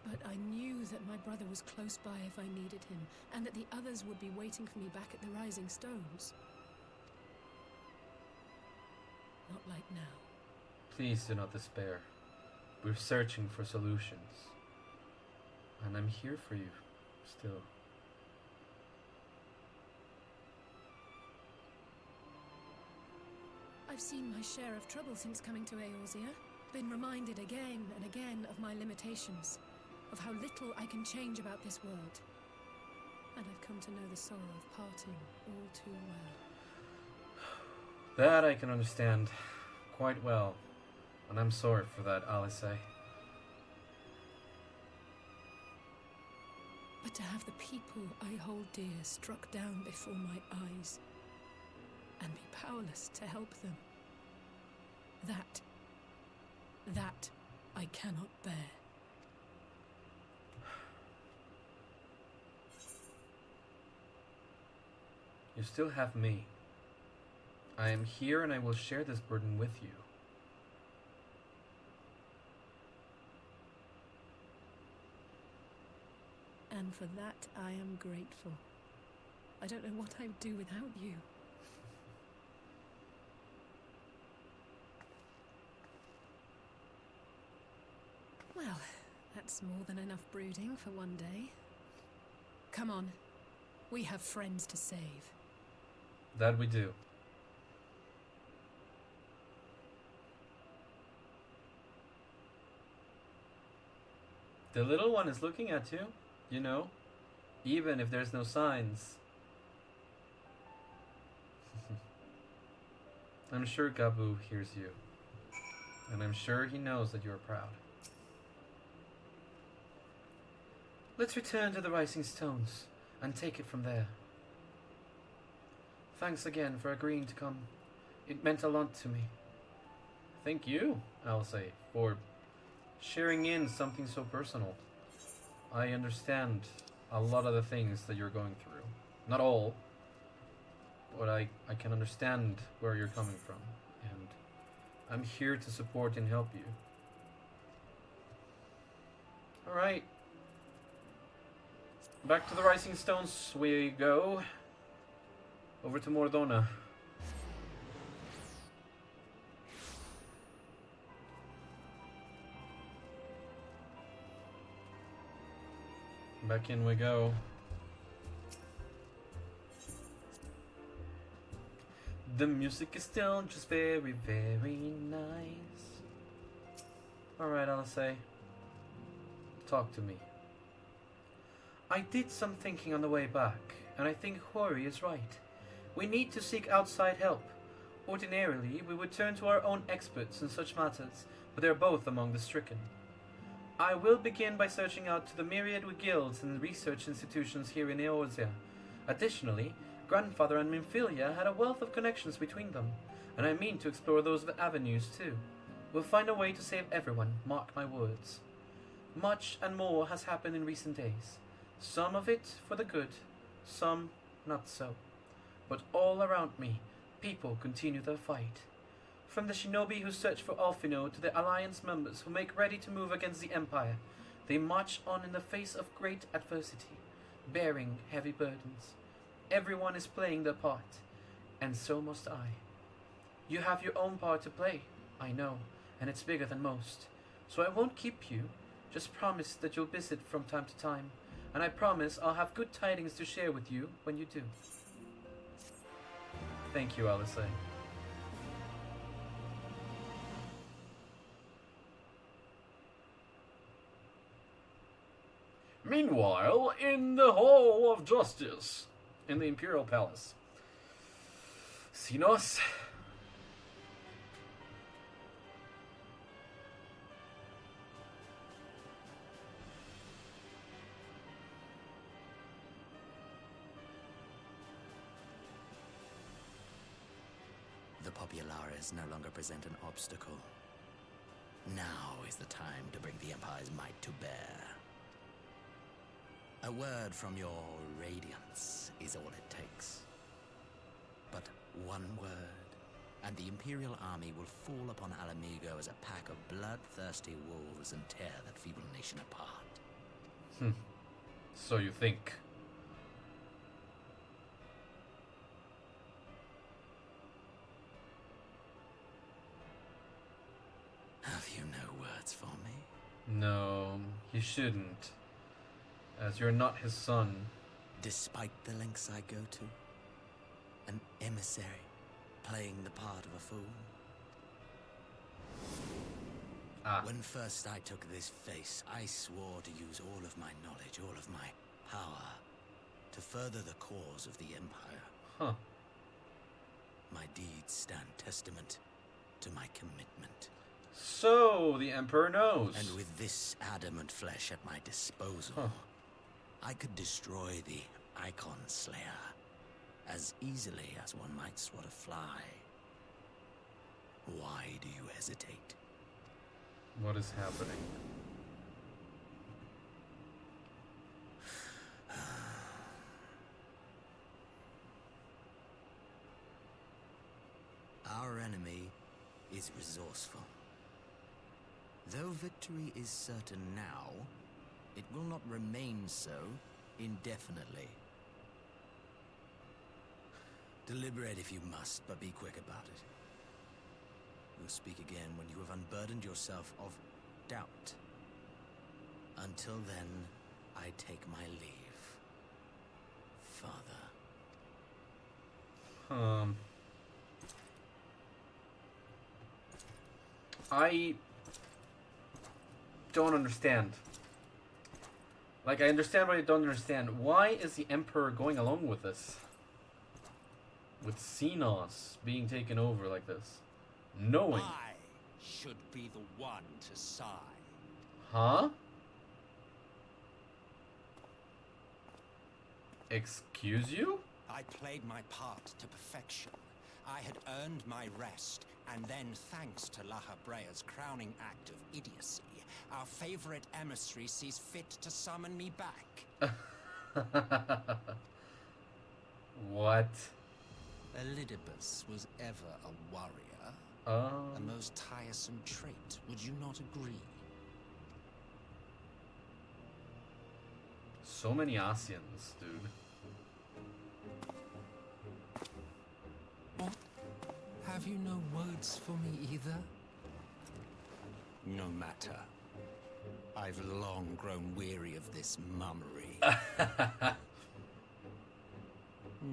But I knew that my brother was close by if I needed him, and that the others would be waiting for me back at the Rising Stones. Not like now. Please do not despair. We're searching for solutions. And I'm here for you, still. I've seen my share of trouble since coming to Eorzea. Been reminded again and again of my limitations. Of how little I can change about this world. And I've come to know the sorrow of parting all too well. That I can understand quite well. And I'm sorry for that, Alice. But to have the people I hold dear struck down before my eyes, and be powerless to help them, that I cannot bear. You still have me. I am here and I will share this burden with you. and for that I am grateful. I don't know what I would do without you. Well, that's more than enough brooding for one day. Come on. We have friends to save. That we do. The little one is looking at you, you know, even if there's no signs. I'm sure Gabu hears you, and I'm sure he knows that you're proud. Let's return to the Rising Stones and take it from there. Thanks again for agreeing to come. It meant a lot to me. Thank you, I'll say, for sharing in something so personal. I understand a lot of the things that you're going through. Not all, but I can understand where you're coming from. And I'm here to support and help you. Alright. Back to the Rising Stones we go. Over to Mordona. Back in we go. The music is still just very, very nice. Alright, I'll say. Talk to me. I did some thinking on the way back, and I think Hori is right. We need to seek outside help. Ordinarily, we would turn to our own experts in such matters, but they are both among the stricken. I will begin by searching out to the myriad guilds and research institutions here in Eorzea. Additionally, Grandfather and Minfilia had a wealth of connections between them, and I mean to explore those avenues too. We'll find a way to save everyone, mark my words. Much and more has happened in recent days. Some of it for the good, some not so. But all around me, people continue their fight. From the shinobi who search for Alphino to the Alliance members who make ready to move against the Empire, they march on in the face of great adversity, bearing heavy burdens. Everyone is playing their part, and so must I. You have your own part to play, I know, and it's bigger than most. So I won't keep you, just promise that you'll visit from time to time, and I promise I'll have good tidings to share with you when you do. Thank you, Alice. Meanwhile, in the Hall of Justice, in the Imperial Palace. Sinos. The Populares no longer present an obstacle. Now is the time to bring the Empire's might to bear. A word from your Radiance is all it takes. But one word, and the Imperial army will fall upon Alamigo as a pack of bloodthirsty wolves and tear that feeble nation apart. So you think. Have you no words for me? No, you shouldn't. As you're not his son. Despite the lengths I go to, an emissary playing the part of a fool. When first I took this face, I swore to use all of my knowledge, all of my power, to further the cause of the Empire. My deeds stand testament to my commitment. So, the Emperor knows. And with this adamant flesh at my disposal, I could destroy the Icon Slayer as easily as one might swat a fly. Why do you hesitate? What is happening? Our enemy is resourceful. Though victory is certain now, it will not remain so indefinitely. Deliberate if you must, but be quick about it. We'll speak again when you have unburdened yourself of doubt. Until then, I take my leave. Father. I don't understand. Like, I understand, but I don't understand. Why is the Emperor going along with this? With Xenos being taken over like this? Knowing. I should be the one to sigh. Huh? Excuse you? I played my part to perfection. I had earned my rest, and then, thanks to Lahabrea's crowning act of idiocy, our favorite emissary sees fit to summon me back. What? Elidibus was ever a warrior. Oh. A most tiresome trait, would you not agree? So many Asians, dude. What? Have you no words for me either? No matter. I've long grown weary of this mummery.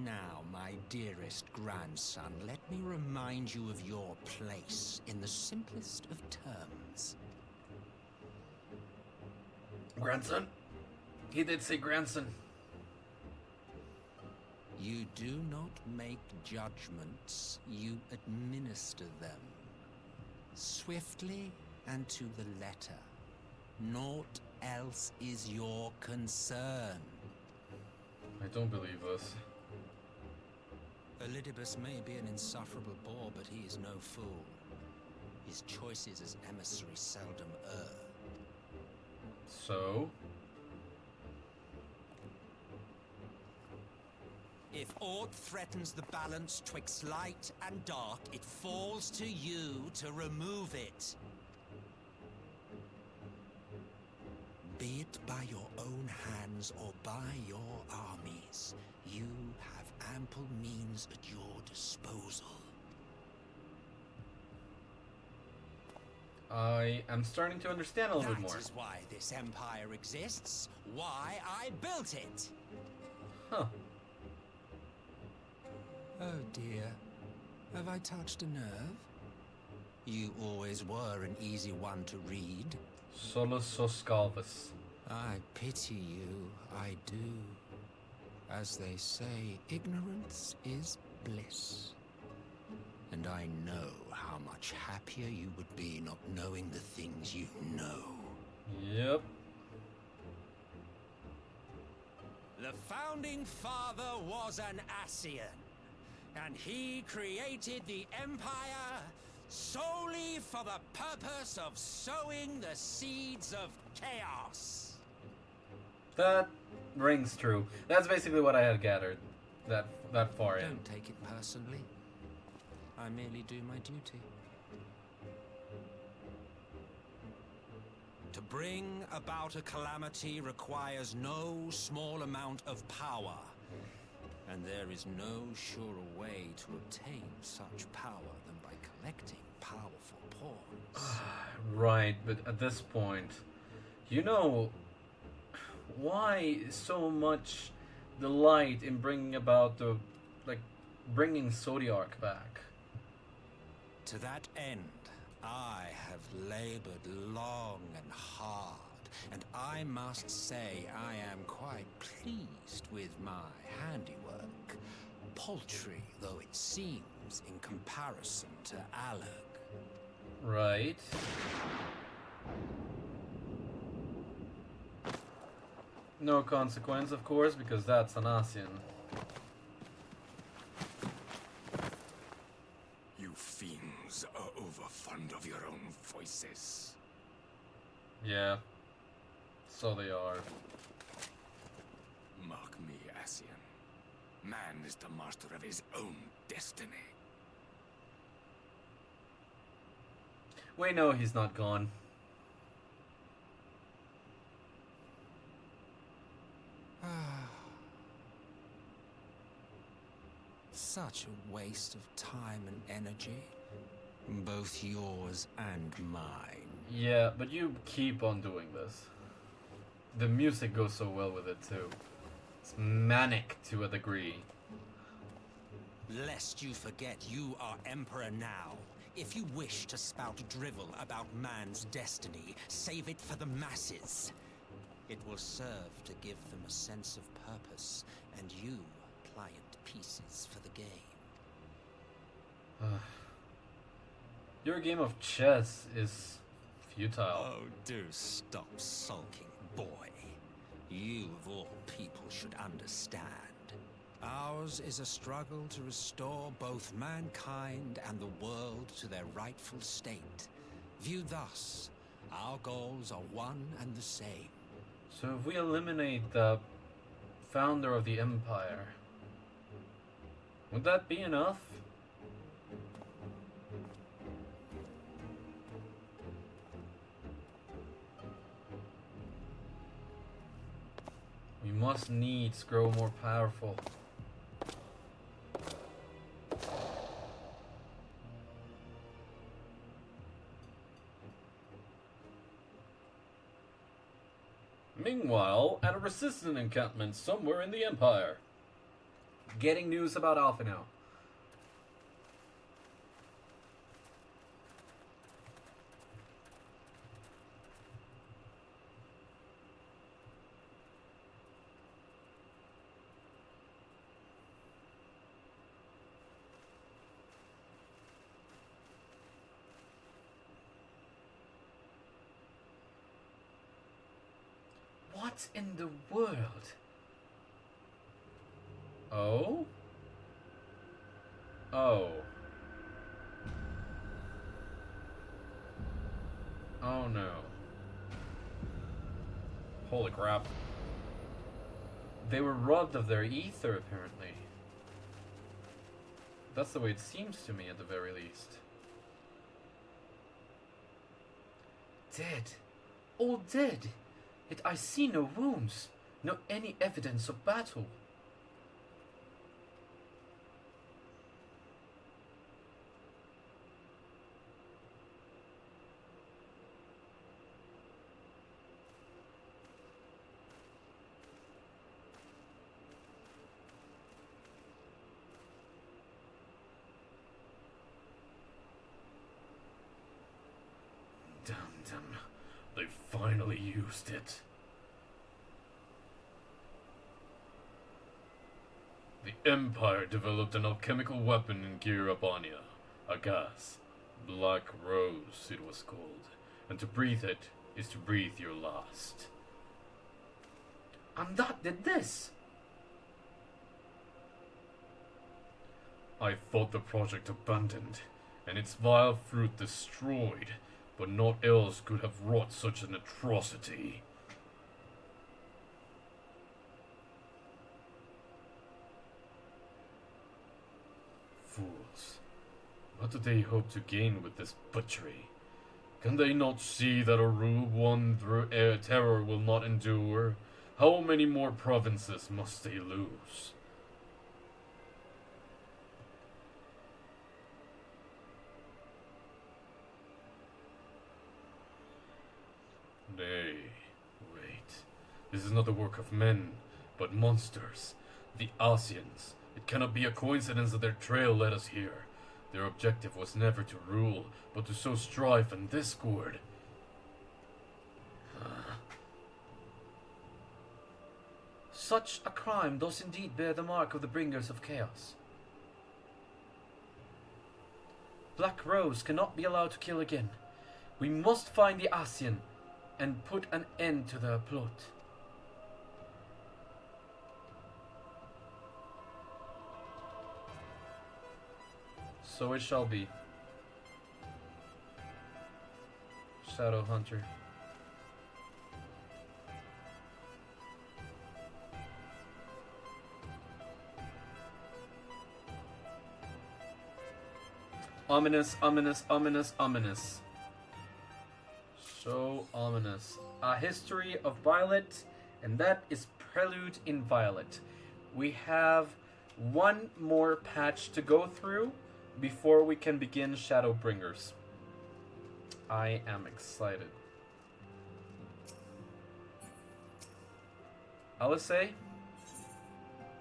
Now, my dearest grandson, let me remind you of your place in the simplest of terms. Grandson? He did say grandson. You do not make judgments, you administer them. Swiftly and to the letter. Naught else is your concern. I don't believe this. Elidibus may be an insufferable bore, but he is no fool. His choices as emissary seldom err. So? If aught threatens the balance twixt light and dark, it falls to you to remove it. Be it by your own hands or by your armies, you have ample means at your disposal. I am starting to understand a little bit more. That is why this empire exists, why I built it. Huh. Oh dear, have I touched a nerve? You always were an easy one to read. Solus sos calvus. I pity you, I do. As they say, ignorance is bliss. And I know how much happier you would be not knowing the things you know. Yep. The founding father was an Asian, and he created the Empire solely for the purpose of sowing the seeds of chaos. That rings true. That's basically what I had gathered. That far in. Don't take it personally. I merely do my duty. To bring about a calamity requires no small amount of power. And there is no surer way to obtain such power than by collecting powerful pawns. Right, but at this point, you know, why so much delight in bringing about the, bringing Zodiac back? To that end, I have labored long and hard, and I must say I am quite pleased with my handiwork, paltry though it seems in comparison to Alag. Right. No consequence, of course, because that's an Asian. You fiends are overfond of your own voices. Yeah. So they are. Mark me, Asian. Man is the master of his own destiny. We know he's not gone. Such a waste of time and energy. Both yours and mine. Yeah, but you keep on doing this. The music goes so well with it too. It's manic to a degree. Lest you forget, you are Emperor now. If you wish to spout drivel about man's destiny, save it for the masses. It will serve to give them a sense of purpose, and you pliant pieces for the game. Your game of chess is futile. Oh, do stop sulking, boy. You, of all people, should understand. Ours is a struggle to restore both mankind and the world to their rightful state. Viewed thus, our goals are one and the same. So if we eliminate the founder of the Empire, would that be enough? We must needs grow more powerful. Meanwhile, at a resistant encampment somewhere in the Empire. Getting news about Alpha now. What in the world? Oh? Oh. Oh no. Holy crap. They were robbed of their ether, apparently. That's the way it seems to me, at the very least. Dead. All dead. Yet I see no wounds, no any evidence of battle. Damn them. They finally used it. The Empire developed an alchemical weapon in Kirabania, a gas. Black Rose, it was called. And to breathe it is to breathe your last. And that did this! I thought the project abandoned, and its vile fruit destroyed, but naught else could have wrought such an atrocity. Fools. What do they hope to gain with this butchery? Can they not see that a rule won through terror will not endure? How many more provinces must they lose? Nay, wait. This is not the work of men, but monsters. The Asians. It cannot be a coincidence that their trail led us here. Their objective was never to rule, but to sow strife and discord. Such a crime does indeed bear the mark of the bringers of chaos. Black Rose cannot be allowed to kill again. We must find the Asian and put an end to their plot. So it shall be. Shadow Hunter. Ominous, ominous, ominous, ominous. So ominous. A history of Violet, and that is Prelude in Violet. We have one more patch to go through before we can begin Shadowbringers. I am excited. Alice,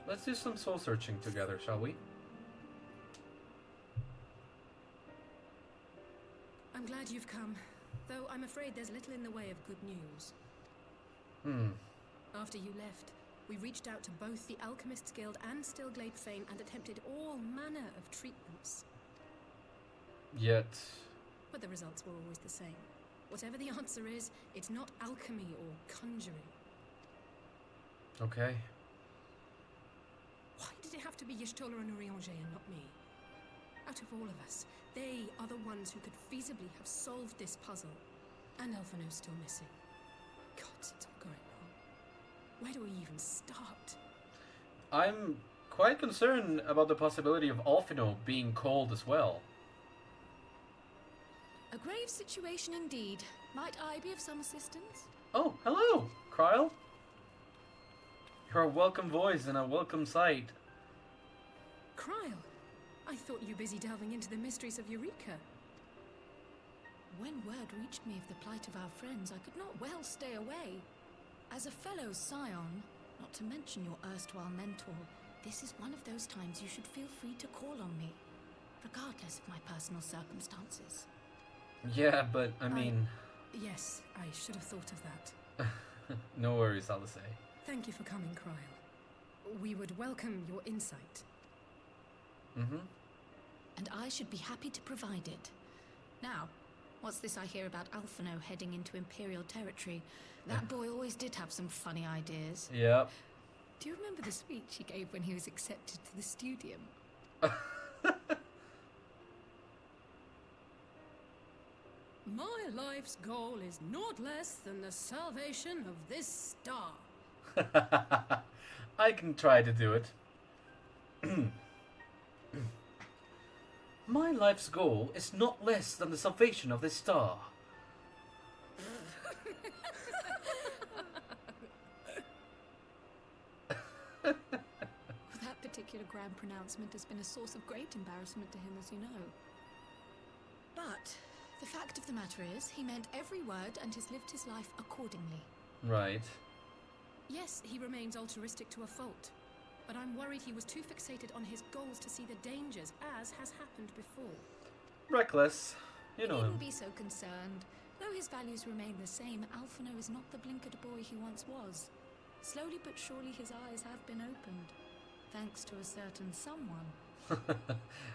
let's do some soul searching together, shall we? I'm glad you've come, though I'm afraid there's little in the way of good news. After you left, we reached out to both the Alchemists Guild and Stillglade Fane and attempted all manner of treatments. Yet... But the results were always the same. Whatever the answer is, it's not alchemy or conjuring. Okay. Why did it have to be Y'shtola and Urianger and not me? Out of all of us, they are the ones who could feasibly have solved this puzzle. And Alphino's still missing. Gods, it's all going wrong. Where do we even start? I'm quite concerned about the possibility of Alphino being cold as well. A grave situation indeed. Might I be of some assistance? Oh, hello, Kryle. You're a welcome voice and a welcome sight. Kryle, I thought you were busy delving into the mysteries of Eureka. When word reached me of the plight of our friends, I could not well stay away. As a fellow scion, not to mention your erstwhile mentor, this is one of those times you should feel free to call on me, regardless of my personal circumstances. Yeah, but I mean... Yes, I should have thought of that. No worries, Alice. Thank you for coming, Kryle. We would welcome your insight. And I should be happy to provide it. Now, what's this I hear about Alphino heading into Imperial territory? That boy always did have some funny ideas. Yep. Do you remember the speech he gave when he was accepted to the Studium? My life's goal is naught less than the salvation of this star. I can try to do it. My life's goal is not less than the salvation of this star. That particular grand pronouncement has been a source of great embarrassment to him, as you know. But the fact of the matter is, he meant every word and has lived his life accordingly. Right. Yes, he remains altruistic to a fault. But I'm worried he was too fixated on his goals to see the dangers, as has happened before. Reckless. You know him. Needn't be so concerned. Though his values remain the same, Alphino is not the blinkered boy he once was. Slowly but surely his eyes have been opened. Thanks to a certain someone.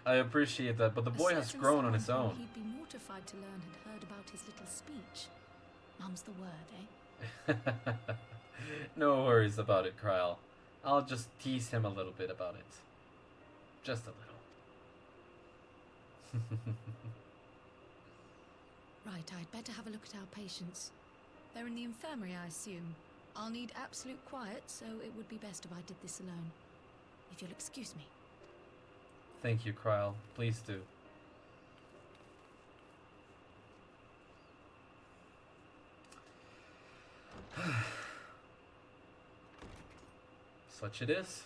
I appreciate that, but the boy has grown on his own. He'd be mortified to learn had heard about his little speech. Mum's the word, eh? No worries about it, Kryle. I'll just tease him a little bit about it. Just a little. Right, I'd better have a look at our patients. They're in the infirmary, I assume. I'll need absolute quiet, so it would be best if I did this alone. If you'll excuse me. Thank you, Kryle. Please do. Such it is.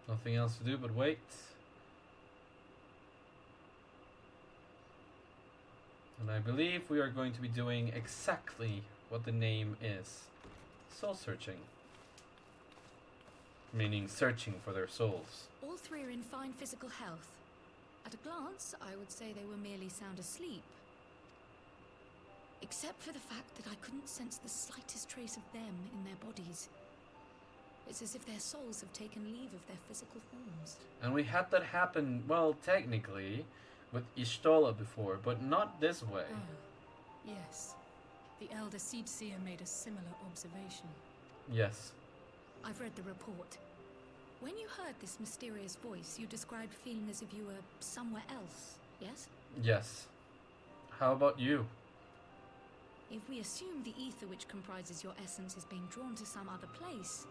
Nothing else to do but wait. And I believe we are going to be doing exactly what the name is. Soul searching. Meaning searching for their souls. All three are in fine physical health. At a glance, I would say they were merely sound asleep. Except for the fact that I couldn't sense the slightest trace of them in their bodies. It's as if their souls have taken leave of their physical forms. And we had that happen, well, technically, with Y'shtola before, but not this way. Oh, yes. The Elder Seed Seer made a similar observation. Yes. I've read the report. When you heard this mysterious voice, you described feeling as if you were somewhere else, yes? Yes. How about you? If we assume the ether which comprises your essence is being drawn to some other place,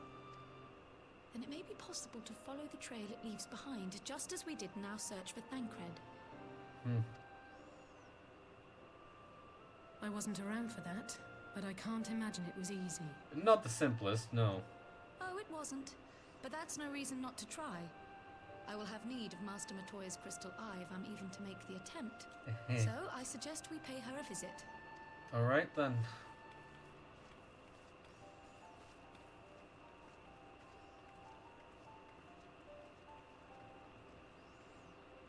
then it may be possible to follow the trail it leaves behind, just as we did in our search for Thancred. I wasn't around for that, but I can't imagine it was easy. Not the simplest, no. Oh, it wasn't. But that's no reason not to try. I will have need of Master Matoya's crystal eye if I'm even to make the attempt. So, I suggest we pay her a visit. Alright then.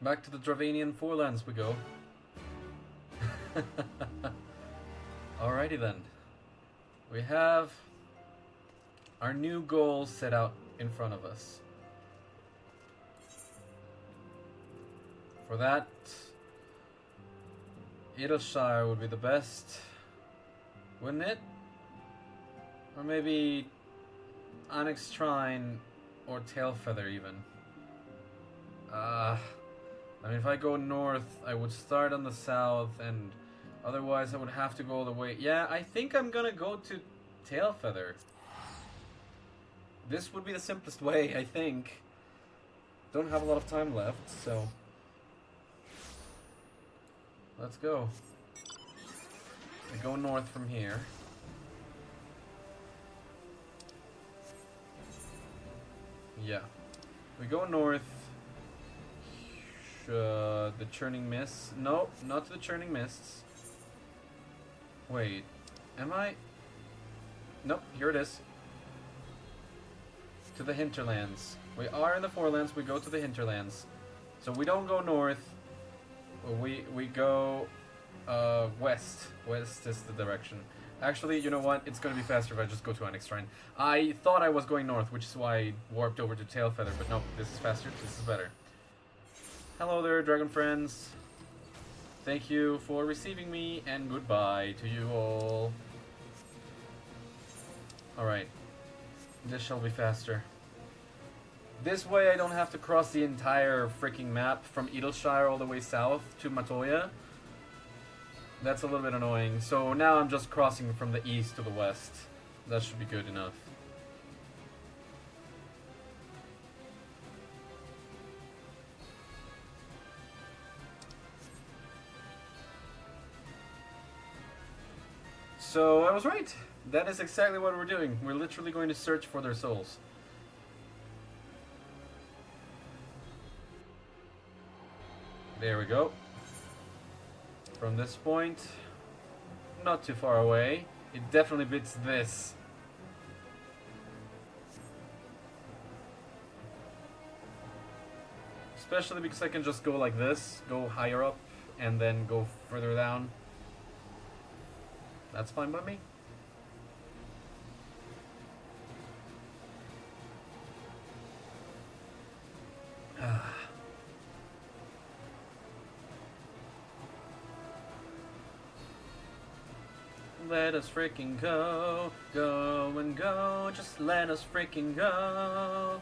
Back to the Dravanian Forelands we go. Alrighty then. We have our new goals set out in front of us. For that, Edelshire would be the best, wouldn't it? Or maybe Onyx Shrine or Tailfeather even. I mean, if I go north, I would start on the south, and otherwise I would have to go all the way. Yeah, I think I'm gonna go to Tailfeather. This would be the simplest way, I think. Don't have a lot of time left, so... let's go. We go north from here. Yeah. We go north. The Churning Mists. No, not to the Churning Mists. Wait. Am I? Nope, here it is. To the Hinterlands. We are in the Forelands, we go to the Hinterlands. So we don't go north. We go west. West is the direction. Actually, you know what? It's gonna be faster if I just go to Onyx Shrine. I thought I was going north, which is why I warped over to Tailfeather, but no, this is faster, this is better. Hello there, dragon friends. Thank you for receiving me, and goodbye to you all. Alright. This shall be faster. This way I don't have to cross the entire freaking map from Edelshire all the way south to Matoya. That's a little bit annoying. So now I'm just crossing from the east to the west. That should be good enough. So I was right. That is exactly what we're doing. We're literally going to search for their souls. There we go. From this point, not too far away. It definitely beats this. Especially because I can just go like this, go higher up, and then go further down. That's fine by me. Let us freaking go, go and go, just let us freaking go.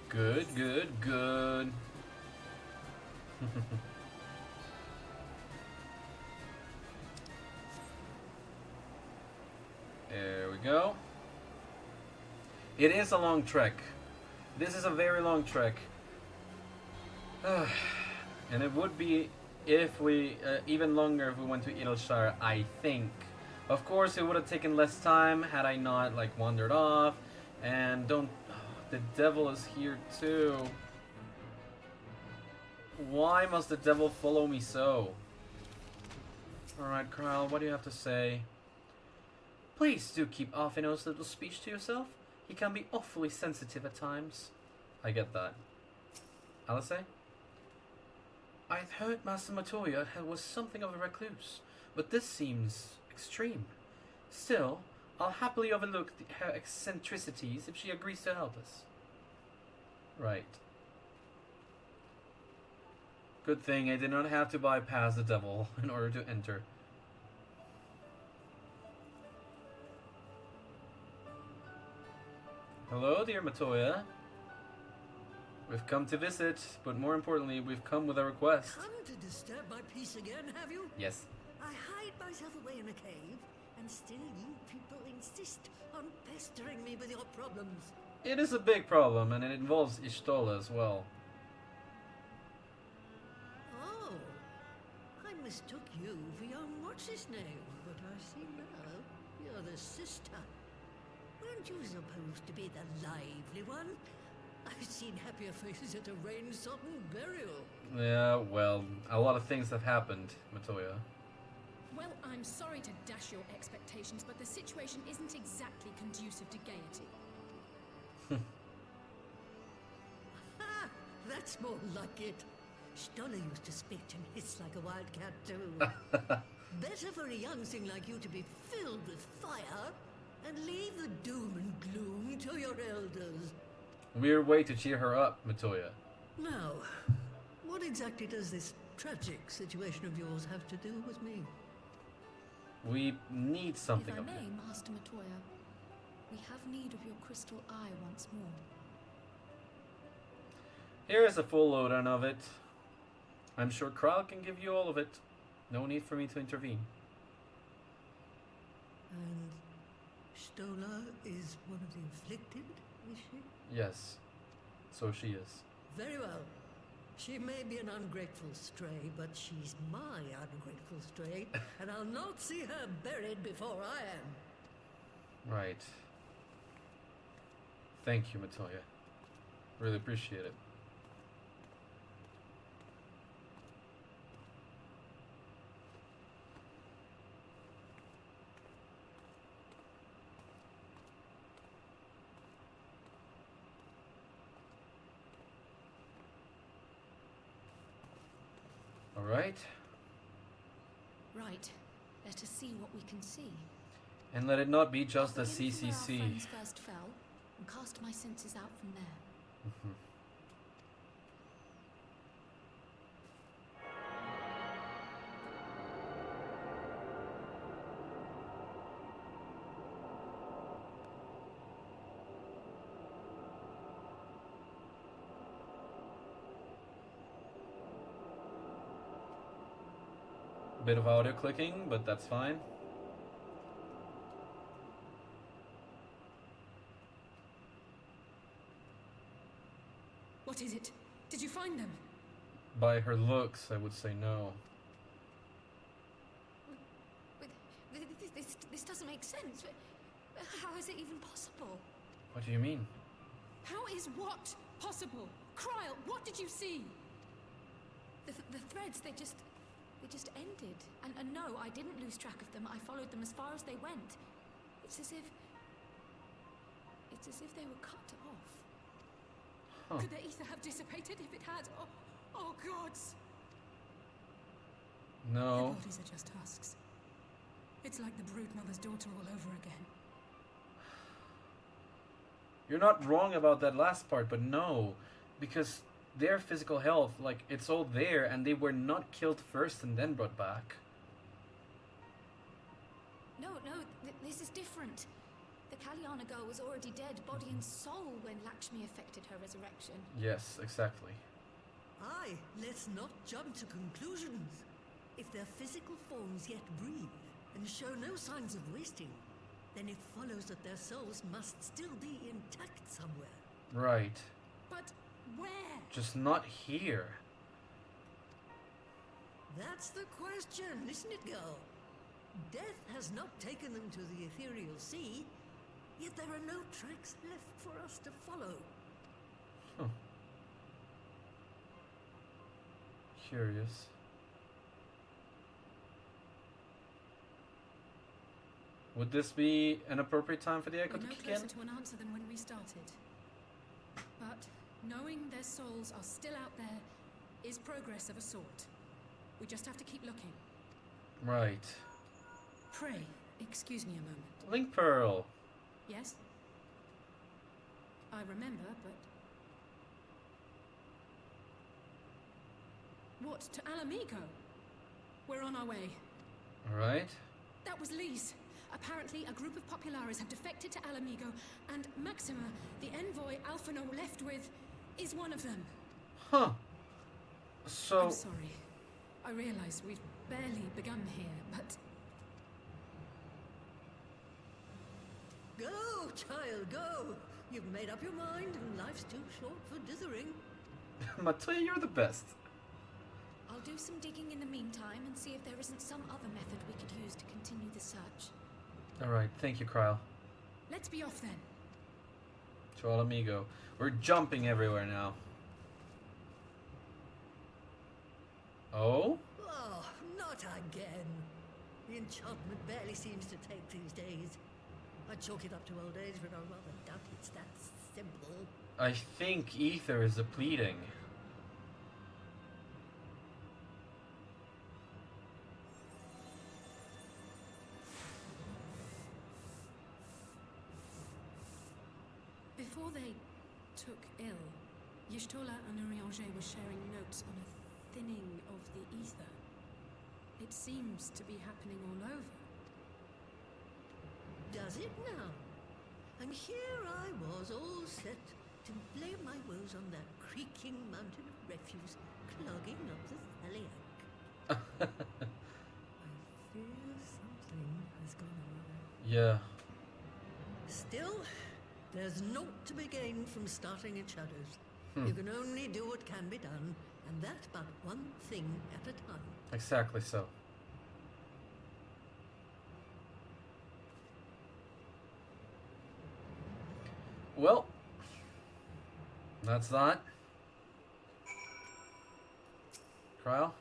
Good, good, good. There we go. It is a long trek. This is a very long trek. And it would be if we, even longer if we went to Edelshire, I think. Of course, it would have taken less time had I not, like, wandered off. And don't... the devil is here, too. Why must the devil follow me so? Alright, Kral, what do you have to say? Please do keep Arfino's little speech to yourself. He can be awfully sensitive at times. I get that. Alice? I've heard Master Matoya was something of a recluse, but this seems extreme. Still, I'll happily overlook her eccentricities if she agrees to help us. Right. Good thing I did not have to bypass the devil in order to enter. Hello, dear Matoya. We've come to visit, but more importantly, we've come with a request. Come to disturb my peace again, have you? Yes. I hide myself away in a cave, and still you people insist on pestering me with your problems. It is a big problem, and it involves Ishtola as well. mistook you for young what's-his-name, but I see now you're the sister. Weren't you supposed to be the lively one? I've seen happier faces at a rain-sodden burial. Yeah, well, a lot of things have happened, Matoya. Well, I'm sorry to dash your expectations, but the situation isn't exactly conducive to gaiety. Ha! That's more like it. Stoller used to spit and hiss like a wildcat too. Better for a young thing like you to be filled with fire and leave the doom and gloom to your elders. Weird way to cheer her up, Matoya. Now, what exactly does this tragic situation of yours have to do with me? We need something If I of may, you. Master Matoya, we have need of your crystal eye once more. Here is a full lowdown of it. I'm sure Kral can give you all of it. No need for me to intervene. And Stoller is one of the inflicted, is she? Yes, so she is. Very well. She may be an ungrateful stray, but she's my ungrateful stray, and I'll not see her buried before I am. Right. Thank you, Matoya. Really appreciate it. Alright. Right. Let us see what we can see. And let it not be just the I'll begin from where our CCC. friends first fell, and cast my senses out from there. Bit of audio clicking, but that's fine. What is it? Did you find them? By her looks, I would say no. This doesn't make sense. How is it even possible? What do you mean? How is what possible? Kryl, what did you see? The threads, they just ended. And no, I didn't lose track of them. I followed them as far as they went. It's as if they were cut off. Huh. Could the ether have dissipated if it had? Oh gods! Their No. bodies are just husks. It's like the brood mother's daughter all over again. You're not wrong about that last part, but no. Because their physical health, like, it's all there, and they were not killed first and then brought back. No, this is different. The Kalyana girl was already dead, body and soul, when Lakshmi effected her resurrection. Yes, exactly. Aye, let's not jump to conclusions. If their physical forms yet breathe and show no signs of wasting, then it follows that their souls must still be intact somewhere. Right. But where? Just not here. That's the question, isn't it, girl? Death has not taken them to the ethereal sea, yet there are no tracks left for us to follow. Huh. Curious. Would this be an appropriate time for the echo We're to no kick closer in? to an answer than when we started. But knowing their souls are still out there is progress of a sort. We just have to keep looking. Right. Pray, excuse me a moment. Link Pearl. Yes? I remember, but... What, to Alamigo? We're on our way. Alright. That was Lee's. Apparently, a group of Populares have defected to Alamigo, and Maxima, the envoy Alphino left with, is one of them. Huh. So... I'm sorry. I realize we've barely begun here, but... Go, child, go! You've made up your mind, and life's too short for dithering. Matoya, you're the best. I'll I'll do some digging in the meantime and see if there isn't some other method we could use to continue the search. Alright, thank you, Kryle. Let's be off then. Troll amigo. We're jumping everywhere now. Oh? Oh, not again. The enchantment barely seems to take these days. I chalk it up to old age, but I rather doubt it's that simple. I think ether is depleting. Before they took ill, Y'shtola and Urianger were sharing notes on a thinning of the ether. It seems to be happening all over. Does it now? And here I was, all set to blame my woes on that creaking mountain of refuse clogging up the Thaliac. I fear something has gone awry. Yeah. Still, there's naught to be gained from starting in shadows. Hmm. You can only do what can be done, and that but one thing at a time. Exactly so. Well, that's that. Kryle?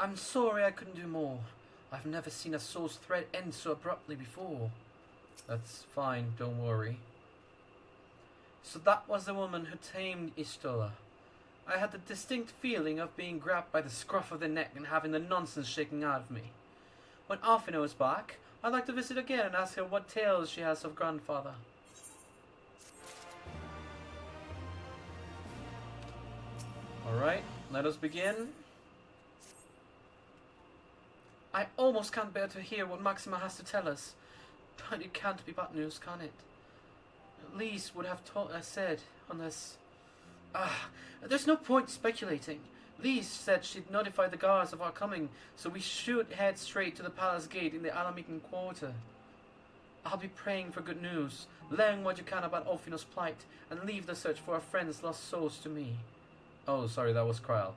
I'm sorry I couldn't do more. I've never seen a soul's thread end so abruptly before. That's fine, don't worry. So that was the woman who tamed Y'shtola. I had the distinct feeling of being grabbed by the scruff of the neck and having the nonsense shaken out of me. When Alphino is back, I'd like to visit again and ask her what tales she has of grandfather. Alright, let us begin. I almost can't bear to hear what Maxima has to tell us. But it can't be bad news, can it? Lise would have said, unless... there's no point speculating. Lise said she'd notify the guards of our coming, so we should head straight to the palace gate in the Alamican quarter. I'll be praying for good news, learn what you can about Alphino's plight, and leave the search for our friends' lost souls to me. Oh, sorry, that was Kryle.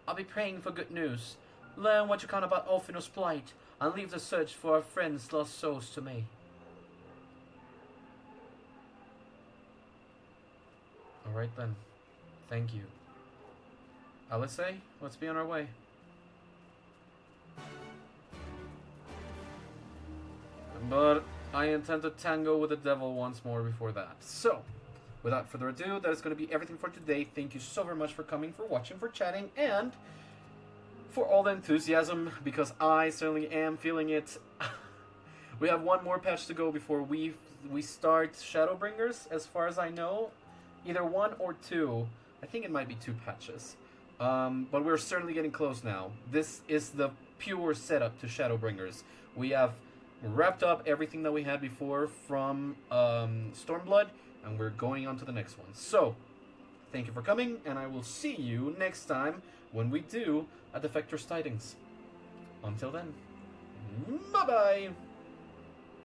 I'll be praying for good news, learn what you can about Alphino's plight, and leave the search for our friends' lost souls to me. Alright then. Thank you. Alice, let's be on our way. But I intend to tango with the devil once more before that. So, without further ado, that is going to be everything for today. Thank you so very much for coming, for watching, for chatting, and for all the enthusiasm, because I certainly am feeling it. We have one more patch to go before we start Shadowbringers, as far as I know. Either 1 or 2. I think it might be 2 patches. But we're certainly getting close now. This is the pure setup to Shadowbringers. We have wrapped up everything that we had before from Stormblood, and we're going on to the next one. So, thank you for coming, and I will see you next time when we do a Defector's Tidings. Until then, bye-bye!